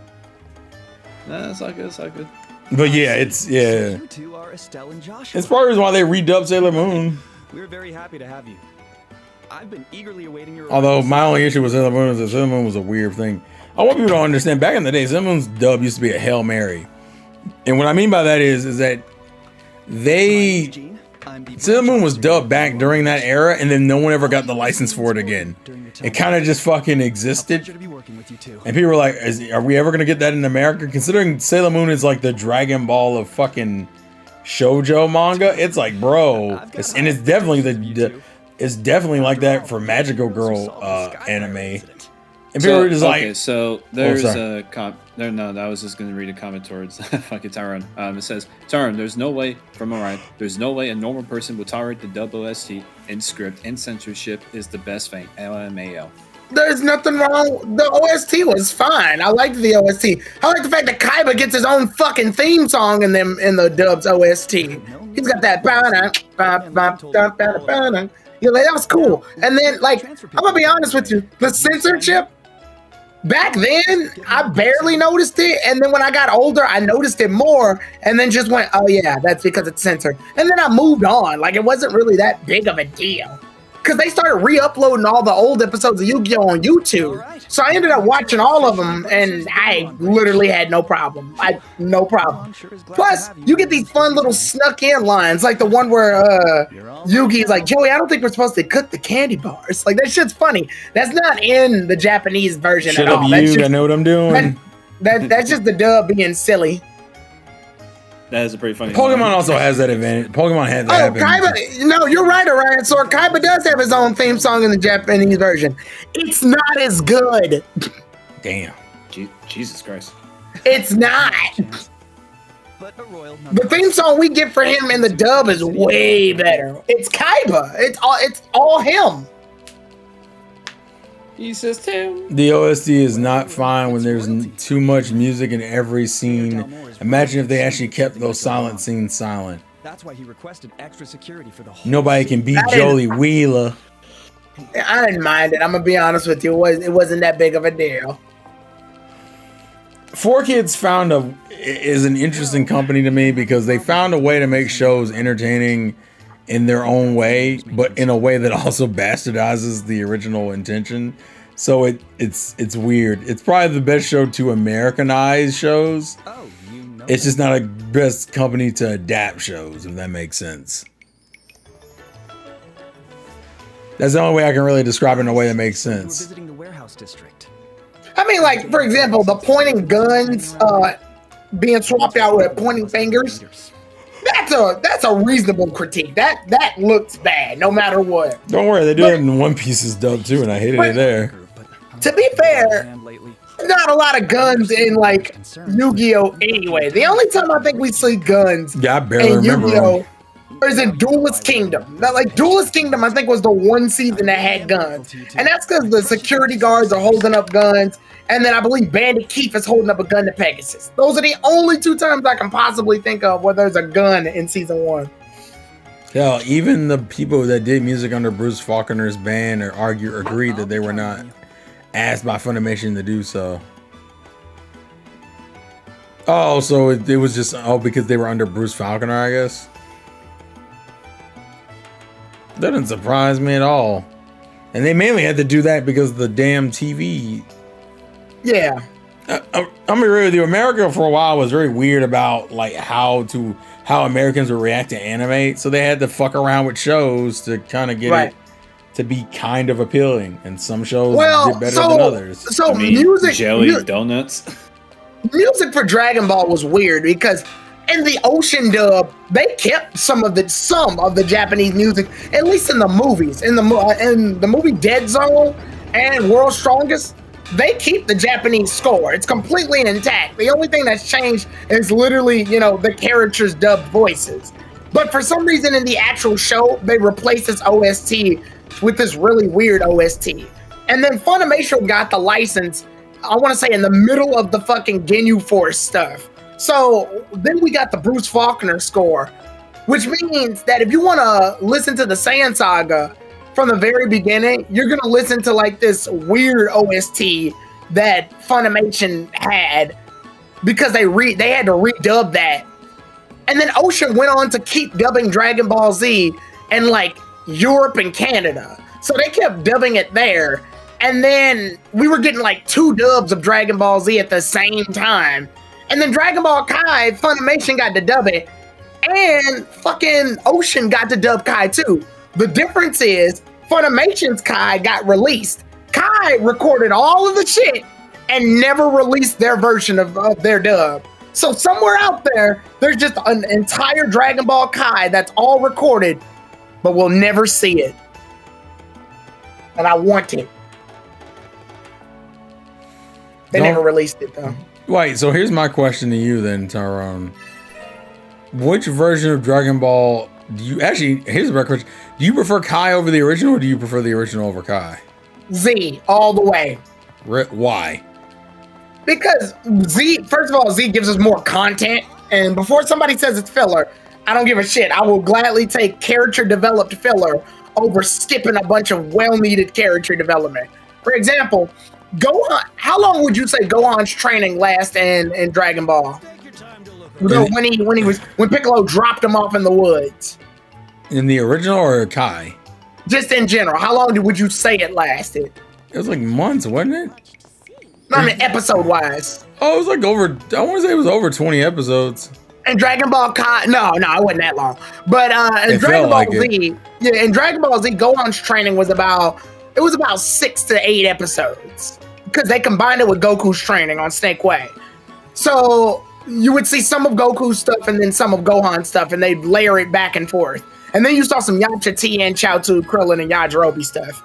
F: Nah, it's all good. It's all good.
A: But yeah, it's yeah.
H: You two are Estelle and Joshua.
A: It's part of the reason why they redubbed Sailor Moon.
H: We're very happy to have you. I've been eagerly awaiting your.
A: Although
H: arrival.
A: my only issue with Sailor Moon is that Sailor Moon was a weird thing. I want people to understand. Back in the day, Sailor Moon's dub used to be a Hail Mary, and what I mean by that is that they
H: Gene, I'm the
A: Sailor Moon was
H: Master
A: dubbed back during that era, and then no one ever got the license for it again. It kind of just fucking existed.
H: Pleasure to be working with you two.
A: And people were like, are we ever going to get that in America? Considering Sailor Moon is like the Dragon Ball of fucking shoujo manga, it's like, bro, it's definitely it's definitely like that for Magical Girl anime. And people were just
F: okay,
A: like,
F: so there's
A: sorry.
F: no, I was just gonna read a comment towards fucking Tyrone. It says, Tyrone, there's no way from Orion, there's no way a normal person would tolerate the dub OST in script and censorship is the best thing. LMAO.
E: There's nothing wrong. The OST was fine. I liked the OST. I like the fact that Kaiba gets his own fucking theme song in the dub's OST. He's got that you know, like, that was cool. And then, like, I'm gonna be honest with you, the censorship back then, I barely noticed it, and then when I got older, I noticed it more, and then just went, oh yeah, that's because it's censored. And then I moved on. Like, it wasn't really that big of a deal. Because they started re-uploading all the old episodes of Yu-Gi-Oh! On YouTube. So I ended up watching all of them, and I literally had no problem. No problem. Plus, you get these fun little snuck-in lines, like the one where Yugi's like, Joey, I don't think we're supposed to cook the candy bars. Like, that shit's funny. That's not in the Japanese version
A: shut
E: at
A: up,
E: all. That's
A: you, I
E: just,
A: know what I'm doing.
E: that's just the dub being silly.
F: That is a pretty funny
A: Pokemon
F: line.
A: also has that advantage. Pokemon has that.
E: Oh, Kaiba, no, you're right, Orion. So Kaiba does have his own theme song in the Japanese version. It's not as good.
A: Damn.
F: Jesus Christ.
E: It's not.
H: But a royal
E: The theme song we get for him in the dub is way better. It's Kaiba. It's all him.
F: He says Tim.
A: The OST is not fine when there's too much music in every scene. Imagine if they actually kept those silent scenes silent.
H: That's why he requested extra security for the whole
A: Nobody can beat Jolie Wheeler.
E: I didn't mind it. I'm gonna be honest with you. It wasn't that big of a deal.
A: 4Kids is an interesting company to me because they found a way to make shows entertaining in their own way, but in a way that also bastardizes the original intention. So it's weird. It's probably the best show to Americanize shows.
H: Oh, you know.
A: It's just not a best company to adapt shows, if that makes sense. That's the only way I can really describe it in a way that makes
H: You were
A: sense.
H: visiting the warehouse district.
E: I mean, like, for example, the pointing guns being swapped out with pointing fingers. That's a reasonable critique. That looks bad, no matter what.
A: Don't worry, they do it in One Piece's dub too, and I hated it there.
E: To be fair, not a lot of guns in like Yu-Gi-Oh! Anyway. The only time I think we see guns
A: Yeah, I barely
E: in
A: remember
E: Yu-Gi-Oh!
A: them.
E: is in Duelist Kingdom. Now, like Duelist Kingdom, I think was the one season that had guns, and that's because the security guards are holding up guns, and then I believe Bandit Keith is holding up a gun to Pegasus. Those are the only two times I can possibly think of where there's a gun in season 1.
A: Hell, even the people that did music under Bruce Faulconer's band agreed that they were not asked by Funimation to do so. Oh, so it was just because they were under Bruce Faulconer, I guess. That didn't surprise me at all. And they mainly had to do that because of the damn TV.
E: Yeah.
A: I'm gonna be real with you. America for a while was very weird about like how Americans would react to anime. So they had to fuck around with shows to kind of get it to be kind of appealing. And some shows did better than others.
E: So music,
F: jelly donuts.
E: Music for Dragon Ball was weird because in the Ocean dub, they kept some of the Japanese music, at least in the movies. In the movie Dead Zone and World's Strongest, they keep the Japanese score. It's completely intact. The only thing that's changed is literally, the characters' dubbed voices. But for some reason in the actual show, they replaced this OST with this really weird OST. And then Funimation got the license, I want to say in the middle of the fucking Ginyu Force stuff. So then we got the Bruce Faulconer score, which means that if you want to listen to the Saiyan Saga from the very beginning, you're going to listen to like this weird OST that Funimation had because they had to redub that. And then Ocean went on to keep dubbing Dragon Ball Z in like Europe and Canada. So they kept dubbing it there. And then we were getting like 2 dubs of Dragon Ball Z at the same time. And then Dragon Ball Kai, Funimation got to dub it. And fucking Ocean got to dub Kai too. The difference is Funimation's Kai got released. Kai recorded all of the shit and never released their version of their dub. So somewhere out there, there's just an entire Dragon Ball Kai that's all recorded, but we'll never see it. And I want it. They never released it though.
A: Wait, so here's my question to you then, Tyrone. Which version of Dragon Ball do you actually, here's my question. Do you prefer Kai over the original or do you prefer the original over Kai?
E: Z, all the way.
A: Why?
E: Because Z, first of all, Z gives us more content. And before somebody says it's filler, I don't give a shit. I will gladly take character developed filler over skipping a bunch of well-needed character development. For example, Gohan, how long would you say Gohan's training last in Dragon Ball? When Piccolo dropped him off in the woods.
A: In the original or Kai?
E: Just in general, how long would you say it lasted?
A: It was like months, wasn't it?
E: I mean, episode-wise.
A: Oh, it was like I want to say it was over 20 episodes.
E: And Dragon Ball Kai, no, it wasn't that long. But in Dragon Ball Z, in Dragon Ball Z, Gohan's training was about 6 to 8 episodes because they combined it with Goku's training on Snake Way. So you would see some of Goku's stuff and then some of Gohan's stuff, and they'd layer it back and forth. And then you saw some Yamcha, Tien, Chaozu, Krillin, and Yajirobe stuff.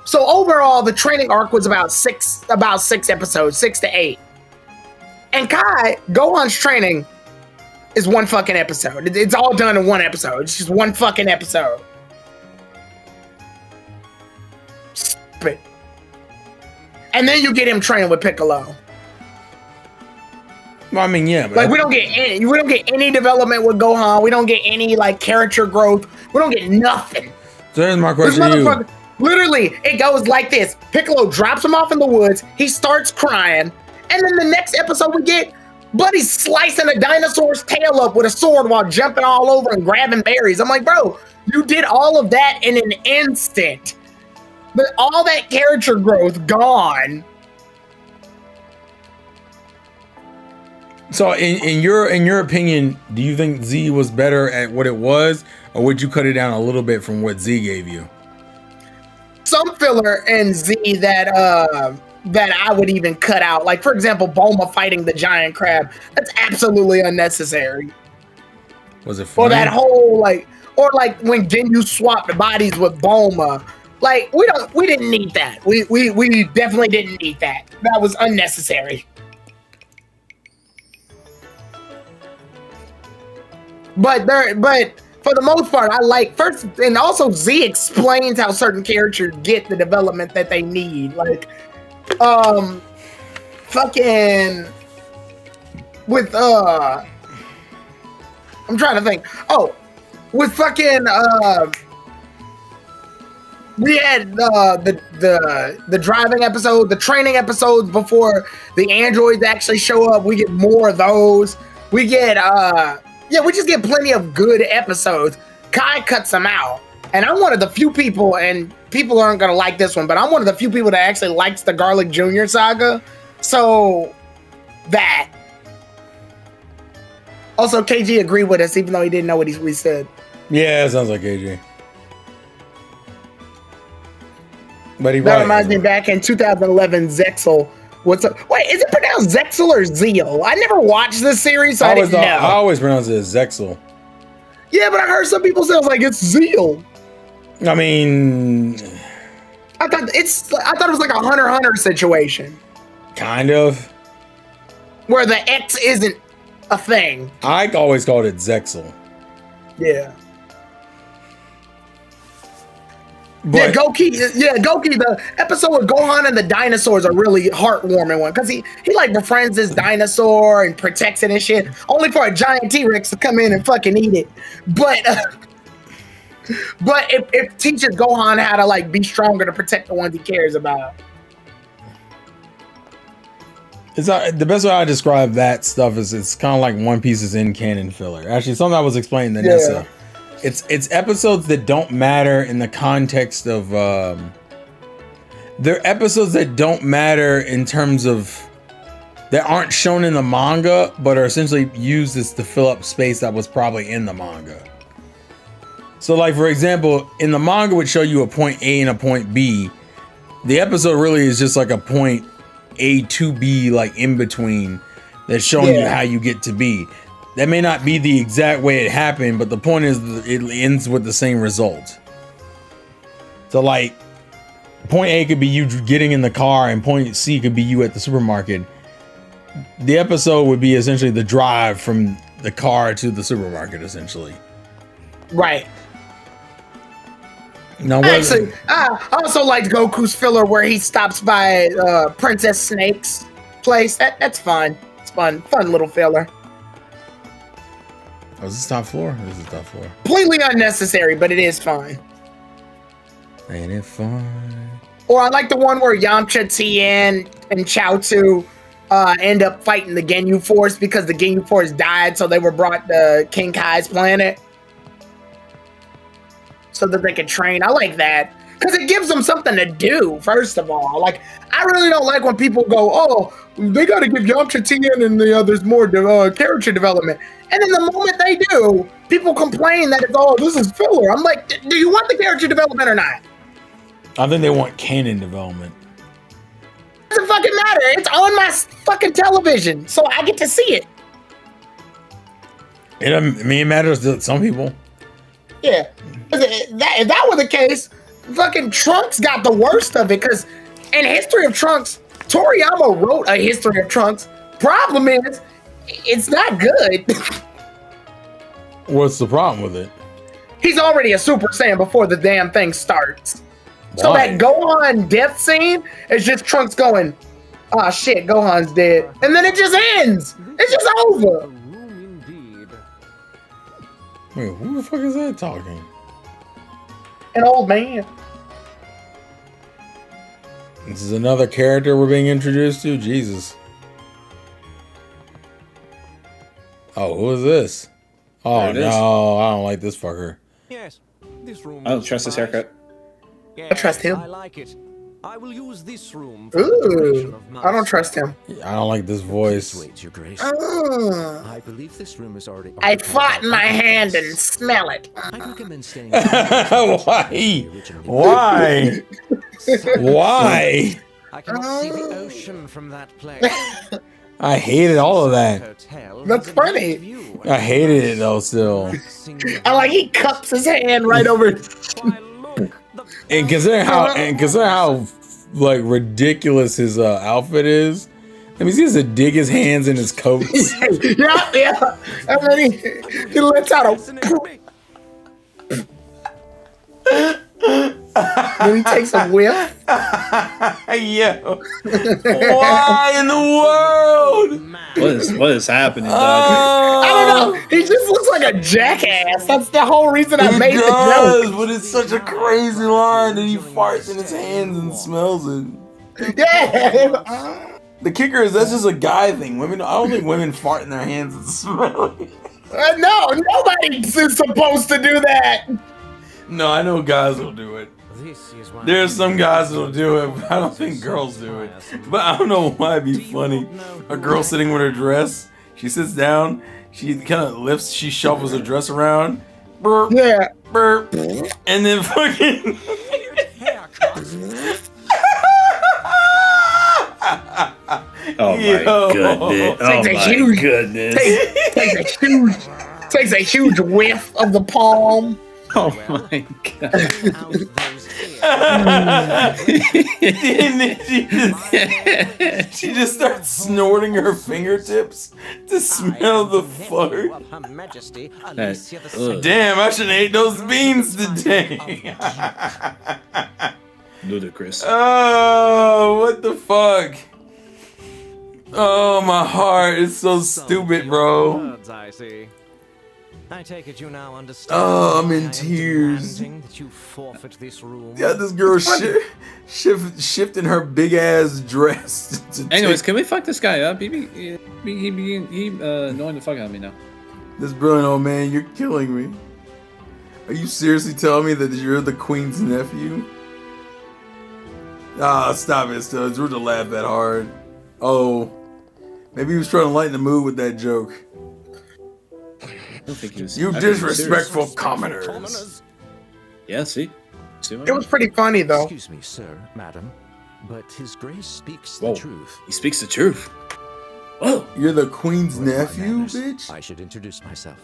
E: So overall, the training arc was about 6 episodes, 6 to 8. And Kai, Gohan's training is one fucking episode. It's all done in one episode. It's just one fucking episode. Stupid. and then you get him training with Piccolo.
A: Well, I mean, yeah, but
E: Like we don't get any development with Gohan. We don't get any like character growth. We don't get nothing.
A: So here's my
E: This
A: question to you.
E: motherfucker, literally, it goes like this. Piccolo drops him off in the woods. He starts crying. And then the next episode we get, Buddy's slicing a dinosaur's tail up with a sword while jumping all over and grabbing berries. I'm like, bro, you did all of that in an instant. But all that character growth gone.
A: So in your opinion, do you think Z was better at what it was, or would you cut it down a little bit from what Z gave you?
E: Some filler in Z that I would even cut out. Like, for example, Bulma fighting the giant crab. That's absolutely unnecessary.
A: Was it funny?
E: Or that whole or when Ginyu swapped bodies with Bulma. Like, we didn't need that. We definitely didn't need that. That was unnecessary. But for the most part, I like first, and also Z explains how certain characters get the development that they need. Like, fucking with I'm trying to think. Oh, with fucking we had the driving episode, the training episodes before the androids actually show up. We get more of those. We get we just get plenty of good episodes. Kai cuts them out. And I'm one of the few people, and people aren't going to like this one, but I'm one of the few people that actually likes the Garlic Jr. saga. So, that. Also, KG agreed with us, even though he didn't know what we said.
A: Yeah, it sounds like KG. But
E: That reminds me, back in 2011, Zexel. What's up? Wait, is it pronounced Zexel or Zeal? I never watched this series, so I didn't know.
A: I always pronounce it as Zexel.
E: Yeah, but I heard some people say it's Zeal.
A: I mean,
E: I thought it was like a Hunter x Hunter situation.
A: Kind of.
E: Where the X isn't a thing.
A: I always called it Zexel.
E: Yeah.
A: But,
E: Goki, the episode with Gohan and the dinosaurs are really heartwarming one because he like befriends this dinosaur and protects it and shit, only for a giant T-Rex to come in and fucking eat it. But it teaches Gohan how to like be stronger to protect the ones he cares about.
A: It's not, the best way I describe that stuff is it's kind of like One Piece's in canon filler. Actually, something I was explaining to Nessa. It's episodes that don't matter in the context of they're episodes that don't matter in terms of that aren't shown in the manga, but are essentially used as to fill up space that was probably in the manga. So, like, for example, in the manga would show you a point A and a point B. The episode really is just like a point A to B, like in between, that's showing you how you get to B. That may not be the exact way it happened, but the point is it ends with the same result. So, like, point A could be you getting in the car, and point C could be you at the supermarket. The episode would be essentially the drive from the car to the supermarket, essentially.
E: Right.
A: Now,
E: actually, I also liked Goku's filler where he stops by Princess Snake's place. That's fun. It's fun little filler.
A: Oh, is this top floor? This is top floor.
E: Completely unnecessary, but it is fun.
A: Ain't it fun?
E: Or I like the one where Yamcha, Tien, and Chaozu end up fighting the Ginyu Force because the Ginyu Force died, so they were brought to King Kai's planet so that they could train. I like that because it gives them something to do, first of all. Like, I really don't like when people go, oh, they got to give Yamcha, Tien, and the others more character development. And then the moment they do, people complain that it's, oh, this is filler. I'm like, do you want the character development or not?
A: I think they want canon development.
E: It doesn't fucking matter. It's on my fucking television, so I get to see it.
A: It matters to some people.
E: Yeah. If that were the case, fucking Trunks got the worst of it, because in History of Trunks, Toriyama wrote a History of Trunks. Problem is, it's not good.
A: What's the problem with it?
E: He's already a Super Saiyan before the damn thing starts. So
A: Why?
E: that Gohan death scene is just Trunks going, "Ah, shit, Gohan's dead," and then it just ends. It's just over.
A: Wait, who the fuck is that talking?
E: An old man.
A: This is another character we're being introduced to? Jesus. Oh, who is this? Oh,
F: There it is.
A: no. I don't like this fucker.
H: Yes, this room.
F: I don't
H: is
F: trust his
H: nice.
F: haircut.
H: Yes,
E: I trust him.
H: I like it. I will use this room. For the duration
E: Ooh,
H: of my
E: I don't
H: stay.
E: trust him.
A: I don't like this voice.
C: Wait, Your Grace.
E: Mm.
C: I believe this room is already.
E: I
C: occupied
E: fought
C: by
E: in my
C: other
E: hand
C: guests.
E: and smell it.
C: I recommend staying.
A: Why? Why? Why?
H: I cannot see the ocean from that place.
A: I hated all of that.
H: Hotel
E: That's
H: has a
E: funny.
H: nice view.
A: I hated it though still.
E: I like he cups his hand right over.
H: Why, look, the
A: And consider how like ridiculous his outfit is. I mean, he has to dig his hands in his coat.
E: Yeah. And then he lets out a. Then he takes a whiff.
A: Yo, why in the world?
F: What is happening, dog?
E: I don't know. He just looks like a jackass. That's the whole reason I
A: He
E: made the
A: does,
E: joke.
A: but it's such a crazy line that he farts in his hands and smells it.
E: Yeah.
A: The kicker is that's just a guy thing. Women, I don't think women fart in their hands and smell it.
E: No, nobody is supposed to do that.
A: No, I know guys will do it. There's some guys that'll do it, but I don't think girls do it. But I don't know why it'd be funny. A girl sitting with her dress, she sits down, she kind of lifts, she shuffles her dress around, burp,
E: Yeah.
A: burp, and then fucking.
F: Oh my
A: Yo.
F: goodness! Oh
E: Takes a
F: my
E: huge-
F: goodness!
E: Takes a huge whiff of the palm.
F: Oh my god!
A: And then she just starts snorting her fingertips to smell the fart.
H: Her Majesty,
F: That-
H: Alicia
F: ugh.
A: Damn, I should have ate those beans today.
F: Ludicrous.
A: Oh, what the fuck? Oh, my heart is so stupid, bro.
H: Words, I see. I take it you now understand.
A: Oh, I'm
H: why
A: in
H: I am
A: tears.
H: demanding that you forfeit this room.
A: Got this girl shifting her big ass dress. To
F: Anyways,
A: take
F: can we fuck this guy up? He annoying the fuck out of me now.
A: this brilliant old man. You're killing me. Are you seriously telling me that you're the queen's nephew? Ah, stop it, still. It's rude to laugh that hard. Oh, maybe he was trying to lighten the mood with that joke.
F: I don't think he was.
A: You
F: I think he was
A: disrespectful
F: serious.
A: commoners.
F: Yeah, see. See what I
E: It was pretty funny though.
C: Excuse me, sir, madam, but His Grace speaks
F: Whoa.
C: the truth.
F: He speaks the truth. Whoa!
A: You're the queen's
C: With my
A: nephew,
C: manners,
A: bitch?
C: I should introduce myself.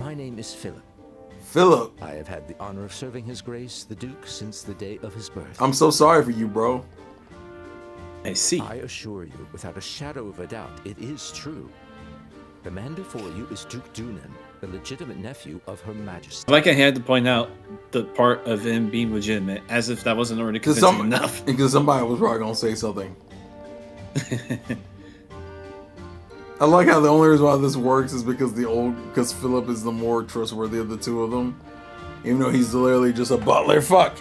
C: My name is Philip.
A: Philip,
C: I have had the honor of serving His Grace the Duke since the day of his birth.
A: I'm so sorry for you, bro.
F: I see.
C: I assure you, without a shadow of a doubt, it is true. The man before you is Duke Dunan, the legitimate nephew of Her Majesty.
F: Like I had to point out the part of him being legitimate, as if that wasn't already convincing enough.
A: Because somebody was probably gonna say something. I like how the only reason why this works is because Philip is the more trustworthy of the two of them. Even though he's literally just a butler. Fuck.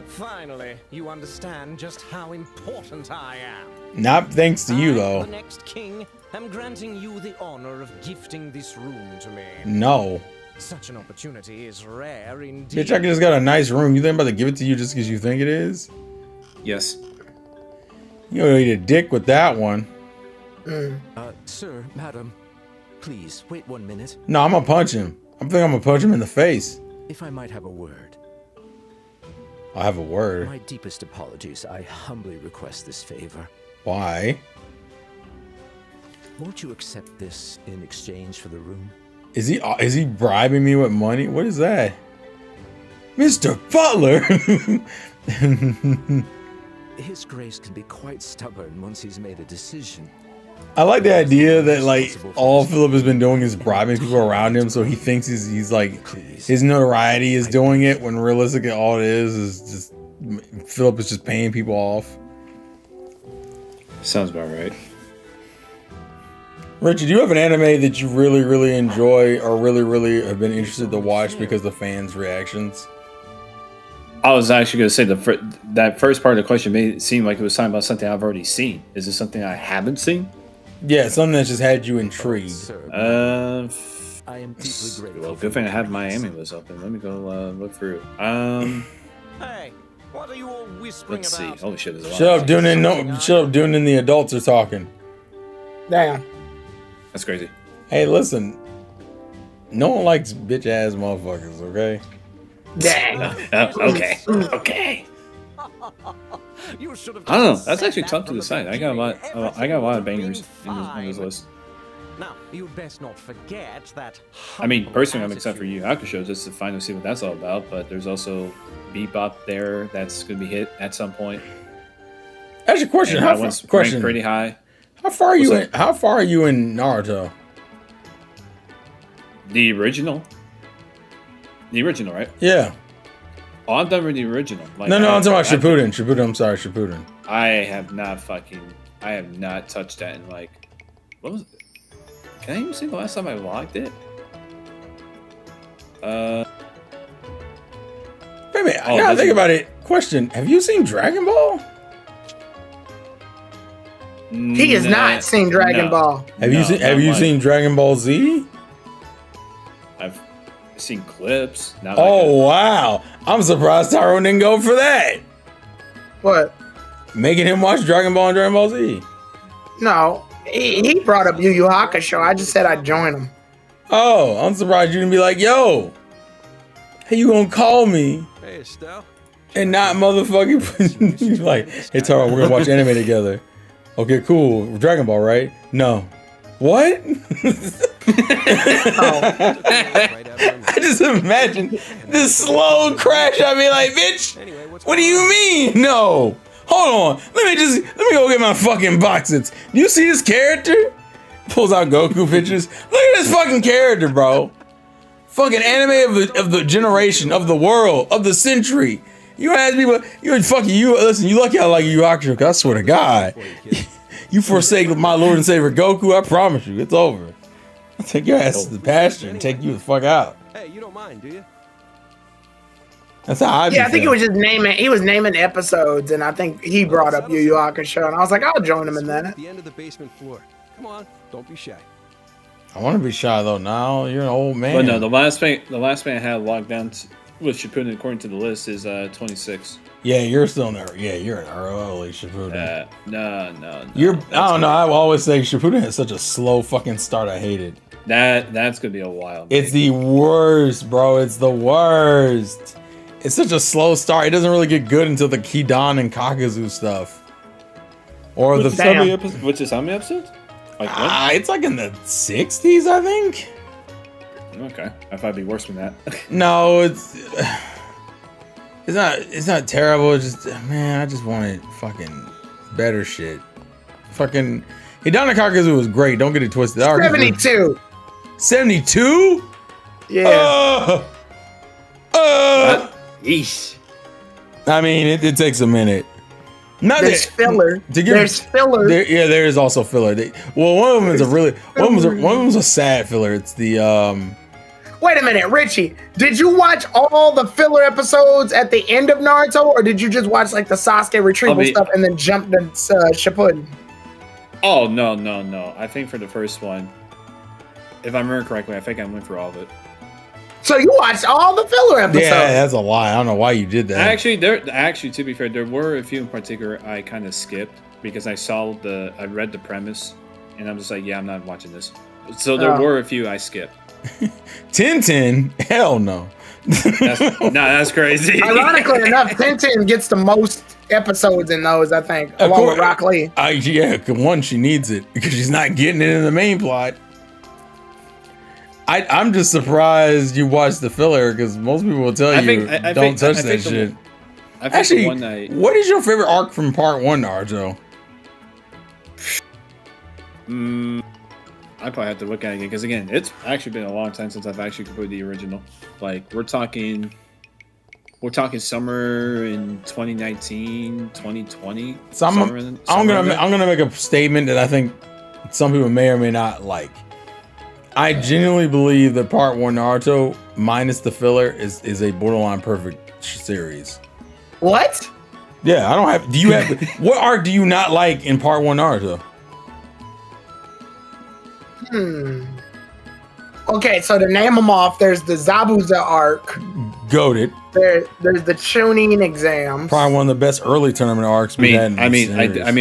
H: Finally, you understand just how important I am.
A: Not thanks to you,
H: I,
A: though.
H: the next king, am granting you the honor of gifting this room to me.
A: No.
H: Such an opportunity is rare indeed.
A: Bitch, I just got a nice room. You think I'm about to give it to you just because you think it is?
F: Yes.
A: You don't need a dick with that one.
C: Sir, madam, please wait 1 minute.
A: No, I'm gonna punch him. I'm gonna punch him in the face.
C: If I might have a word.
A: I'll have a word.
C: My deepest apologies. I humbly request this favor.
A: Why?
C: Won't you accept this in exchange for the room?
A: Is he bribing me with money? What is that? Mr. Butler!
C: His Grace can be quite stubborn once he's made a decision.
A: I like the idea that like all Philip has been doing is bribing people around him, so he thinks he's like his notoriety is doing it when realistically all it is just Philip is just paying people off.
F: Sounds about right.
A: Richard, do you have an anime that you really, really enjoy or really, really have been interested to watch because of fans' reactions?
F: I was actually going to say that first part of the question made it seem like it was talking about something I've already seen. Is this something I haven't seen?
A: Yeah, something that just had you intrigued.
C: I am deeply grateful.
F: Well, good thing I have Miami list open. Let me go look through.
H: Hey, what are you all whispering
F: Let's see.
H: about?
F: Holy shit, there's a lot.
A: Shut up, Doonan. No, shut up, Doonan. The adults are talking.
E: Damn.
F: That's crazy.
A: Hey, listen. No one likes bitch ass motherfuckers, okay?
E: Dang.
F: Okay. Okay.
H: You should have
F: I don't know.
H: just
F: That's
H: said
F: actually
H: that
F: tough to
H: from the
F: decide. I got a lot of bangers
H: beginning.
F: in this list.
H: Now, you'd best not forget that.
F: I mean, personally, I'm excited for
H: attitude.
F: Yu Hakusho just to finally see what that's all about. But there's also Bebop there that's going to be hit at some point.
A: That's your question.
F: And
A: How
F: that
A: far,
F: one's
A: question.
F: ranked pretty high.
A: How far are you
F: What's
A: in? How far are you in Naruto?
F: The original. The original, right?
A: Yeah.
F: Oh, I'm done with the original. Like,
A: No, I'm talking about
F: I-
A: Shippuden. Shippuden. I'm sorry, Shippuden.
F: I have not touched that in like, what was it? Can I even see the last time I logged it?
A: Wait a minute. I
F: Oh,
A: gotta
F: does
A: think
F: it?
A: about it. Question: have you seen Dragon Ball?
E: He has not seen Dragon Ball.
A: Have you seen? Have you seen Dragon Ball Z?
F: I've seen clips. Not
A: Oh wow! I'm surprised Tyrone didn't go for that.
E: What?
A: Making him watch Dragon Ball and Dragon Ball Z.
E: No. He brought up Yu Yu Hakusho. I just said I'd join him.
A: Oh, I'm surprised you didn't be like, yo, hey, you gonna call me
C: Hey, Estelle.
A: and not motherfucking you like, hey Taro, we're gonna watch anime together. Okay, cool. Dragon Ball, right? No. What? I just imagine this slow crash. I'd be like, bitch, what do you mean? No. Hold on. Let me go get my fucking boxes. Do you see this character? Pulls out Goku pictures. Look at this fucking character, bro. Fucking anime of the generation, of the world, of the century. You ask people, listen, you lucky I like Yu Yu Hakusho, 'cause I swear to God, you forsake my Lord and Savior Goku, I promise you, it's over. I'll take your ass to the pasture and take you the fuck out.
C: Hey, you don't mind, do you?
A: That's how I
E: Yeah, I think he was just naming. He was naming episodes, and I think he brought up Yu Yu Hakusho, and I was like, I'll join him in that.
C: The end of the basement floor. Come on, don't be shy.
A: I want to be shy though. Now you're an old man.
F: But no, the last thing I had logged down with Shippuden according to the list is 26.
A: Yeah, you're still in there. Yeah, you're an early Shippuden.
F: No.
A: I don't know. I will always say Shippuden had such a slow fucking start. I hate it.
F: That's gonna be a while.
A: It's the worst, bro. It's the worst. It's such a slow start. It doesn't really get good until the Kidan and Kakazu stuff. Or the
F: Which is how many episodes? Like what?
A: It's like in the 60s, I think.
F: Okay, I thought it'd be worse than that.
A: No, it's not terrible. It's just, man, I just wanted fucking better shit. Fucking Hidana Kakazu was great. Don't get it twisted.
E: 72.
A: 72?
E: Yeah.
F: Yeesh.
A: I mean, it takes a minute. Not
E: There's filler. There's filler.
A: There is also filler. One of them is one of them's a sad filler. It's the
E: Wait a minute, Richie. Did you watch all the filler episodes at the end of Naruto, or did you just watch like the Sasuke retrieval stuff and then jump to Shippuden?
F: Oh no. I think for the first one, if I remember correctly, I think I went through all of it.
E: So you watched all the filler episodes?
A: Yeah, that's a lie. I don't know why you did that.
F: Actually, to be fair, there were a few in particular I kind of skipped because I read the premise, and I'm just like, yeah, I'm not watching this. So there were a few I skipped.
A: Tintin? Hell no.
F: That's crazy.
E: Ironically enough, Tintin gets the most episodes in those, I think, along with Rock Lee.
A: One, she needs it because she's not getting it in the main plot. I'm just surprised you watched the filler because most people will tell you don't touch that shit. Actually, what is your favorite arc from part 1, Naruto?
F: I probably have to look at it again because again, it's actually been a long time since I've actually completed the original. Like we're talking summer in 2019, 2020.
A: So I'm gonna make a statement that I think some people may or may not like. I genuinely believe that Part 1 Naruto minus the filler is a borderline perfect series.
E: What?
A: Yeah, I don't have. Do you have? What arc do you not like in Part 1 Naruto?
E: Okay, so to name them off, there's the Zabuza arc.
A: Goated.
E: There's the Chunin exams.
A: Probably one of the best early tournament arcs we had.
F: I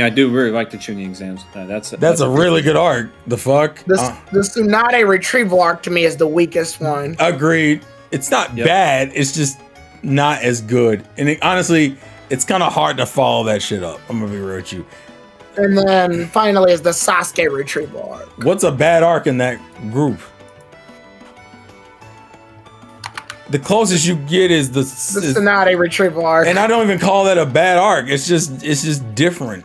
F: do really like the Chunin exams. That's
A: a really good arc. The fuck.
E: The Tsunade retrieval arc to me is the weakest one.
A: Agreed. It's not bad. It's just not as good. And honestly, it's kind of hard to follow that shit up. I'm gonna be real with you.
E: And then finally is the Sasuke retrieval arc.
A: What's a bad arc in that group? The closest you get is the
E: Tsunade retrieval arc,
A: and I don't even call that a bad arc. It's just different.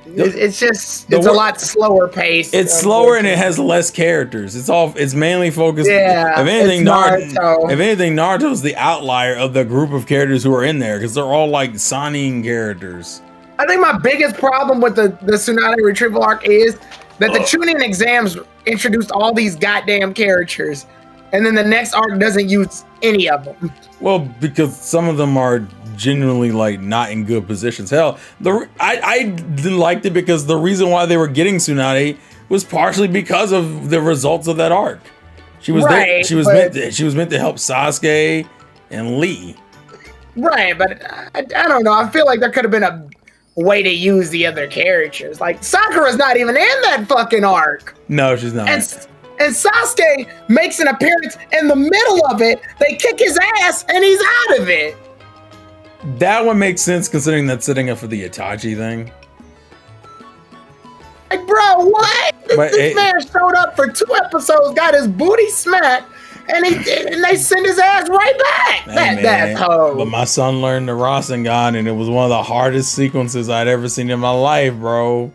E: It's a lot slower paced.
A: It's slower and it has less characters. It's mainly focused.
E: Yeah,
A: if anything,
E: Naruto.
A: If anything, Naruto's the outlier of the group of characters who are in there because they're all like Sannin characters.
E: I think my biggest problem with the Tsunade retrieval arc is that the Chunin exams introduced all these goddamn characters, and then the next arc doesn't use any of them.
A: Well, because some of them are genuinely like not in good positions. Hell, I liked it because the reason why they were getting Tsunade was partially because of the results of that arc. She was there, she was meant to help Sasuke and Lee.
E: Right, but I don't know. I feel like there could have been a way to use the other characters. Like Sakura's not even in that fucking arc.
A: No, she's not.
E: And Sasuke makes an appearance in the middle of it. They kick his ass and he's out of it.
A: That one makes sense considering that's setting up for the Itachi thing.
E: Like, bro, what? This man showed up for 2 episodes, got his booty smacked, and they send his ass right back. That's hoe.
A: But my son learned the Rasengan, and it was one of the hardest sequences I'd ever seen in my life, bro.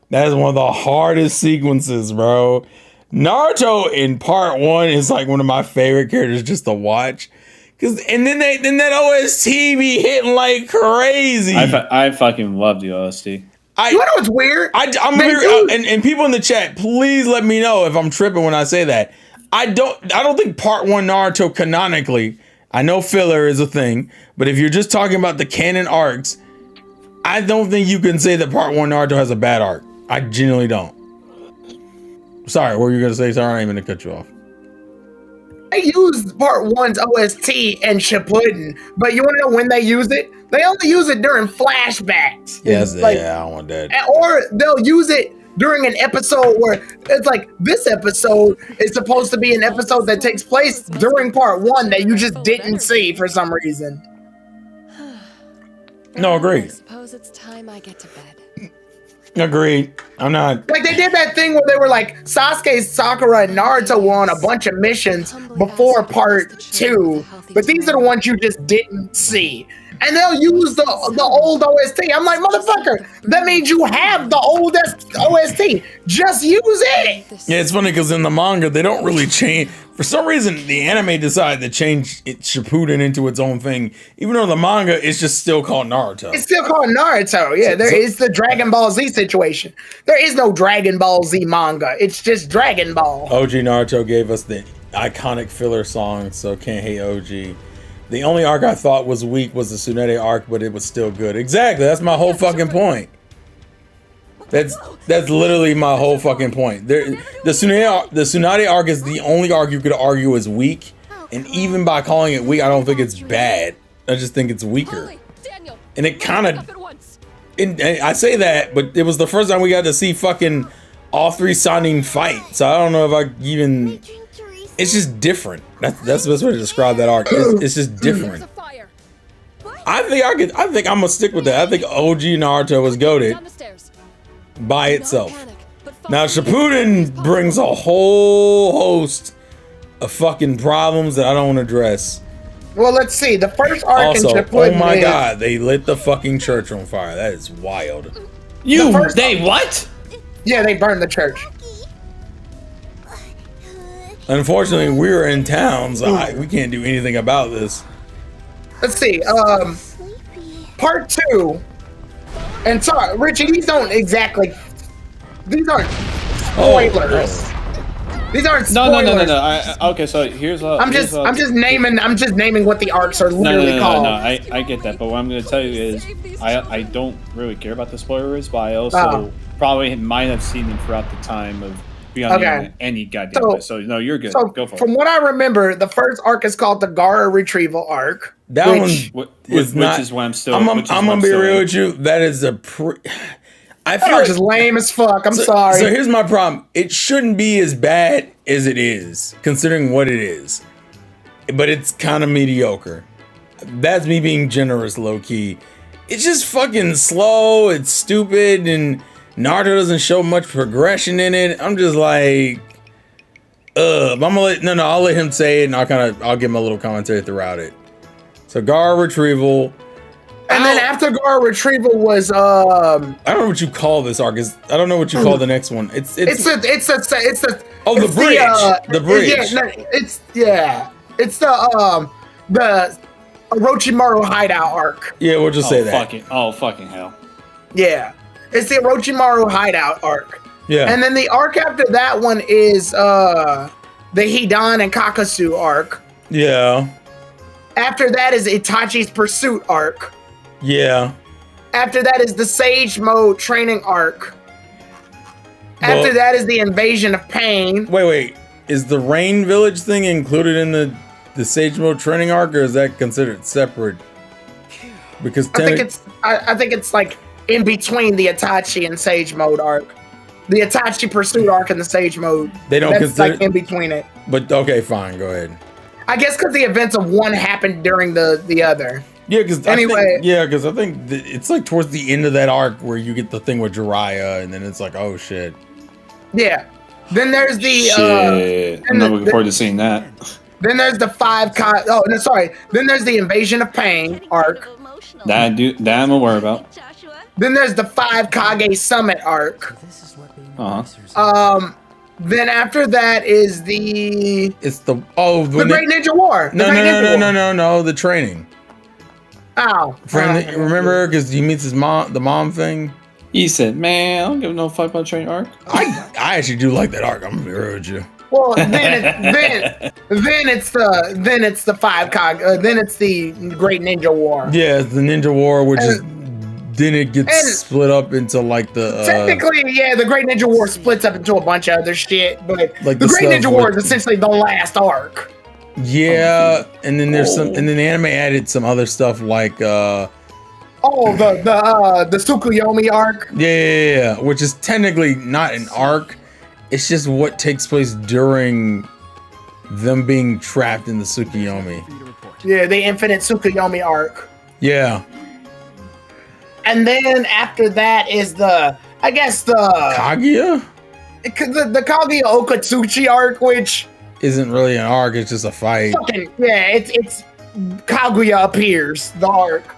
A: That is one of the hardest sequences, bro. Naruto in Part 1 is like one of my favorite characters just to watch. And then that OST be hitting like crazy.
F: I fucking love the OST.
E: You know what's weird?
A: And people in the chat, please let me know if I'm tripping when I say that. I don't think Part 1 Naruto canonically, I know filler is a thing, but if you're just talking about the canon arcs, I don't think you can say that Part 1 Naruto has a bad arc. I genuinely don't. Sorry, what were you gonna say? Sorry, I ain't gonna cut you off.
E: They used Part 1's OST and Shippuden, but you wanna know when they use it? They only use it during flashbacks.
A: Yes, like, yeah, I don't want that.
E: Or they'll use it during an episode where it's like, this episode is supposed to be an episode that takes place during Part 1 that you just didn't see for some reason.
A: No, agreed.
D: I suppose it's time I get to bed.
A: Agreed. I'm not.
E: Like, they did that thing where they were like, Sasuke, Sakura, and Naruto were on a bunch of missions before Part 2, but these are the ones you just didn't see. And they'll use the old OST. I'm like, motherfucker, that means you have the oldest OST. Just use it.
A: Yeah, it's funny because in the manga, they don't really change. For some reason, the anime decided to change Shippuden into its own thing. Even though the manga is just still called Naruto.
E: It's still called Naruto. Yeah, there is the Dragon Ball Z situation. There is no Dragon Ball Z manga. It's just Dragon Ball.
A: OG Naruto gave us the iconic filler song, so can't hate OG. The only arc I thought was weak was the Tsunade arc, but it was still good. Exactly, that's my whole fucking point. That's literally my whole fucking point. The Tsunade arc is the only arc you could argue is weak, and even by calling it weak, I don't think it's bad. I just think it's weaker. And it kind of, I say that, but it was the first time we got to see fucking all 3 Sannin fight. So I don't know if I even. It's just different. That's the best way to describe that arc. It's just different. I think I'm gonna stick with that. I think OG Naruto was goated by itself. Now Shippuden brings a whole host of fucking problems that I don't want to address.
E: Well, let's see. The first arc
A: Also,
E: in Shippuden.
A: oh my god, they lit the fucking church on fire. That is wild.
J: They what?
E: Yeah, they burned the church.
A: Unfortunately, we're in town, so we can't do anything about this.
E: Let's see. Part 2. And sorry, Richie, these aren't spoilers. These aren't spoilers.
F: No. Okay, so here's what
E: I'm just naming what the arcs are literally called.
F: No. I get that, but what I'm gonna tell you is I don't really care about the spoilers, but I also probably might have seen them throughout the time of being on the internet any goddamn way. So no, you're good.
E: So
F: Go for it.
E: from what I remember, the first arc is called the Gara retrieval arc.
A: That
E: which,
A: one
F: which
A: not,
F: is why I'm still.
A: I'm gonna be real with you. That is I
E: that
A: feel
E: arc is lame as fuck. I'm
A: so,
E: sorry.
A: So here's my problem. It shouldn't be as bad as it is, considering what it is. But it's kind of mediocre. That's me being generous, low key. It's just fucking slow. It's stupid, and Naruto doesn't show much progression in it. I'm just like, I'm gonna I'll let him say it, and I'll give him a little commentary throughout it. So Gara retrieval.
E: And then after Gara retrieval was
A: I don't know what you call this arc. I don't know what you call the next one. It's the bridge. The bridge.
E: It's the Orochimaru hideout arc.
A: Yeah, we'll just say that.
F: Fucking hell.
E: Yeah. It's the Orochimaru hideout arc.
A: Yeah.
E: And then the arc after that one is the Hidan and Kakasu arc.
A: Yeah.
E: After that is Itachi's pursuit arc.
A: Yeah.
E: After that is the Sage Mode training arc. After that is the Invasion of Pain.
A: Wait. Is the Rain Village thing included in the Sage Mode training arc, or is that considered separate? Because
E: I think it's like in between the Itachi and Sage Mode arc. The Itachi pursuit arc and the Sage Mode.
A: They don't
E: that's
A: consider
E: like in between it.
A: But okay, fine, go ahead.
E: I guess because the events of one happened during the other.
A: Yeah, because I think it's like towards the end of that arc where you get the thing with Jiraiya, and then it's like, oh shit.
E: Yeah. Then there's the
F: I'm not looking forward to seeing that.
E: Then there's the Then there's the Invasion of Pain arc.
F: That I'm aware about.
E: Then there's the 5 Kage Summit arc. Then after that is the Great Ninja War.
A: No, the training.
E: Oh.
A: Remember, because he meets the mom thing?
F: He said, man, I don't give no fuck about training arc.
A: I actually do like that arc, I'm gonna be real with you.
E: Well, then it's the 5 Kage, then it's the Great Ninja War.
A: Yeah, it's the Ninja War, which is then it gets split up into like the
E: technically, the Great Ninja War splits up into a bunch of other shit, but
A: like
E: the Great Ninja War is essentially the last arc.
A: Yeah, and then there's and then the anime added some other stuff like
E: the Tsukuyomi arc.
A: Yeah, which is technically not an arc. It's just what takes place during them being trapped in the Tsukuyomi.
E: Yeah, the Infinite Tsukuyomi arc.
A: Yeah.
E: And then after that is the
A: Kaguya?
E: The Kaguya Okatsuchi arc, which
A: isn't really an arc, it's just a fight.
E: It's Kaguya appears, the arc.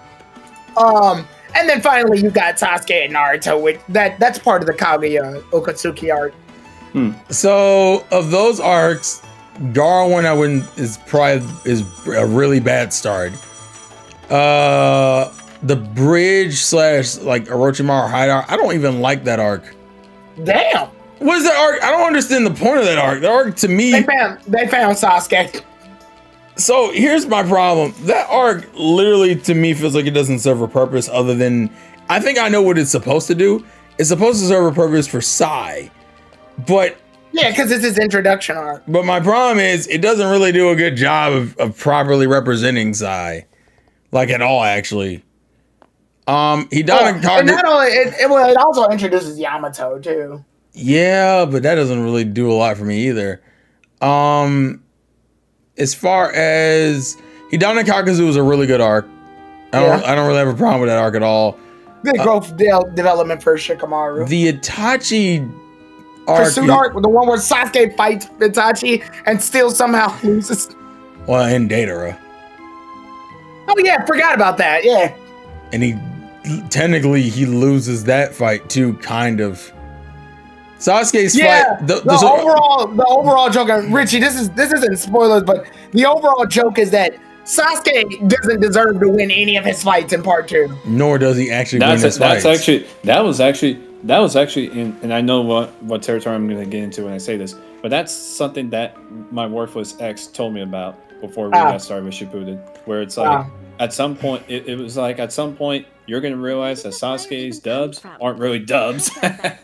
E: And then finally you got Sasuke and Naruto, which that's part of the Kaguya Okatsuki arc.
A: So of those arcs, Garwin is a really bad start. The bridge / like Orochimaru hideout, I don't even like that arc.
E: Damn.
A: What is that arc? I don't understand the point of that arc. The arc to me,
E: they found Sasuke.
A: So here's my problem. That arc literally to me feels like it doesn't serve a purpose other than I think I know what it's supposed to do. It's supposed to serve a purpose for Sai. But
E: yeah, because it's his introduction arc.
A: But my problem is it doesn't really do a good job of properly representing Sai. Like at all, actually. He died
E: and not only it also introduces Yamato too.
A: Yeah, but that doesn't really do a lot for me either. As far as Hidan and Kakazu was a really good arc. I don't really have a problem with that arc at all.
E: Good growth development for Shikamaru.
A: The Itachi arc,
E: pursuit arc, the one where Sasuke fights Itachi and still somehow loses.
A: Well, and Deidara.
E: Oh yeah, forgot about that. Yeah.
A: And he technically loses that fight too, kind of. Sasuke's
E: Yeah,
A: fight.
E: the overall joke, Richie. This isn't spoilers, but the overall joke is that Sasuke doesn't deserve to win any of his fights in part 2.
A: Nor does he actually win his fights.
F: That was actually and I know what territory I'm going to get into when I say this, but that's something that my worthless ex told me about before we got started with Shippuden, where it's like at some point it was like at some point you're going to realize that Sasuke's dubs aren't really dubs.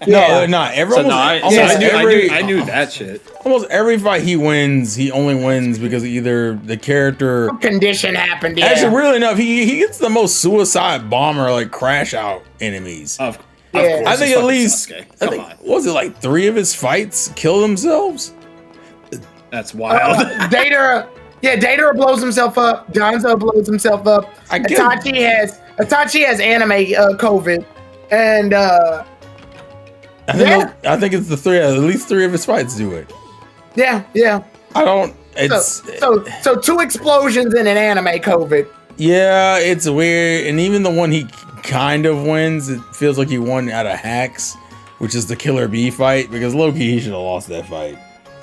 A: No, not everyone.
F: I knew that shit.
A: Almost every fight he wins, he only wins because either the character
E: condition happened. Yeah.
A: Actually, really enough, he gets the most suicide bomber like crash out enemies.
F: Of
A: I think at least
F: Sasuke.
A: Was it like 3 of his fights kill themselves?
F: That's wild.
E: Deidara blows himself up. Danzo blows himself up. Itachi has anime COVID, and
A: I think it's the 3. At least 3 of his fights do it.
E: Yeah.
A: I don't. It's
E: so 2 explosions in an anime COVID.
A: Yeah, it's weird, and even the one he kind of wins, it feels like he won out of hacks, which is the Killer Bee fight, because low-key he should have lost that fight.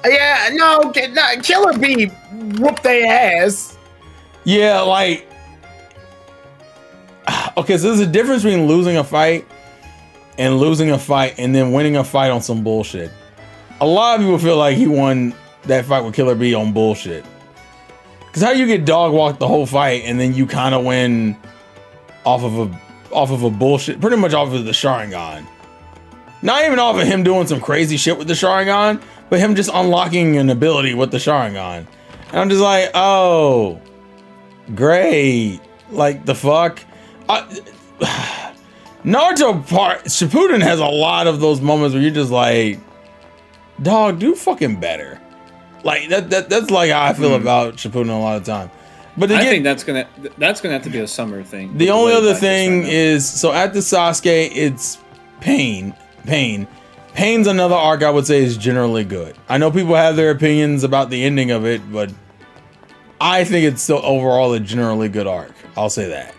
E: Yeah, no, Killer Bee whooped their ass.
A: Yeah, like, okay, so there's a difference between losing a fight and then winning a fight on some bullshit. A lot of people feel like he won that fight with Killer Bee on bullshit. Because how you get dog walked the whole fight and then you kind of win off of a bullshit, pretty much off of the Sharingan. Not even off of him doing some crazy shit with the Sharingan, but him just unlocking an ability with the Sharingan. And I'm just like, oh, great. Like, the fuck? Naruto Shippuden has a lot of those moments where you're just like, dog, do fucking better. Like, that's like how I feel about Shippuden a lot of time. But again,
F: I think that's gonna have to be a summer thing.
A: The only other thing is, so at the Sasuke, it's Pain. Pain's another arc I would say is generally good. I know people have their opinions about the ending of it, but I think it's still overall a generally good arc. I'll say that.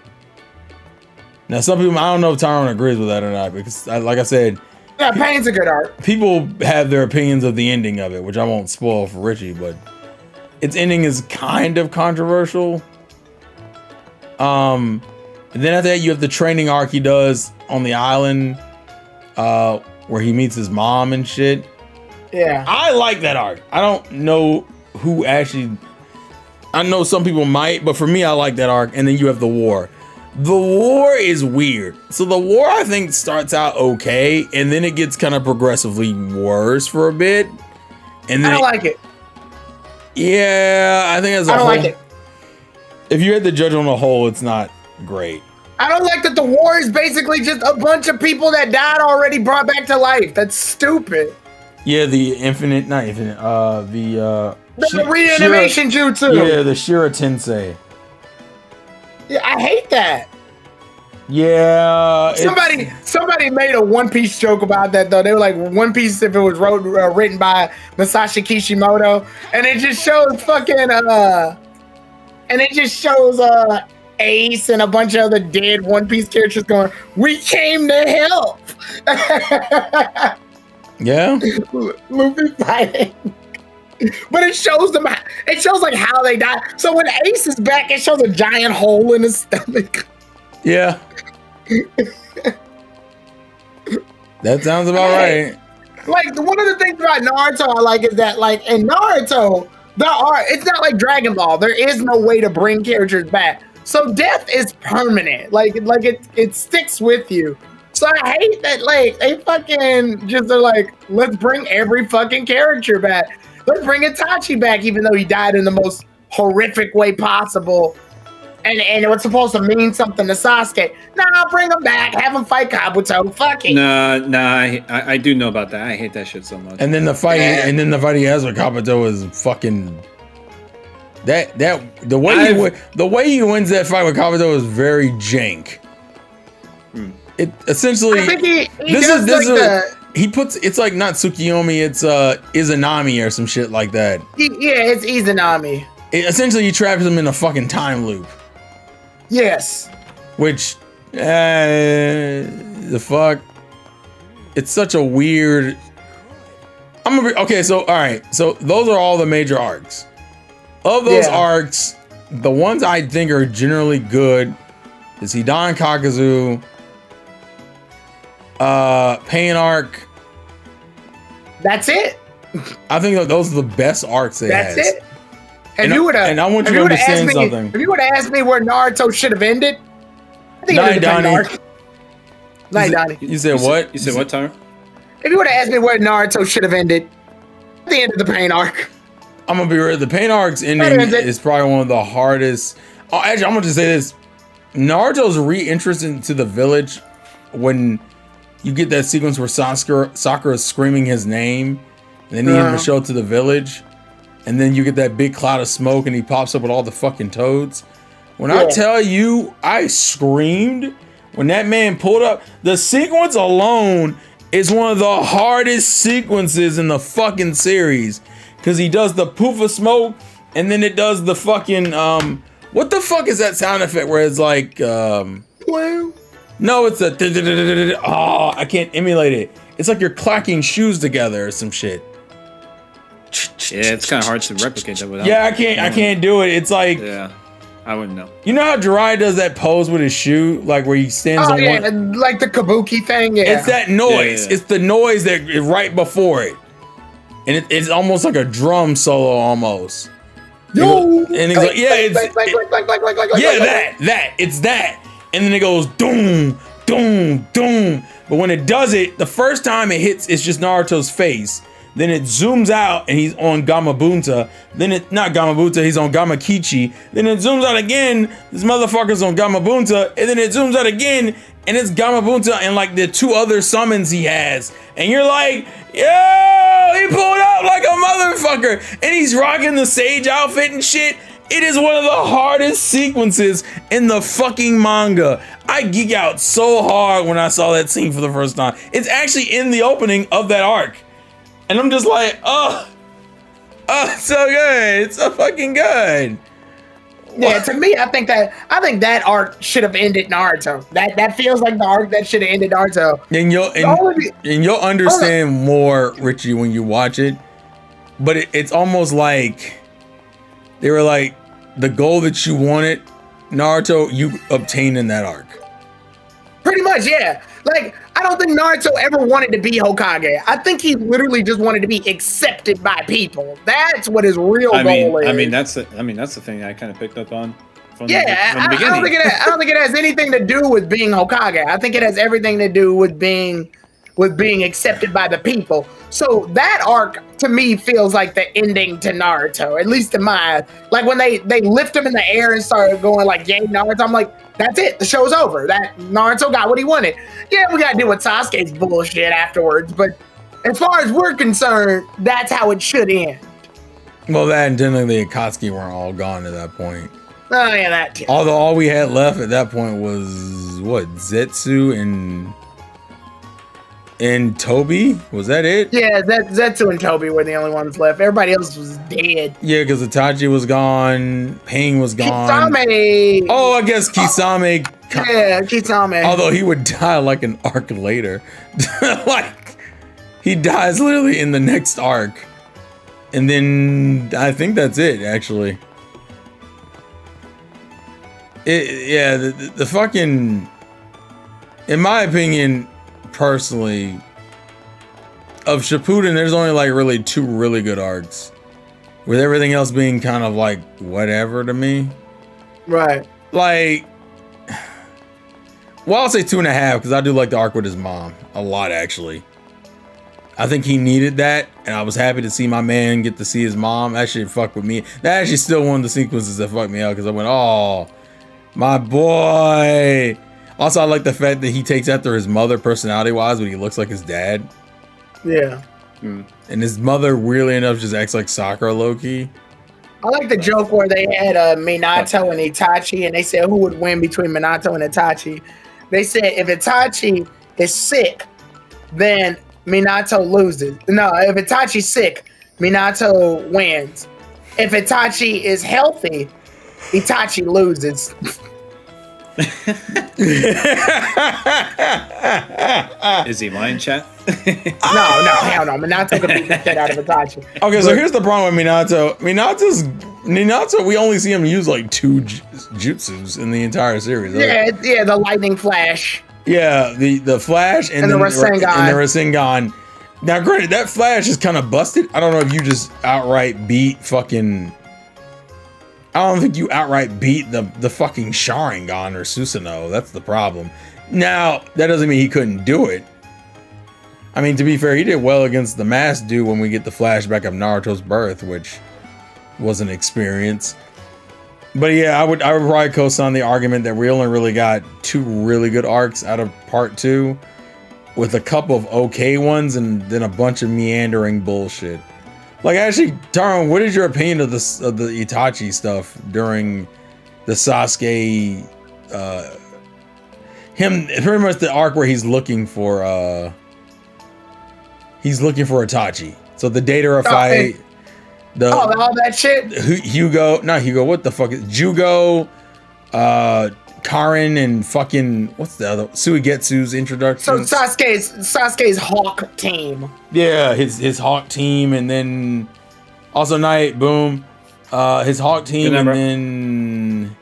A: Now, some people, I don't know if Tyrone agrees with that or not, because like I said,
E: yeah, Pain's a good arc.
A: People have their opinions of the ending of it, which I won't spoil for Richie, but its ending is kind of controversial. And then after that, you have the training arc he does on the island, where he meets his mom and shit.
E: Yeah,
A: I like that arc. I don't know who actually. I know some people might, but for me, I like that arc. And then you have the war. The war is weird. So the war, I think, starts out okay, and then it gets kind of progressively worse for a bit. And then
E: I don't like it.
A: Yeah, I think as a
E: I don't
A: whole,
E: like it.
A: If you had to judge on the whole, it's not great.
E: I don't like that the war is basically just a bunch of people that died already brought back to life. That's stupid.
A: Yeah, the
E: reanimation jutsu.
A: Yeah, the Shira Tensei.
E: Yeah, I hate that.
A: Yeah.
E: Somebody made a One Piece joke about that though. They were like, One Piece if it was written by Masashi Kishimoto, and it just shows Ace and a bunch of other dead One Piece characters going, "We came to help."
A: Yeah.
E: Luffy fighting. But it shows them. It shows like how they died. So when Ace is back, it shows a giant hole in his stomach.
A: Yeah. That sounds about right.
E: Like one of the things about Naruto I like is that like in Naruto, it's not like Dragon Ball. There is no way to bring characters back. So death is permanent. Like it sticks with you. So I hate that like they fucking just are like, let's bring every fucking character back. Let's bring Itachi back, even though he died in the most horrific way possible. And it was supposed to mean something to Sasuke. Nah, bring him back. Have him fight Kabuto. Fuck it.
F: Nah. I do know about that. I hate that shit so much.
A: And then the fight, he has with Kabuto is fucking. The way he wins that fight with Kabuto is very jank. It essentially.
E: I think
A: he puts it's like not Tsukiyomi, it's Izanami or some shit like that.
E: It's Izanami.
A: Essentially, he traps him in a fucking time loop.
E: Yes.
A: Which, the fuck? It's such a weird. I'm gonna be okay. So all right, so those are all the major arcs. Of those arcs, the ones I think are generally good is Hidan Kakazu, Pain arc.
E: That's it.
A: I think that those are the best arcs they
E: That's
A: has.
E: it. And you would have.
A: And I want you to understand something.
E: If you would have asked me where Naruto should have ended, I think it would have been Naruto. Night, Donnie.
A: You said what?
F: You said what, Tyron?
E: If you would have asked me where Naruto should have ended, at the end of the Pain arc.
A: I'm gonna be real. The Pain arc's ending is probably one of the hardest. Oh, actually, I'm gonna just say this: Naruto's re-interest into the village when you get that sequence where Sakura is screaming his name, and then he him to show to the village, and then you get that big cloud of smoke, and he pops up with all the fucking toads. When I tell you, I screamed when that man pulled up. The sequence alone is one of the hardest sequences in the fucking series. Because he does the poof of smoke, and then it does the fucking, what the fuck is that sound effect where it's like, no, it's a, oh, I can't emulate it. It's like you're clacking shoes together or some shit.
F: Yeah, it's kind of hard to replicate that without.
A: Yeah, I can't do it. It's like,
F: yeah, I wouldn't know.
A: You know how Jiraiya does that pose with his shoe, like where he stands on one,
E: like the kabuki thing. Yeah,
A: it's that noise. It's the noise that is right before it. And it's almost like a drum solo almost.
E: Yo,
A: and he's like, yeah, it's it's that. And then it goes doom, doom, doom. But when it does it, the first time it hits, it's just Naruto's face. Then it zooms out and he's on Gamabunta. Then it, not Gamabunta, he's on Gamakichi. Then it zooms out again, this motherfucker's on Gamabunta. And then it zooms out again and it's Gamabunta and like the two other summons he has. And you're like, yo, he pulled out like a motherfucker. And he's rocking the Sage outfit and shit. It is one of the hardest sequences in the fucking manga. I geek out so hard when I saw that scene for the first time. It's actually in the opening of that arc. And I'm just like, oh, it's so good. It's so fucking good.
E: Yeah, to me, I think that arc should have ended Naruto. That feels like the arc that should have ended Naruto.
A: And you'll understand more, Richie, when you watch it. But it's almost like they were like, the goal that you wanted, Naruto, you obtained in that arc.
E: Pretty much, yeah. Like, I don't think Naruto ever wanted to be Hokage. I think he literally just wanted to be accepted by people. That's what his real goal is.
F: I mean, that's the thing I kind of picked up on from the beginning.
E: I don't think it has anything to do with being Hokage. I think it has everything to do with being accepted by the people. So that arc to me feels like the ending to Naruto, at least in my, like when they lift him in the air and start going like, yay, Naruto, I'm like, that's it, the show's over. That Naruto got what he wanted. Yeah, we gotta deal with Sasuke's bullshit afterwards, but as far as we're concerned, that's how it should end.
A: Well, that and technically the Akatsuki weren't all gone at that point.
E: Oh yeah, that too.
A: Although all we had left at that point was what, Zetsu and Toby? Was that it?
E: Yeah, Zetsu and Toby were the only ones left. Everybody else was dead.
A: Yeah, because Itachi was gone, Pain was gone.
E: Kisame.
A: Oh, I guess Kisame.
E: Yeah, Kisame.
A: Although he would die like an arc later. Like, he dies literally in the next arc. And then I think that's it, actually. The fucking, in my opinion, personally, of Shippuden, there's only like really two really good arcs, with everything else being kind of like whatever to me.
E: Right.
A: Like, well, I'll say 2.5 because I do like the arc with his mom a lot, actually. I think he needed that, and I was happy to see my man get to see his mom. That shit fucked with me. That actually still one of the sequences that fucked me out because I went, oh, my boy. Also, I like the fact that he takes after his mother personality-wise, but he looks like his dad.
E: Yeah.
A: And his mother, weirdly enough, just acts like Sakura low-key.
E: I like the joke where they had Minato and Itachi, and they said who would win between Minato and Itachi. They said if Itachi is sick, then Minato loses. No, if Itachi's sick, Minato wins. If Itachi is healthy, Itachi loses.
F: Is he lying, chat?
E: No, hell no. Minato could beat the shit out of Itachi.
A: Okay, so here's the problem with Minato. Minato, we only see him use like 2 jutsus in the entire series. Right?
E: Yeah, the lightning flash.
A: Yeah, the flash and
E: the
A: then
E: Rasengan.
A: And the Rasengan. Now, granted, that flash is kind of busted. I don't know if you just outright beat fucking. I don't think you outright beat the fucking Sharingan or Susanoo. That's the problem. Now, that doesn't mean he couldn't do it. I mean, to be fair, he did well against the masked dude when we get the flashback of Naruto's birth, which was an experience. But yeah, I would probably co-sign the argument that we only really got 2 really good arcs out of part 2, with a couple of okay ones and then a bunch of meandering bullshit. Like, actually, Tyrone, what is your opinion of the Itachi stuff during the Sasuke, pretty much the arc where he's looking for Itachi. So the Datara fight,
E: all that shit.
A: Hugo, what the fuck is Jugo, Karin, and fucking what's the other Suigetsu's introduction?
E: So Sasuke's Hawk team.
A: Yeah, his Hawk team, and then also Night Boom, his Hawk team, and then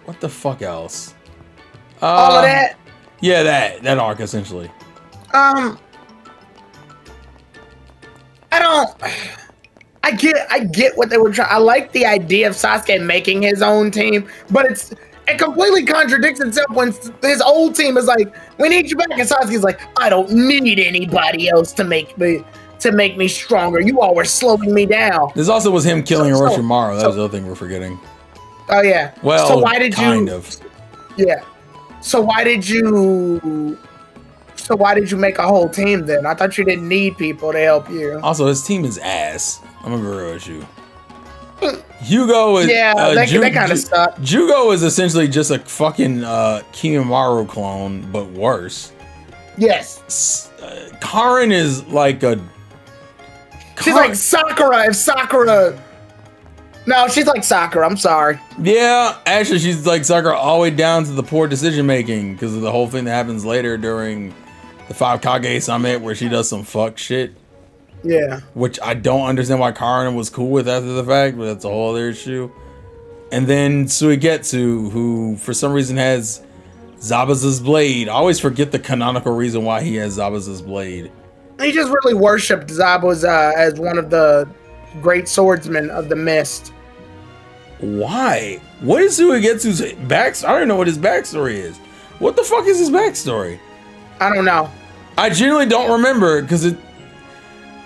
A: what the fuck else?
E: All of that.
A: Yeah, that arc essentially.
E: I get what they were trying. I like the idea of Sasuke making his own team, but it completely contradicts itself when his old team is like, "We need you back," and Sasuke's like, "I don't need anybody else to make me stronger. You all were slowing me down."
A: This also was him killing Orochimaru. That was the other thing we're forgetting.
E: Oh yeah.
A: Well,
E: so why did
A: kind
E: you?
A: of.
E: Yeah. So why did you make a whole team then? I thought you didn't need people to help you.
A: Also, his team is ass. I'm gonna be real with you. Hugo is
E: they kind of suck.
A: Jugo is essentially just a fucking Kiyomaru clone, but worse.
E: Yes.
A: Karin is like a.
E: She's like Sakura. If Sakura. No, she's like Sakura. I'm sorry.
A: Yeah, actually, she's like Sakura all the way down to the poor decision making because of the whole thing that happens later during the 5 Kage Summit where she does some fuck shit.
E: Yeah.
A: Which I don't understand why Karin was cool with after the fact, but that's a whole other issue. And then Suigetsu, who for some reason has Zabuza's blade. I always forget the canonical reason why he has Zabuza's blade.
E: He just really worshipped Zabuza as one of the great swordsmen of the mist.
A: Why? What is Suigetsu's backstory? I don't know what his backstory is. What the fuck is his backstory?
E: I don't know.
A: I genuinely don't remember because it.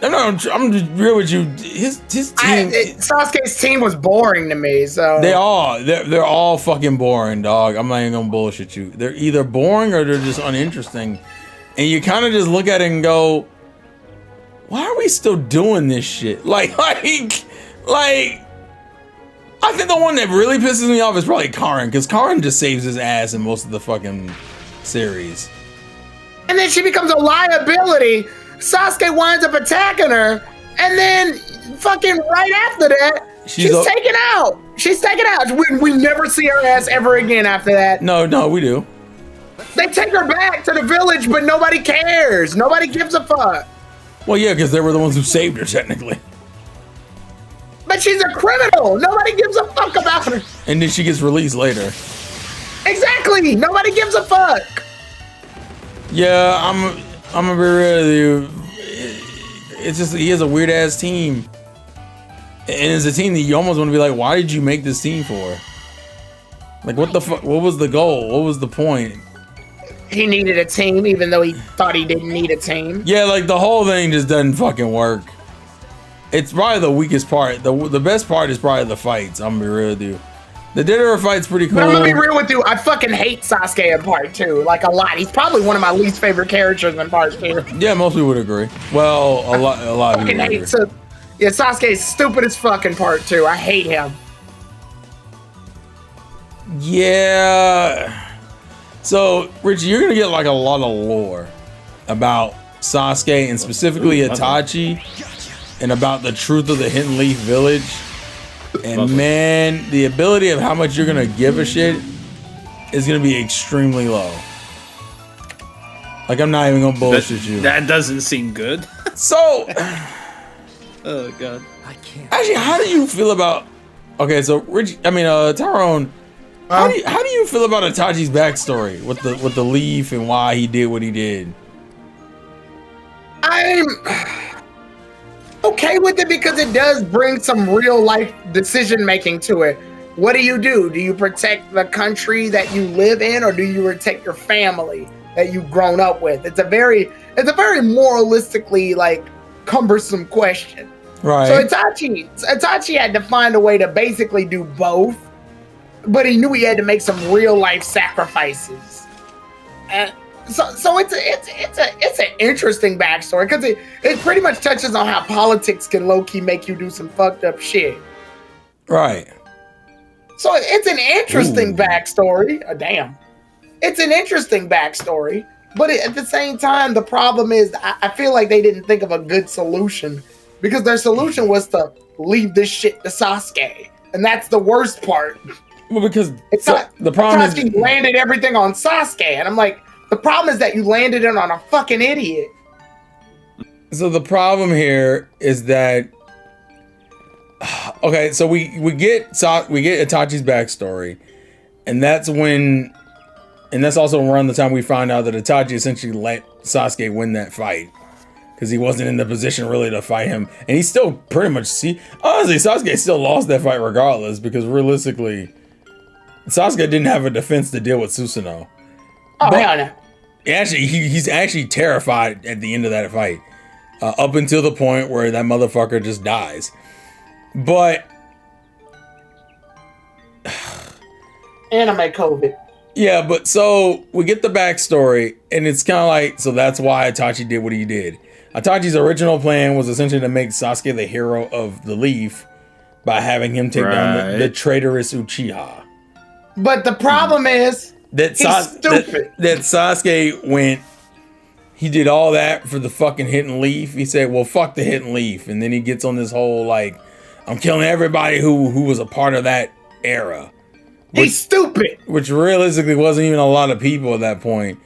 A: I'm just real with you. His team.
E: Sasuke's team was boring to me. So
A: they're all fucking boring, dog. I'm not even gonna bullshit you. They're either boring or they're just uninteresting, and you kind of just look at it and go, "Why are we still doing this shit?" Like. I think the one that really pisses me off is probably Karin, because Karin just saves his ass in most of the fucking series.
E: And then she becomes a liability. Sasuke winds up attacking her, and then fucking right after that, she's taken out. She's taken out. We never see her ass ever again after that.
A: No, we do.
E: They take her back to the village, but nobody cares. Nobody gives a fuck.
A: Well, yeah, because they were the ones who saved her, technically.
E: But she's a criminal. Nobody gives a fuck about her.
A: And then she gets released later.
E: Exactly. Nobody gives a fuck.
A: Yeah, I'm gonna be real with you. It's just he has a weird ass team, and it's a team that you almost want to be like, why did you make this team for? Like, what the fuck? What was the goal? What was the point?
E: He needed a team, even though he thought he didn't need a team.
A: Yeah, like the whole thing just doesn't fucking work. It's probably the weakest part. The best part is probably the fights. I'm gonna be real with you. The Ditto fight's pretty cool.
E: But I'm gonna be real with you. I fucking hate Sasuke in part 2, like a lot. He's probably one of my least favorite characters in part 2.
A: Yeah, most people would agree. Well, a lot of people would agree.
E: Yeah, Sasuke's stupid as fuck in part 2. I hate him.
A: Yeah. So, Richie, you're gonna get like a lot of lore about Sasuke and specifically Itachi, and about the truth of the Hidden Leaf Village. And
F: Lovely.
A: man, the ability of how much you're gonna give a shit is gonna be extremely low. Like, I'm not even gonna bullshit you.
F: That doesn't seem good.
A: So,
F: Oh god.
C: I can't.
A: actually, how do you feel about? Okay, so Tyrone, how do you feel about Itachi's backstory with the leaf and why he did what he did?
E: I'm okay with it because it does bring some real life decision making to it. What do? Do you protect the country that you live in, or do you protect your family that you've grown up with? It's a very moralistically like cumbersome question.
A: Right.
E: So Itachi had to find a way to basically do both, but he knew he had to make some real life sacrifices. And so it's an interesting backstory because it pretty much touches on how politics can low key make you do some fucked up shit.
A: Right.
E: So it's an interesting backstory. Damn. It's an interesting backstory, but at the same time, the problem is I feel like they didn't think of a good solution because their solution was to leave this shit to Sasuke. And that's the worst part.
A: Well, because
E: the problem is Sasuke landed everything on Sasuke. And I'm like, the problem is that you landed it on a fucking idiot.
A: So the problem here is that okay, so we get Itachi's backstory, and that's also around the time we find out that Itachi essentially let Sasuke win that fight because he wasn't in the position really to fight him, and he still pretty much honestly Sasuke still lost that fight regardless because realistically Sasuke didn't have a defense to deal with Susanoo.
E: Oh hell no.
A: He's actually terrified at the end of that fight, up until the point where that motherfucker just dies. But
E: anime COVID.
A: Yeah, but so we get the backstory, and it's kind of like, so that's why Itachi did what he did. Itachi's original plan was essentially to make Sasuke the hero of the Leaf by having him take down the traitorous Uchiha.
E: But the problem is
A: that
E: stupid.
A: That Sasuke went, he did all that for the fucking Hidden Leaf. He said, well, fuck the Hidden Leaf. And then he gets on this whole, like, I'm killing everybody who was a part of that era.
E: He's stupid.
A: Which realistically wasn't even a lot of people at that point.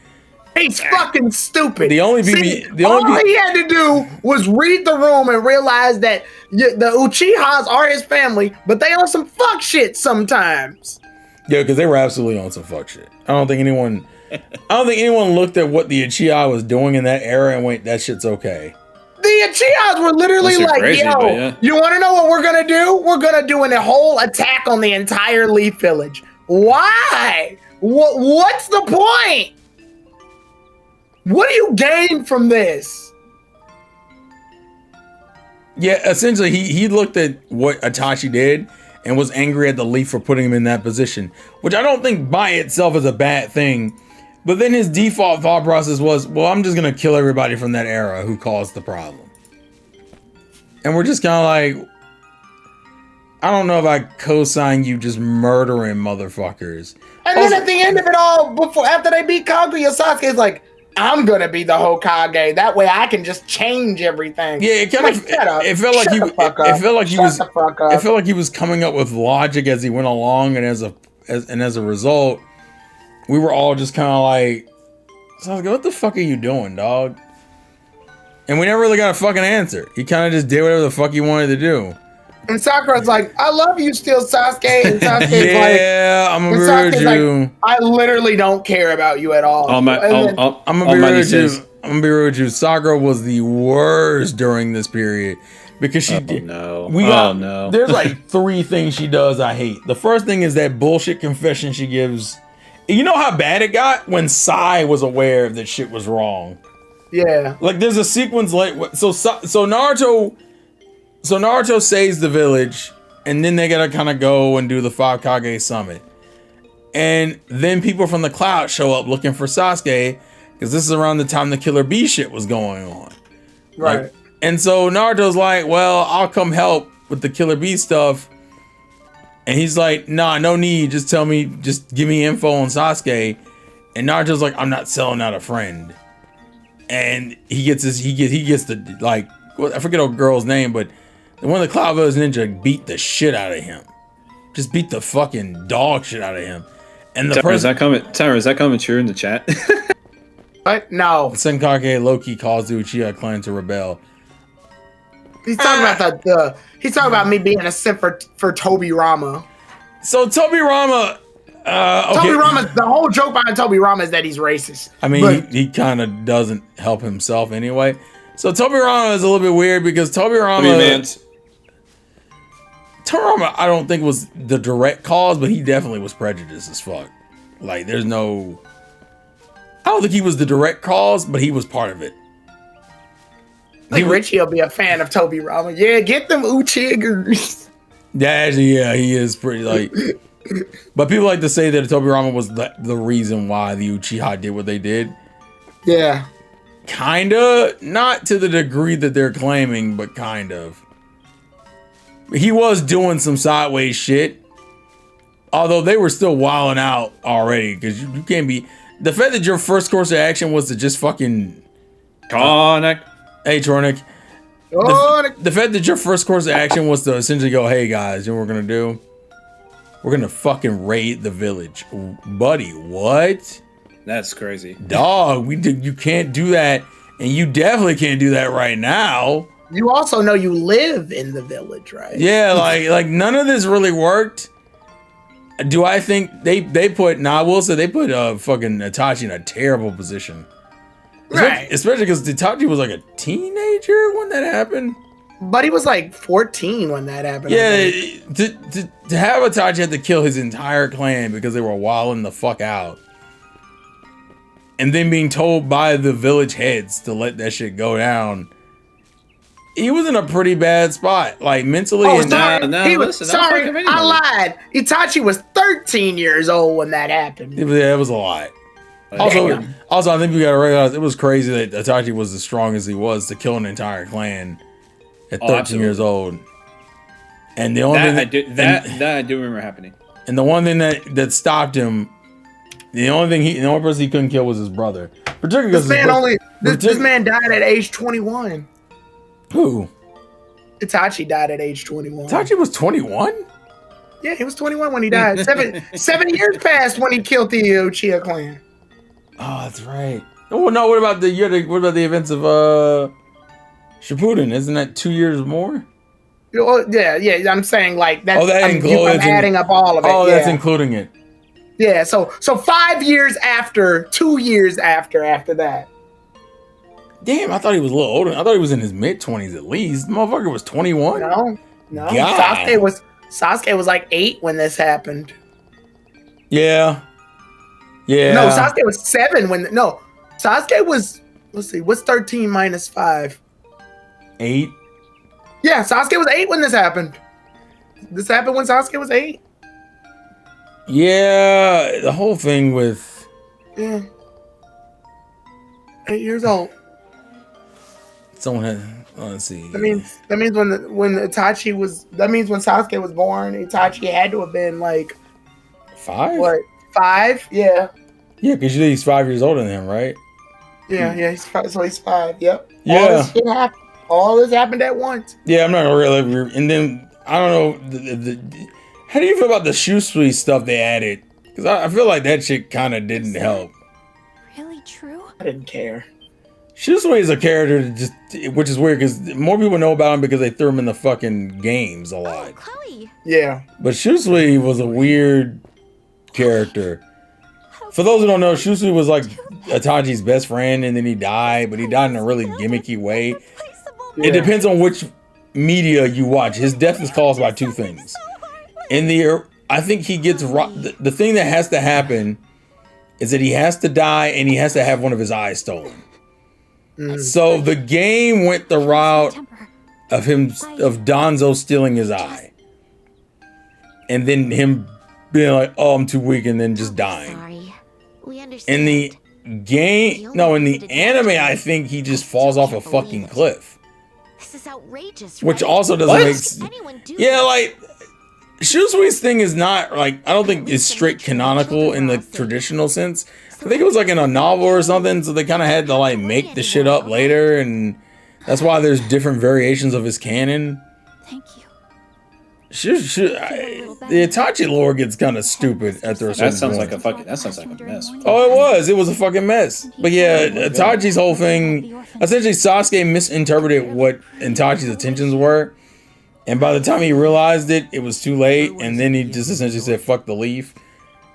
E: He's fucking stupid.
A: All he
E: had to do was read the room and realize that the Uchihas are his family, but they on some fuck shit sometimes.
A: Yeah, because they were absolutely on some fuck shit. I don't think anyone looked at what the Uchiha was doing in that era and went, that shit's okay.
E: The Uchihas were literally like,
F: crazy,
E: you want to know what we're going to do? We're going to do a whole attack on the entire Leaf Village. Why? What's the point? What do you gain from this?
A: Yeah, essentially, he looked at what Itachi did and was angry at the Leaf for putting him in that position, which I don't think by itself is a bad thing. But then his default thought process was, well, I'm just going to kill everybody from that era who caused the problem. And we're just kind of like, I don't know if I co-sign you just murdering motherfuckers.
E: And then at the end of it all, after they beat Kaguya, Sasuke's like, I'm going to be the Hokage. That way I can just change everything.
A: Yeah, it kind of it felt like he was coming up with logic as he went along, and as a result, we were all just kind of like, Sasuke, what the fuck are you doing, dog? And we never really got a fucking answer. He kind of just did whatever the fuck he wanted to do.
E: And Sakura's like, I love you still, Sasuke. And Sasuke's
A: yeah, I'm gonna be real with you.
E: Like, I literally don't care about you at all.
A: I'm gonna be real with you. Sakura was the worst during this period because she did. There's like 3 things she does I hate. The first thing is that bullshit confession she gives. You know how bad it got when Sai was aware that shit was wrong.
E: Yeah.
A: Like there's a sequence like so Naruto saves the village, and then they gotta kind of go and do the 5 Kage summit. And then people from the cloud show up looking for Sasuke, because this is around the time the Killer Bee shit was going on.
E: Right.
A: Like, and so Naruto's like, well, I'll come help with the Killer Bee stuff. And he's like, nah, no need. Just tell me, just give me info on Sasuke. And Naruto's like, I'm not selling out a friend. And he gets the, like, I forget a girl's name, but One of the Cloud Village Ninja beat the shit out of him. Just beat the fucking dog shit out of him. And the
F: Tyra, is that coming true in the chat?
E: But no,
A: Senkage Loki calls the Uchiha clan to rebel.
E: he's talking about he's talking about me being a simp for Toby Rama.
A: So Tobirama, okay.
E: Toby Rama, the whole joke behind Toby Rama is that he's racist.
A: I mean, he kind of doesn't help himself anyway. So Tobirama is a little bit weird because Tobirama, I don't think was the direct cause, but he definitely was prejudiced as fuck. Like, I don't think he was the direct cause, but he was part of it.
E: I think Richie will be a fan of Toby Rama. Yeah, get them Uchigers.
A: Yeah, actually, yeah, he is pretty like. But people like to say that Tobirama was the reason why the Uchiha did what they did.
E: Yeah.
A: Kinda, not to the degree that they're claiming, but kind of. He was doing some sideways shit. Although they were still wilding out already, because you can't be. The fact that your first course of action was to just fucking.
F: Tronic.
A: Hey, Tronic. The fact that your first course of action was to essentially go, hey guys, you know what we're gonna do? We're gonna fucking raid the village. Buddy, what?
F: That's crazy.
A: Dog, you can't do that, and you definitely can't do that right now.
E: You also know you live in the village, right?
A: Yeah, like none of this really worked. Do I think they put I will say they put fucking Itachi in a terrible position.
E: Right.
A: Especially because Itachi was like a teenager when that happened.
E: But he was like 14 when that happened.
A: Yeah, to have Itachi have to kill his entire clan because they were wilding the fuck out. And then being told by the village heads to let that shit go down. He was in a pretty bad spot, like mentally.
E: Oh,
A: and
E: sorry. He was, sorry, I lied. Itachi was 13 years old when that happened.
A: Yeah, it was a lot. Also, I think we gotta realize it was crazy that Itachi was as strong as he was to kill an entire clan at 13 years old. And the only thing
F: that I do remember happening.
A: And the one thing that stopped him, the only person he couldn't kill was his brother. Particularly because
E: this man died at age 21.
A: Who?
E: Itachi died at age 21.
A: Itachi was 21?
E: Yeah, he was 21 when he died. 7 years passed when he killed the Uchiha clan.
A: Oh, that's right. Oh no, what about the events of Shippuden? Isn't that 2 years more?
E: Yeah. I'm saying like that. I'm adding up all of it.
A: Oh, yeah. That's including it.
E: Yeah. So 5 years after, 2 years after that.
A: Damn, I thought he was a little older. I thought he was in his mid-20s at least. The motherfucker was 21.
E: No.
A: God.
E: Sasuke was like 8 when this happened.
A: Yeah.
E: No, Sasuke was 7 when. No, Sasuke was. Let's see. What's 13 minus 5?
A: 8.
E: Yeah, Sasuke was 8 when this happened. This happened when Sasuke was 8.
A: Yeah, the whole thing with.
E: Yeah. 8 years old.
A: Someone had. Let's see.
E: That means when Itachi was. That means when Sasuke was born, Itachi had to have been like
A: 5.
E: What? 5? Yeah.
A: Yeah, because he's 5 years older than him, right?
E: Yeah. He's 5. So he's 5. Yep.
A: Yeah.
E: All this happened at once.
A: Yeah, I'm not gonna really. And then I don't know. How do you feel about the Shusui stuff they added? Because I feel like that shit kind of didn't help.
G: Really true?
E: I didn't care.
A: Shusui is a character that which is weird because more people know about him because they threw him in the fucking games a lot.
B: Oh, Chloe.
E: Yeah.
A: But Shusui was a weird character. For those who don't know, Shusui was like Itachi's best friend, and then he died, but he died in a really gimmicky way. It depends on which media you watch. His death is caused by 2 things. I think he gets the thing that has to happen is that he has to die and he has to have one of his eyes stolen. So the game went the route of Danzo stealing his eye, and then him being like, "Oh, I'm too weak," and then just dying.
B: Sorry. We understand.
A: In the game, no, in the anime, I think he just falls off a fucking cliff.
B: This is outrageous.
A: Which
B: right?
A: also doesn't make
B: sense.
A: Yeah, like Shusui's thing is not like I don't think it's straight canonical in the traditional sense. I think it was like in a novel or something, so they kind of had to like make the shit up later, and that's why there's different variations of his canon. The Itachi lore gets kind of stupid after a certain
F: That sounds
A: point.
F: like a fucking. That sounds like a mess.
A: Oh, it was a fucking mess. But yeah, Itachi's whole thing, essentially Sasuke misinterpreted what Itachi's intentions were. And by the time he realized it, it was too late. And then he just essentially said, fuck the leaf.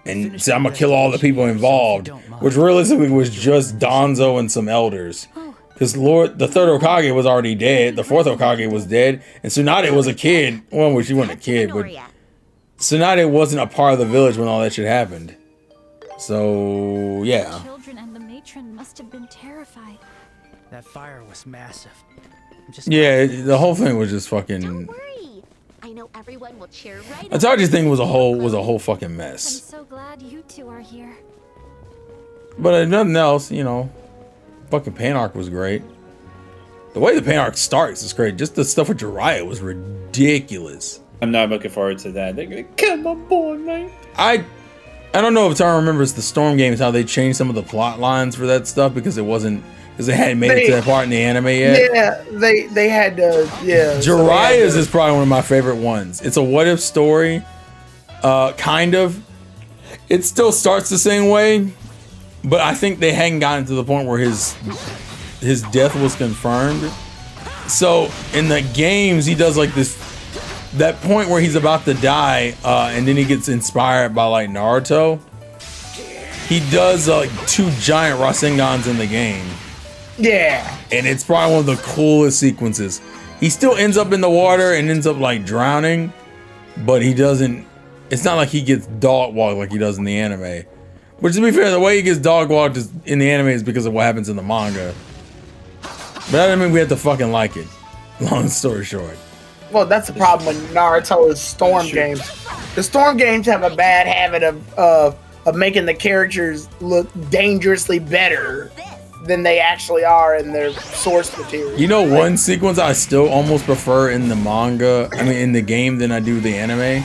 A: And said, I'm gonna kill all the people involved. Which realistically was just Danzo and some elders. Because the third Hokage was already dead. The fourth Hokage was dead. And Tsunade was a kid. Well, she wasn't a kid, but Tsunade wasn't a part of the village when all that shit happened. So, yeah.
G: Children and the matron must have been terrified.
J: That fire was massive.
A: Yeah, the whole thing was just fucking...
B: Don't worry. I know everyone will cheer right
A: Itachi's thing was a whole fucking mess.
G: I'm so glad you two are here.
A: But if nothing else, you know, fucking Pain Arc was great. The way the Pain Arc starts is great. Just the stuff with Jiraiya was ridiculous.
F: I'm not looking forward to that. They're gonna kill my boy, man.
A: I don't know if Tara remembers the Storm games, how they changed some of the plot lines for that stuff because they hadn't made it to that part in the anime yet.
E: Yeah, they had to. Yeah,
A: Jiraiya's is probably one of my favorite ones. It's a what if story, kind of. It still starts the same way, but I think they hadn't gotten to the point where his death was confirmed. So in the games, he does like that point where he's about to die, and then he gets inspired by like Naruto. He does like 2 giant Rasengans in the game.
E: Yeah.
A: And it's probably one of the coolest sequences. He still ends up in the water and ends up like drowning, but he doesn't. It's not like he gets dog walked like he does in the anime. Which, to be fair, the way he gets dog walked in the anime is because of what happens in the manga. But that doesn't mean we have to fucking like it. Long story short.
E: Well, that's the problem with Naruto's Storm games. The Storm games have a bad habit of making the characters look dangerously better than they actually are in their source material.
A: You know, one sequence I still almost prefer in the manga, in the game, than I do the anime?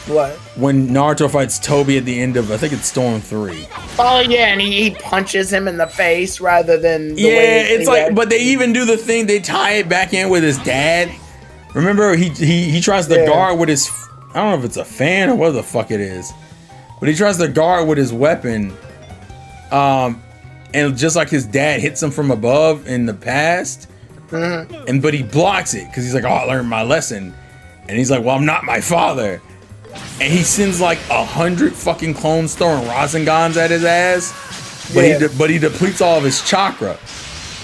E: What?
A: When Naruto fights Toby at the end of, I think it's Storm 3.
E: Oh yeah, and he punches him in the face rather than the
A: yeah,
E: way
A: it's like, but they even do the thing, they tie it back in with his dad. Remember, he tries to guard with his, I don't know if it's a fan or what the fuck it is, but he tries to guard with his weapon, and just like his dad hits him from above in the past, but he blocks it because he's like, oh, I learned my lesson, and he's like, well, I'm not my father, and he sends like 100 fucking clones throwing Rasengans at his ass, but he depletes all of his chakra,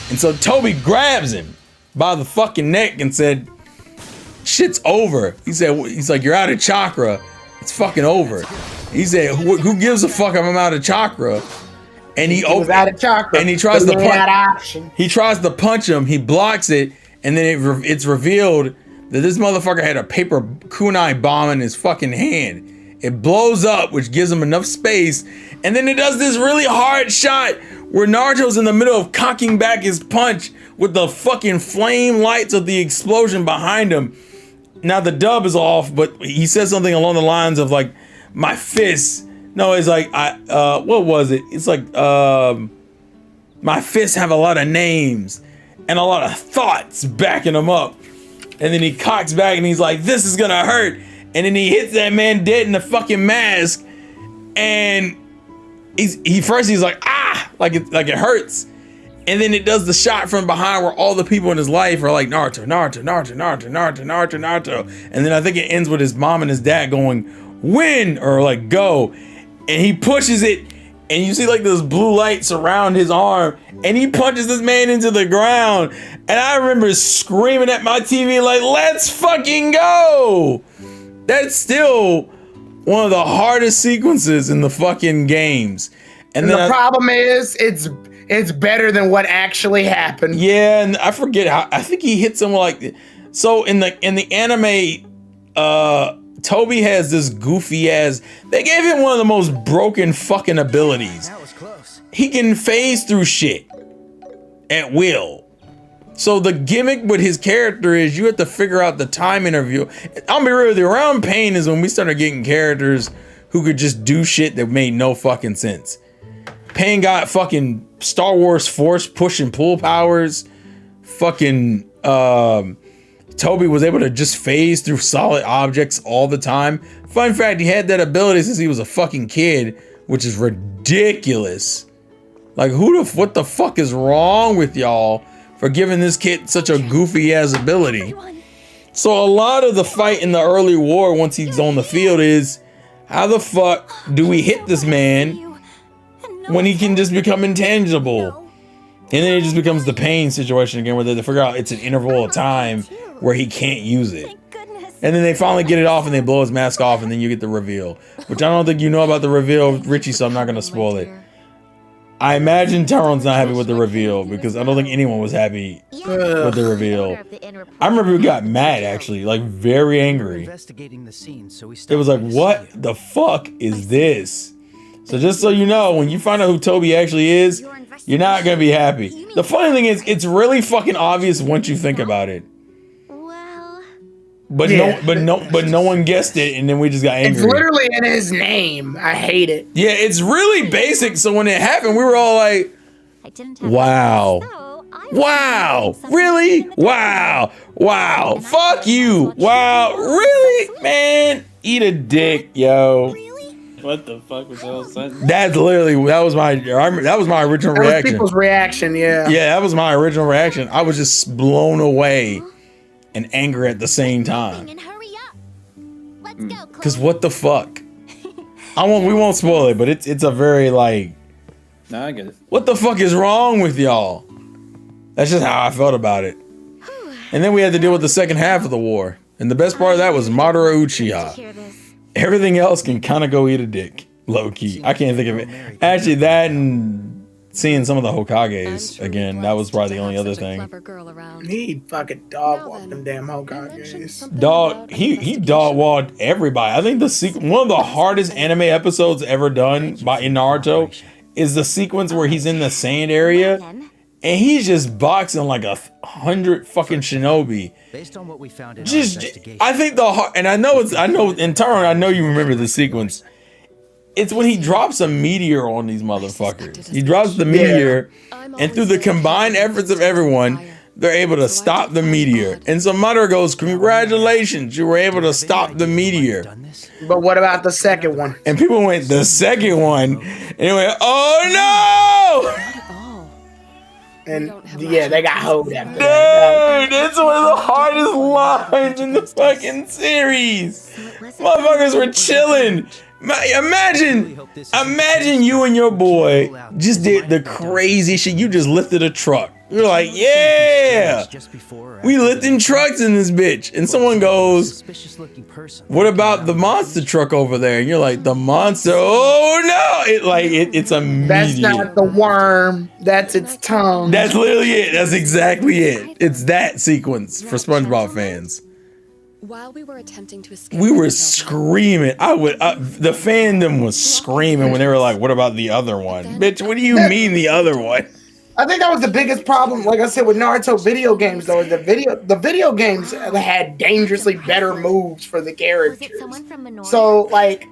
A: and so Toby grabs him by the fucking neck and said, shit's over. He's like, you're out of chakra. It's fucking over. He said, who gives a fuck if I'm out of chakra? And he was
E: out of chakra.
A: And he tries to punch. He tries to punch him. He blocks it, and then it's revealed that this motherfucker had a paper kunai bomb in his fucking hand. It blows up, which gives him enough space, and then it does this really hard shot where Naruto's in the middle of cocking back his punch with the fucking flame lights of the explosion behind him. Now the dub is off, but he says something along the lines of like, my fists. No, it's like, what was it? It's like, my fists have a lot of names and a lot of thoughts backing them up. And then he cocks back and he's like, this is gonna hurt. And then he hits that man dead in the fucking mask. And he's like, ah, like it hurts. And then it does the shot from behind where all the people in his life are like, Naruto, Naruto, Naruto, Naruto, Naruto, Naruto, Naruto. And then I think it ends with his mom and his dad going, win, or like go. And he pushes it, and you see like this blue light surround his arm, and he punches this man into the ground. And I remember screaming at my TV like, let's fucking go. That's still one of the hardest sequences in the fucking games.
E: And the problem is, it's better than what actually happened.
A: Yeah, and I forget how. I think he hits him like. So in the anime, Toby has this goofy ass. They gave him one of the most broken fucking abilities.
J: That was close.
A: He can phase through shit at will. So the gimmick with his character is you have to figure out the time interview. I'll be real with you. Around Pain is when we started getting characters who could just do shit that made no fucking sense. Pain got fucking Star Wars Force push and pull powers. Fucking Toby was able to just phase through solid objects all the time. Fun fact, he had that ability since he was a fucking kid, which is ridiculous. Like, what the fuck is wrong with y'all for giving this kid such a goofy ass ability? So a lot of the fight in the early war, once he's on the field, is how the fuck do we hit this man when he can just become intangible? And then it just becomes the pain situation again, where they figure out it's an interval of time where he can't use it. And then they finally get it off and they blow his mask off, and then you get the reveal, which I don't think you know about the reveal, Richie, so I'm not going to spoil it. I imagine Tyrone's not happy with the reveal because I don't think anyone was happy with the reveal. I remember he got mad, actually, like very angry. It was like, what the fuck is this? So just so you know, when you find out who Toby actually is, you're not going to be happy. The funny thing is, it's really fucking obvious once you think about it. But no one guessed it, and then we just got angry.
E: It's literally in his name. I hate it.
A: Yeah, it's really basic. So when it happened, we were all like, "Wow, wow, really? Wow, wow, fuck you, wow, really, man, eat a dick, yo."
F: What the fuck was all sudden?
A: That was my original reaction.
E: That was people's reaction, yeah.
A: Yeah, that was my original reaction. I was just blown away and angry at the same time. Cause what the fuck? We won't spoil it, but it's a very like.
F: Nah, I get it.
A: What the fuck is wrong with y'all? That's just how I felt about it. And then we had to deal with the second half of the war, and the best part of that was Madara Uchiha. Everything else can kind of go eat a dick, low key. I can't think of it. Actually, that and seeing some of the Hokages again, that was probably the only other thing.
E: He fucking dog walked them damn Hokages.
A: Dog, he dog walked everybody. I think one of the hardest anime episodes ever done in Naruto is the sequence where he's in the sand area and he's just boxing like 100 fucking shinobi.
J: Based on what we found in
A: I think I know you remember the sequence. It's when he drops a meteor on these motherfuckers. He drops the meteor, and through the combined efforts of everyone, they're able to stop the meteor. And so Madara goes, "Congratulations, you were able to stop the meteor."
E: But what about the second one?
A: And people went, "The second one?" And they went, "Oh no!"
E: And yeah, they got hold after that.
A: Dude, it's one of the hardest lines in the fucking series. Motherfuckers were chilling. Imagine you and your boy just did the crazy shit. You just lifted a truck. You're like, yeah, we lifting trucks in this bitch. And someone goes, "What about the monster truck over there?" And you're like, "The monster? Oh no!" It's immediate.
E: That's not the worm. That's its tongue.
A: That's literally it. That's exactly it. It's that sequence for SpongeBob fans.
D: While we were attempting to escape,
A: we were screaming. The fandom was screaming when they were like, "What about the other one?" Bitch, what do you mean the other one?
E: I think that was the biggest problem, like I said, with Naruto video games, though. The video games had dangerously better moves for the characters. So, like,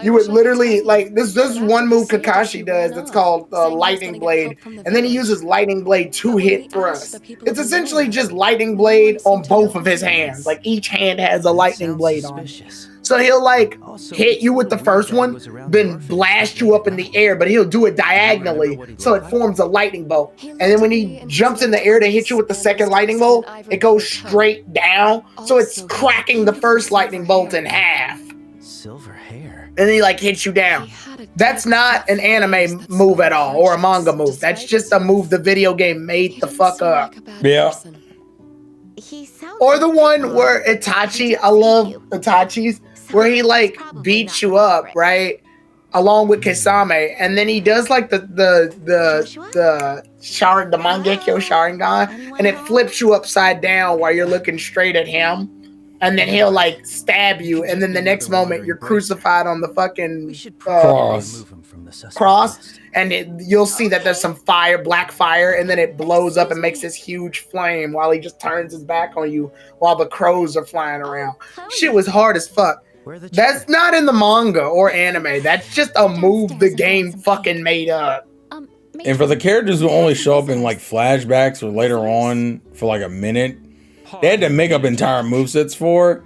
E: you would literally, like, this one move Kakashi does that's called Lightning Blade, and then he uses Lightning Blade 2-hit thrust. It's essentially just Lightning Blade on both of his hands. Like, each hand has a Lightning Blade on it. So he'll, like, hit you with the first one, then blast you up in the air, but he'll do it diagonally, so it forms a lightning bolt. And then when he jumps in the air to hit you with the second lightning bolt, it goes straight down, so it's cracking the first lightning bolt in half.
J: Silver hair.
E: And then he, like, hits you down. That's not an anime move at all, or a manga move. That's just a move the video game made the fuck up.
A: Yeah.
E: Or the one where Itachi, I love Itachi's, where he, like, beats you up, right? Along with Kisame, and then he does, like, the Mangekyo Sharingan, and it flips you upside down while you're looking straight at him, and then he'll, like, stab you, and then the next moment you're crucified on the fucking cross, and you'll see that there's some fire, black fire, and then it blows up and makes this huge flame while he just turns his back on you while the crows are flying around. Shit was hard as fuck. That's not in the manga or anime. That's just a move the game fucking made up.
A: And for the characters who only show up in like flashbacks or later on for like a minute, they had to make up entire movesets for.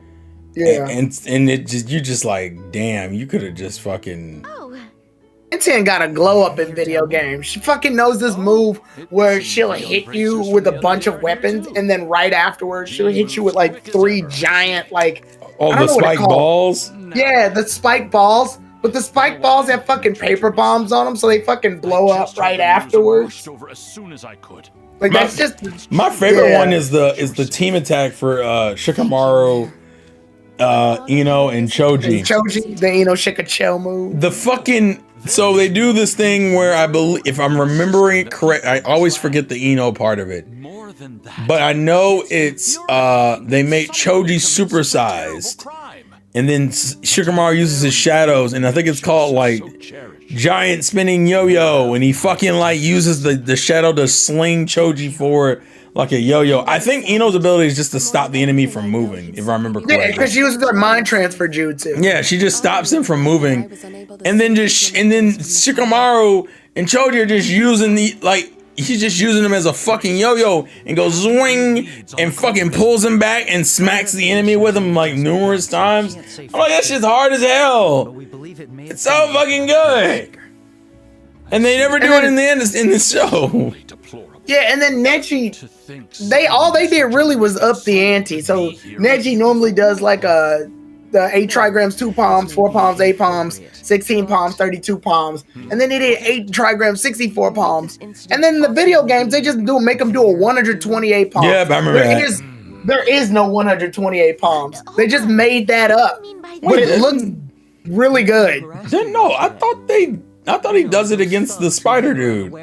E: Yeah.
A: And it just you just like, damn, you could have just fucking.
E: Ten got a glow up in video games. She fucking knows this move where she'll hit you with a bunch of weapons, and then right afterwards she'll hit you with like 3 giant like
A: the spike balls.
E: Yeah, the spike balls. But the spike balls have fucking paper bombs on them, so they fucking blow up right afterwards.
I: Over as soon as I could.
E: Like that's just
A: my favorite one is the team attack for Shikamaru, Ino, and Choji.
E: Choji, the Ino Shikacho move.
A: The fucking so they do this thing where I believe, if I'm remembering it correct, I always forget the Ino part of it. But I know it's they made Choji supersized, and then Shikamaru uses his shadows, and I think it's called like giant spinning yo-yo, and he fucking like uses the shadow to sling Choji forward like a yo-yo. I think Ino's ability is just to stop the enemy from moving, if I remember correctly.
E: Yeah, because she uses her mind transfer jutsu.
A: Yeah, she just stops him from moving, and then Shikamaru and Choji are just using he's just using him as a fucking yo-yo and goes swing and fucking pulls him back and smacks the enemy with him like numerous times. I'm like, that shit's hard as hell. It's so fucking good. And they never do it in the end in the show.
E: Yeah, and then Neji, all they did really was up the ante. So Neji normally does like the 8 trigrams, 2 palms, 4 palms, 8 palms, 16 palms, 32 palms, and then they did 8 trigrams, 64 palms. And then in the video games, they just make them do a 128 palms.
A: Yeah, I remember that.
E: There is no 128 palms. They just made that up, but it looks really good.
A: No, I thought he does it against the spider dude.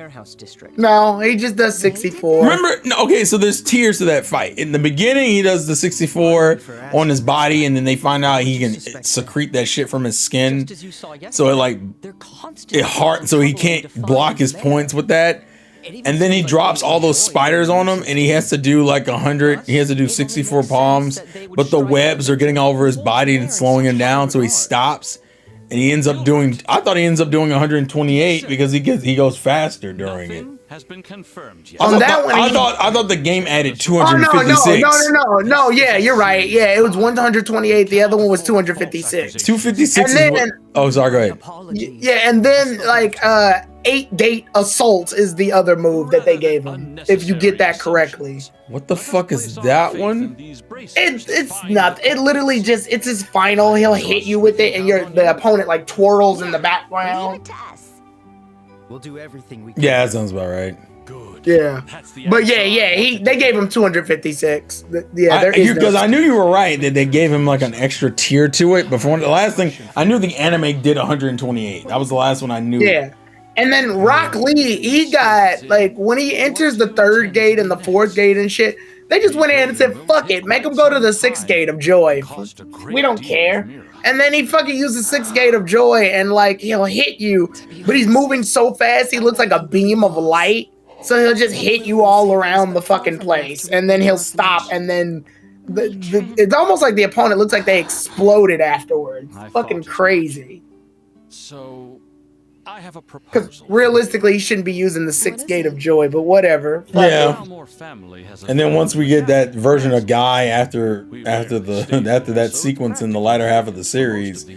E: No, he just does 64.
A: Remember? No, okay, so there's tiers to that fight. In the beginning, he does the 64 on his body, and then they find out he can secrete that shit from his skin. So so he can't block his points with that. And then he drops all those spiders on him, and he has to do like 100. He has to do 64 palms, but the webs are getting all over his body and slowing him down, so he stops. And he ends up doing. I thought he ends up doing 128 because he goes faster during it.
I: Has been confirmed yet.
A: I thought the game added 256.
E: No. Yeah, you're right. Yeah, it was 128. The other one was 256.
A: 256. Sorry. Go ahead.
E: Yeah, and then like 8 gate assault is the other move that they gave him. If you get that correctly.
A: What the fuck is that one?
E: It's not. It literally just it's his final. He'll hit you with it, and the opponent like twirls in the background.
J: We'll do everything we can.
A: Yeah, that sounds about right.
I: Good.
E: Yeah, but they gave him 256. Yeah,
A: because I knew you were right that they gave him like an extra tier to it. But for the last thing, I knew the anime did 128. That was the last one I knew.
E: Yeah. And then Rock Lee, he got, like, when he enters the 3rd gate and the 4th gate and shit, they just went in and said, fuck it, make him go to the 6th gate of joy. We don't care. And then he fucking uses 6th gate of joy and, like, he'll hit you, but he's moving so fast, he looks like a beam of light. So he'll just hit you all around the fucking place. And then he'll stop, and then it's almost like the opponent looks like they exploded afterwards. Fucking crazy.
I: So I have a proposal.
E: Because realistically, he shouldn't be using the 6th gate of joy, but whatever.
A: Yeah. And then once we get that version of Guy after that sequence in the latter half of the series,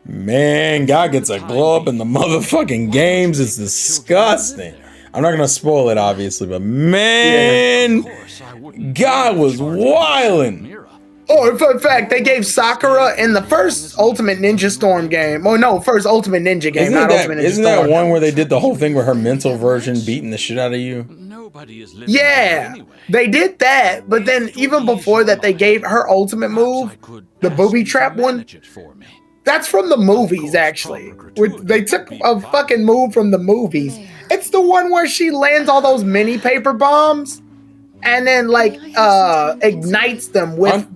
A: man, Guy gets a glow up in the motherfucking games. It's disgusting. I'm not gonna spoil it, obviously, but man, Guy was wildin'.
E: Oh, in fact, they gave Sakura in the first Ultimate Ninja Storm game. Oh no, first Ultimate Ninja game,
A: Isn't that one where they did the whole thing with her mental version beating the shit out of you?
E: Yeah, they did that, but then even before that, they gave her ultimate move, the booby trap one. That's from the movies, actually. They took a fucking move from the movies. It's the one where she lands all those mini paper bombs and then like ignites them with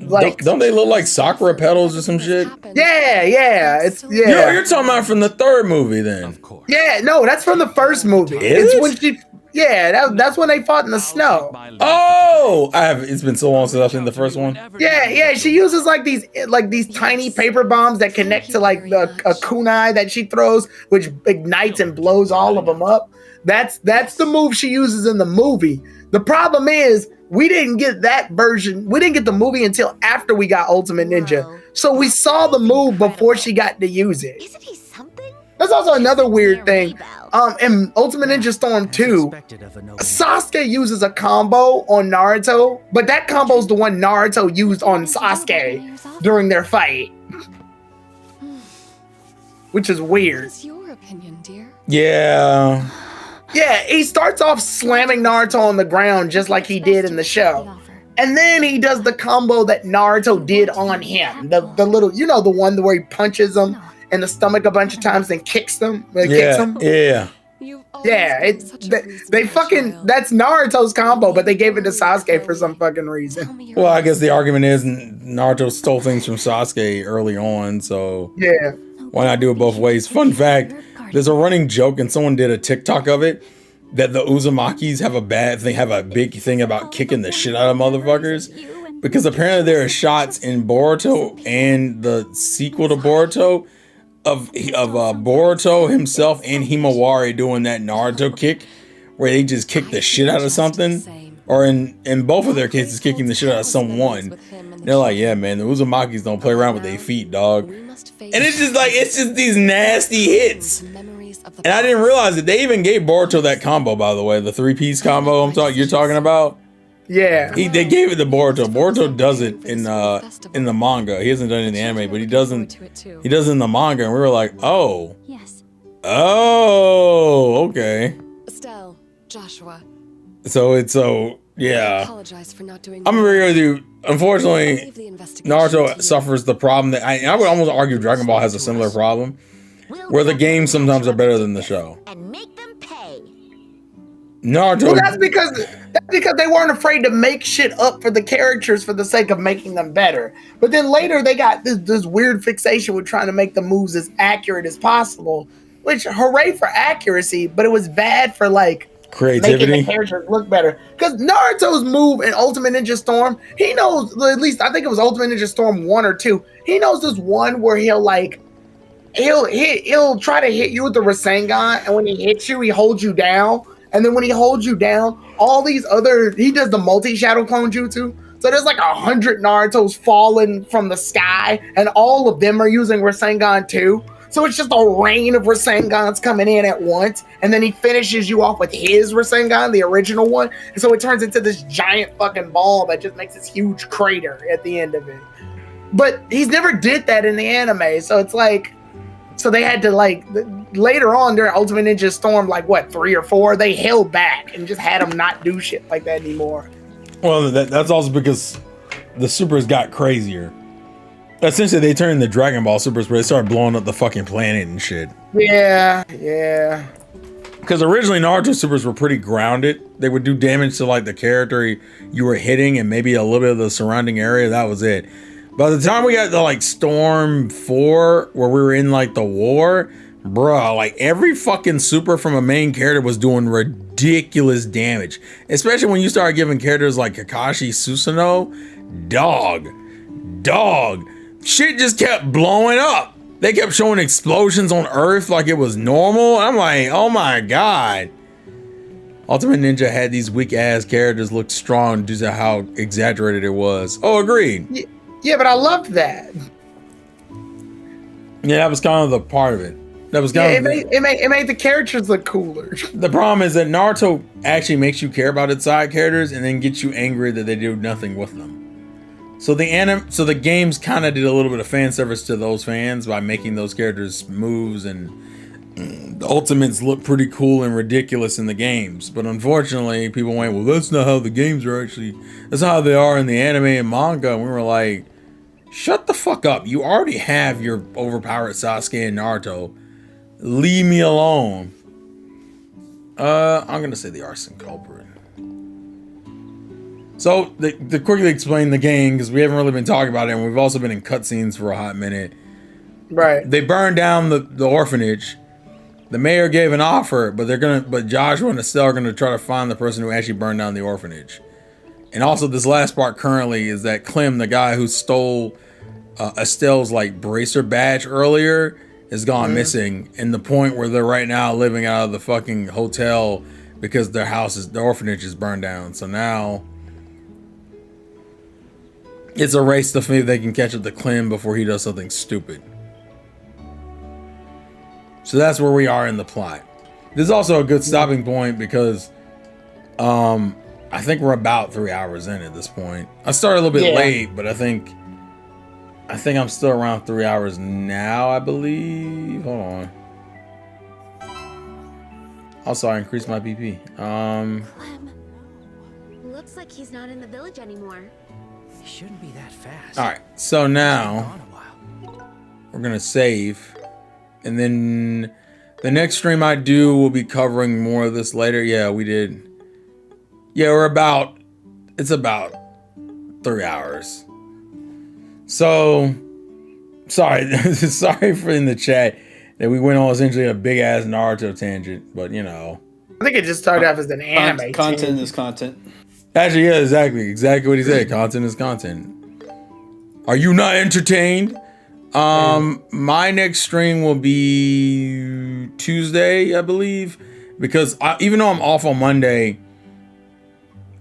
A: don't they look like Sakura petals or some shit?
E: Yeah.
A: You're talking about from the 3rd movie then.
E: Yeah, no, that's from the 1st movie. When she that's when they fought in the snow.
A: Oh, it's been so long since I've seen the first one.
E: Yeah, she uses like these tiny paper bombs that connect to like a kunai that she throws, which ignites and blows all of them up. That's the move she uses in the movie. The problem is we didn't get that version. We didn't get the movie until after we got Ultimate Ninja.
B: Whoa.
E: So we saw the move before she got to use it.
B: Isn't he something?
E: That's also another weird
B: Can't
E: thing.
B: rebel.
E: In Ultimate Ninja Storm
J: As
E: 2,
J: expected of an open
E: Sasuke uses a combo on Naruto, but that combo is the one Naruto used on Sasuke during their fight, which is weird.
D: What's your opinion, dear?
A: Yeah.
E: Yeah, he starts off slamming Naruto on the ground just like he did in the show. And then he does the combo that Naruto did on him. The little, you know, the one where he punches him in the stomach a bunch of times and kicks them. Kicks him.
A: Yeah.
D: You've always
E: Yeah,
D: been
E: it's
D: such a
E: they
D: reasonable
E: fucking
D: child.
E: that's Naruto's combo, but they gave it to Sasuke for some fucking reason.
D: Tell me your
A: Well, I guess
D: reasons.
A: the argument is Naruto stole things from Sasuke early on, so
E: Yeah.
A: why not do it both ways? Fun fact, there's a running joke, and someone did a TikTok of it, that the Uzumakis have a big thing about kicking the shit out of motherfuckers. Because apparently there are shots in Boruto and the sequel to Boruto of Boruto himself and Himawari doing that Naruto kick, where they just kick the shit out of something, or in both of their cases kicking the shit out of someone. They're like, yeah, man, the Uzumakis don't play around with their feet, dog. And it's just these nasty hits. And I didn't realize it. They even gave Boruto that combo, by the way, the 3-piece combo you're talking about.
E: Yeah.
A: They gave it to Boruto. Boruto does it in the manga. He hasn't done it in the anime, but he does it in the manga. And we were like, oh,
G: Yes.
A: okay.
D: Estelle, Joshua,
A: So
D: I
A: yeah.
D: apologize for not doing
A: I'm gonna agree with you.
D: I'll
A: Unfortunately,
D: leave the investigation
A: Naruto
D: to you.
A: suffers the problem that I would almost argue Dragon Ball has a similar problem, where the games sometimes are better than the show.
B: And make them pay.
A: Naruto.
E: Well, that's because they weren't afraid to make shit up for the characters for the sake of making them better. But then later they got this weird fixation with trying to make the moves as accurate as possible. Which hooray for accuracy, but it was bad for like making
A: Creativity.
E: the characters look better. Because Naruto's move in Ultimate Ninja Storm, he knows, at least I think it was Ultimate Ninja Storm 1 or 2. He knows this one where he'll try to hit you with the Rasengan, and when he hits you, he holds you down. And then when he holds you down, he does the multi-shadow clone jutsu. So there's like 100 Narutos falling from the sky, and all of them are using Rasengan too. So it's just a rain of Rasengans coming in at once, and then he finishes you off with his Rasengan, the original one. And so it turns into this giant fucking ball that just makes this huge crater at the end of it. But he's never did that in the anime, so it's like, so they had to later on during Ultimate Ninja Storm, 3 or 4, they held back and just had him not do shit like that anymore.
A: Well, that's also because the supers got crazier. Essentially, they turned the Dragon Ball supers where they started blowing up the fucking planet and shit.
E: Yeah.
A: Because originally Naruto supers were pretty grounded. They would do damage to the character you were hitting and maybe a little bit of the surrounding area. That was it. By the time we got to Storm 4, where we were in the war, bruh, every fucking super from a main character was doing ridiculous damage. Especially when you start giving characters like Kakashi Susanoo, dog. Shit just kept blowing up. They kept showing explosions on Earth like it was normal. I'm like, oh my god. Ultimate Ninja had these weak ass characters look strong due to how exaggerated it was. Oh, agreed.
E: Yeah, but I loved that.
A: Yeah, that was kind of the part of it. That was kind of
E: it made the characters look cooler.
A: the problem is that Naruto actually makes you care about its side characters and then gets you angry that they do nothing with them. So the games kind of did a little bit of fan service to those fans by making those characters moves, and the ultimates look pretty cool and ridiculous in the games. But unfortunately, people went, well, that's not how the games are actually. That's not how they are in the anime and manga. And we were like, shut the fuck up. You already have your overpowered Sasuke and Naruto. Leave me alone. I'm gonna say the arson culprit. So, to quickly explain the game, because we haven't really been talking about it, and we've also been in cutscenes for a hot minute.
E: Right.
A: They burned down the orphanage. The mayor gave an offer, but Joshua and Estelle are gonna try to find the person who actually burned down the orphanage. And also, this last part currently is that Clem, the guy who stole Estelle's bracer badge earlier, is gone missing. And the point where they're right now living out of the fucking hotel because the orphanage is burned down. So now It's a race to see if they can catch up to Clem before he does something stupid. So that's where we are in the plot. This is also a good stopping point because I think we're about 3 hours in at this point. I started a little bit late, but I think I'm still around 3 hours now, I believe. Hold on. Also, I increased my BP.
B: Clem. Looks like he's not in the village anymore.
J: It shouldn't be that fast.
A: All right, so now we're gonna save, and then the next stream I do will be covering more of this later. Yeah, we did. Yeah, it's about 3 hours. So, sorry for in the chat that we went on essentially a big ass Naruto tangent, but you know.
E: I think it just started off as an anime.
F: Content is content.
A: Actually, yeah, exactly what he said. Content is content. Are you not entertained? My next stream will be Tuesday, I believe, because even though I'm off on Monday,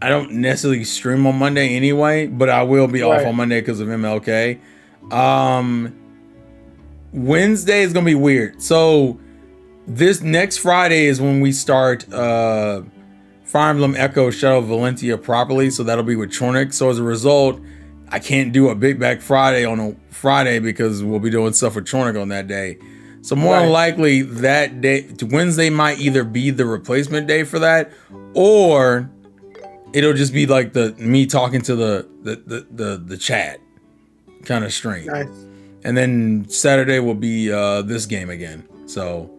A: I don't necessarily stream on Monday anyway, but I will be off on Monday because of MLK. Wednesday is gonna be weird. So this next Friday is when we start Fire Emblem Echo Shadow of Valentia properly, so that'll be with Chornik. So as a result, I can't do a Big Back Friday on a Friday because we'll be doing stuff with Chornik on that day. So more than likely that day, Wednesday might either be the replacement day for that, or it'll just be like me talking to the chat kind of stream.
E: Nice. And
A: then Saturday will be this game again. So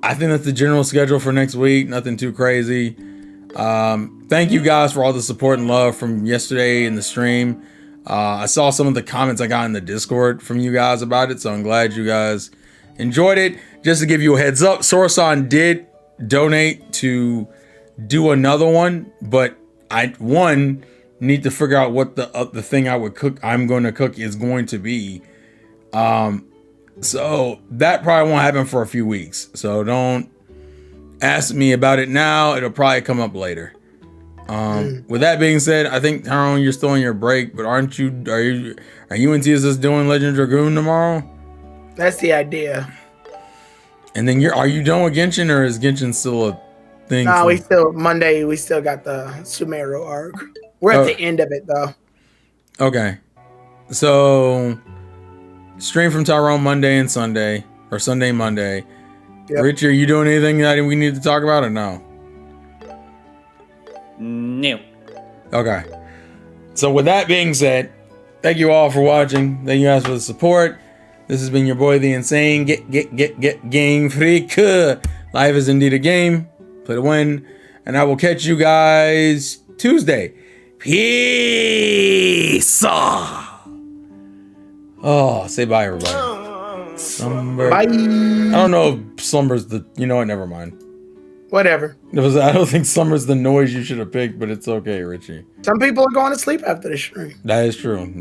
A: I think that's the general schedule for next week. Nothing too crazy. Thank you guys for all the support and love from yesterday in the stream. I saw some of the comments I got in the Discord from you guys about it, so I'm glad you guys enjoyed it. Just to give you a heads up, Sorosan did donate to do another one, but I need to figure out what the thing I'm going to cook is going to be. So that probably won't happen for a few weeks. So don't ask me about it now. It'll probably come up later. With that being said, I think Tyrone, you're still on your break, but are you and TSS doing Legend Dragoon tomorrow?
E: That's the idea.
A: And then are you done with Genshin, or is Genshin still a thing?
E: No, we still got the Sumeru arc. We're at the end of it though.
A: Okay. So stream from Tyrone Monday and Sunday, or Sunday, Monday. Yep. Rich, are you doing anything that we need to talk about or no?
F: No.
A: Okay. So with that being said, thank you all for watching. Thank you guys for the support. This has been your boy, the Insane. Get Game Freak. Life is indeed a game. Play to win. And I will catch you guys Tuesday. Peace. Oh, say bye, everybody. Slumber.
E: Bye.
A: I don't know if slumber's the. You know what? Never mind.
E: Whatever.
A: I don't think slumber's the noise you should have picked, but it's okay, Richie.
E: Some people are going to sleep after the stream.
A: That is true.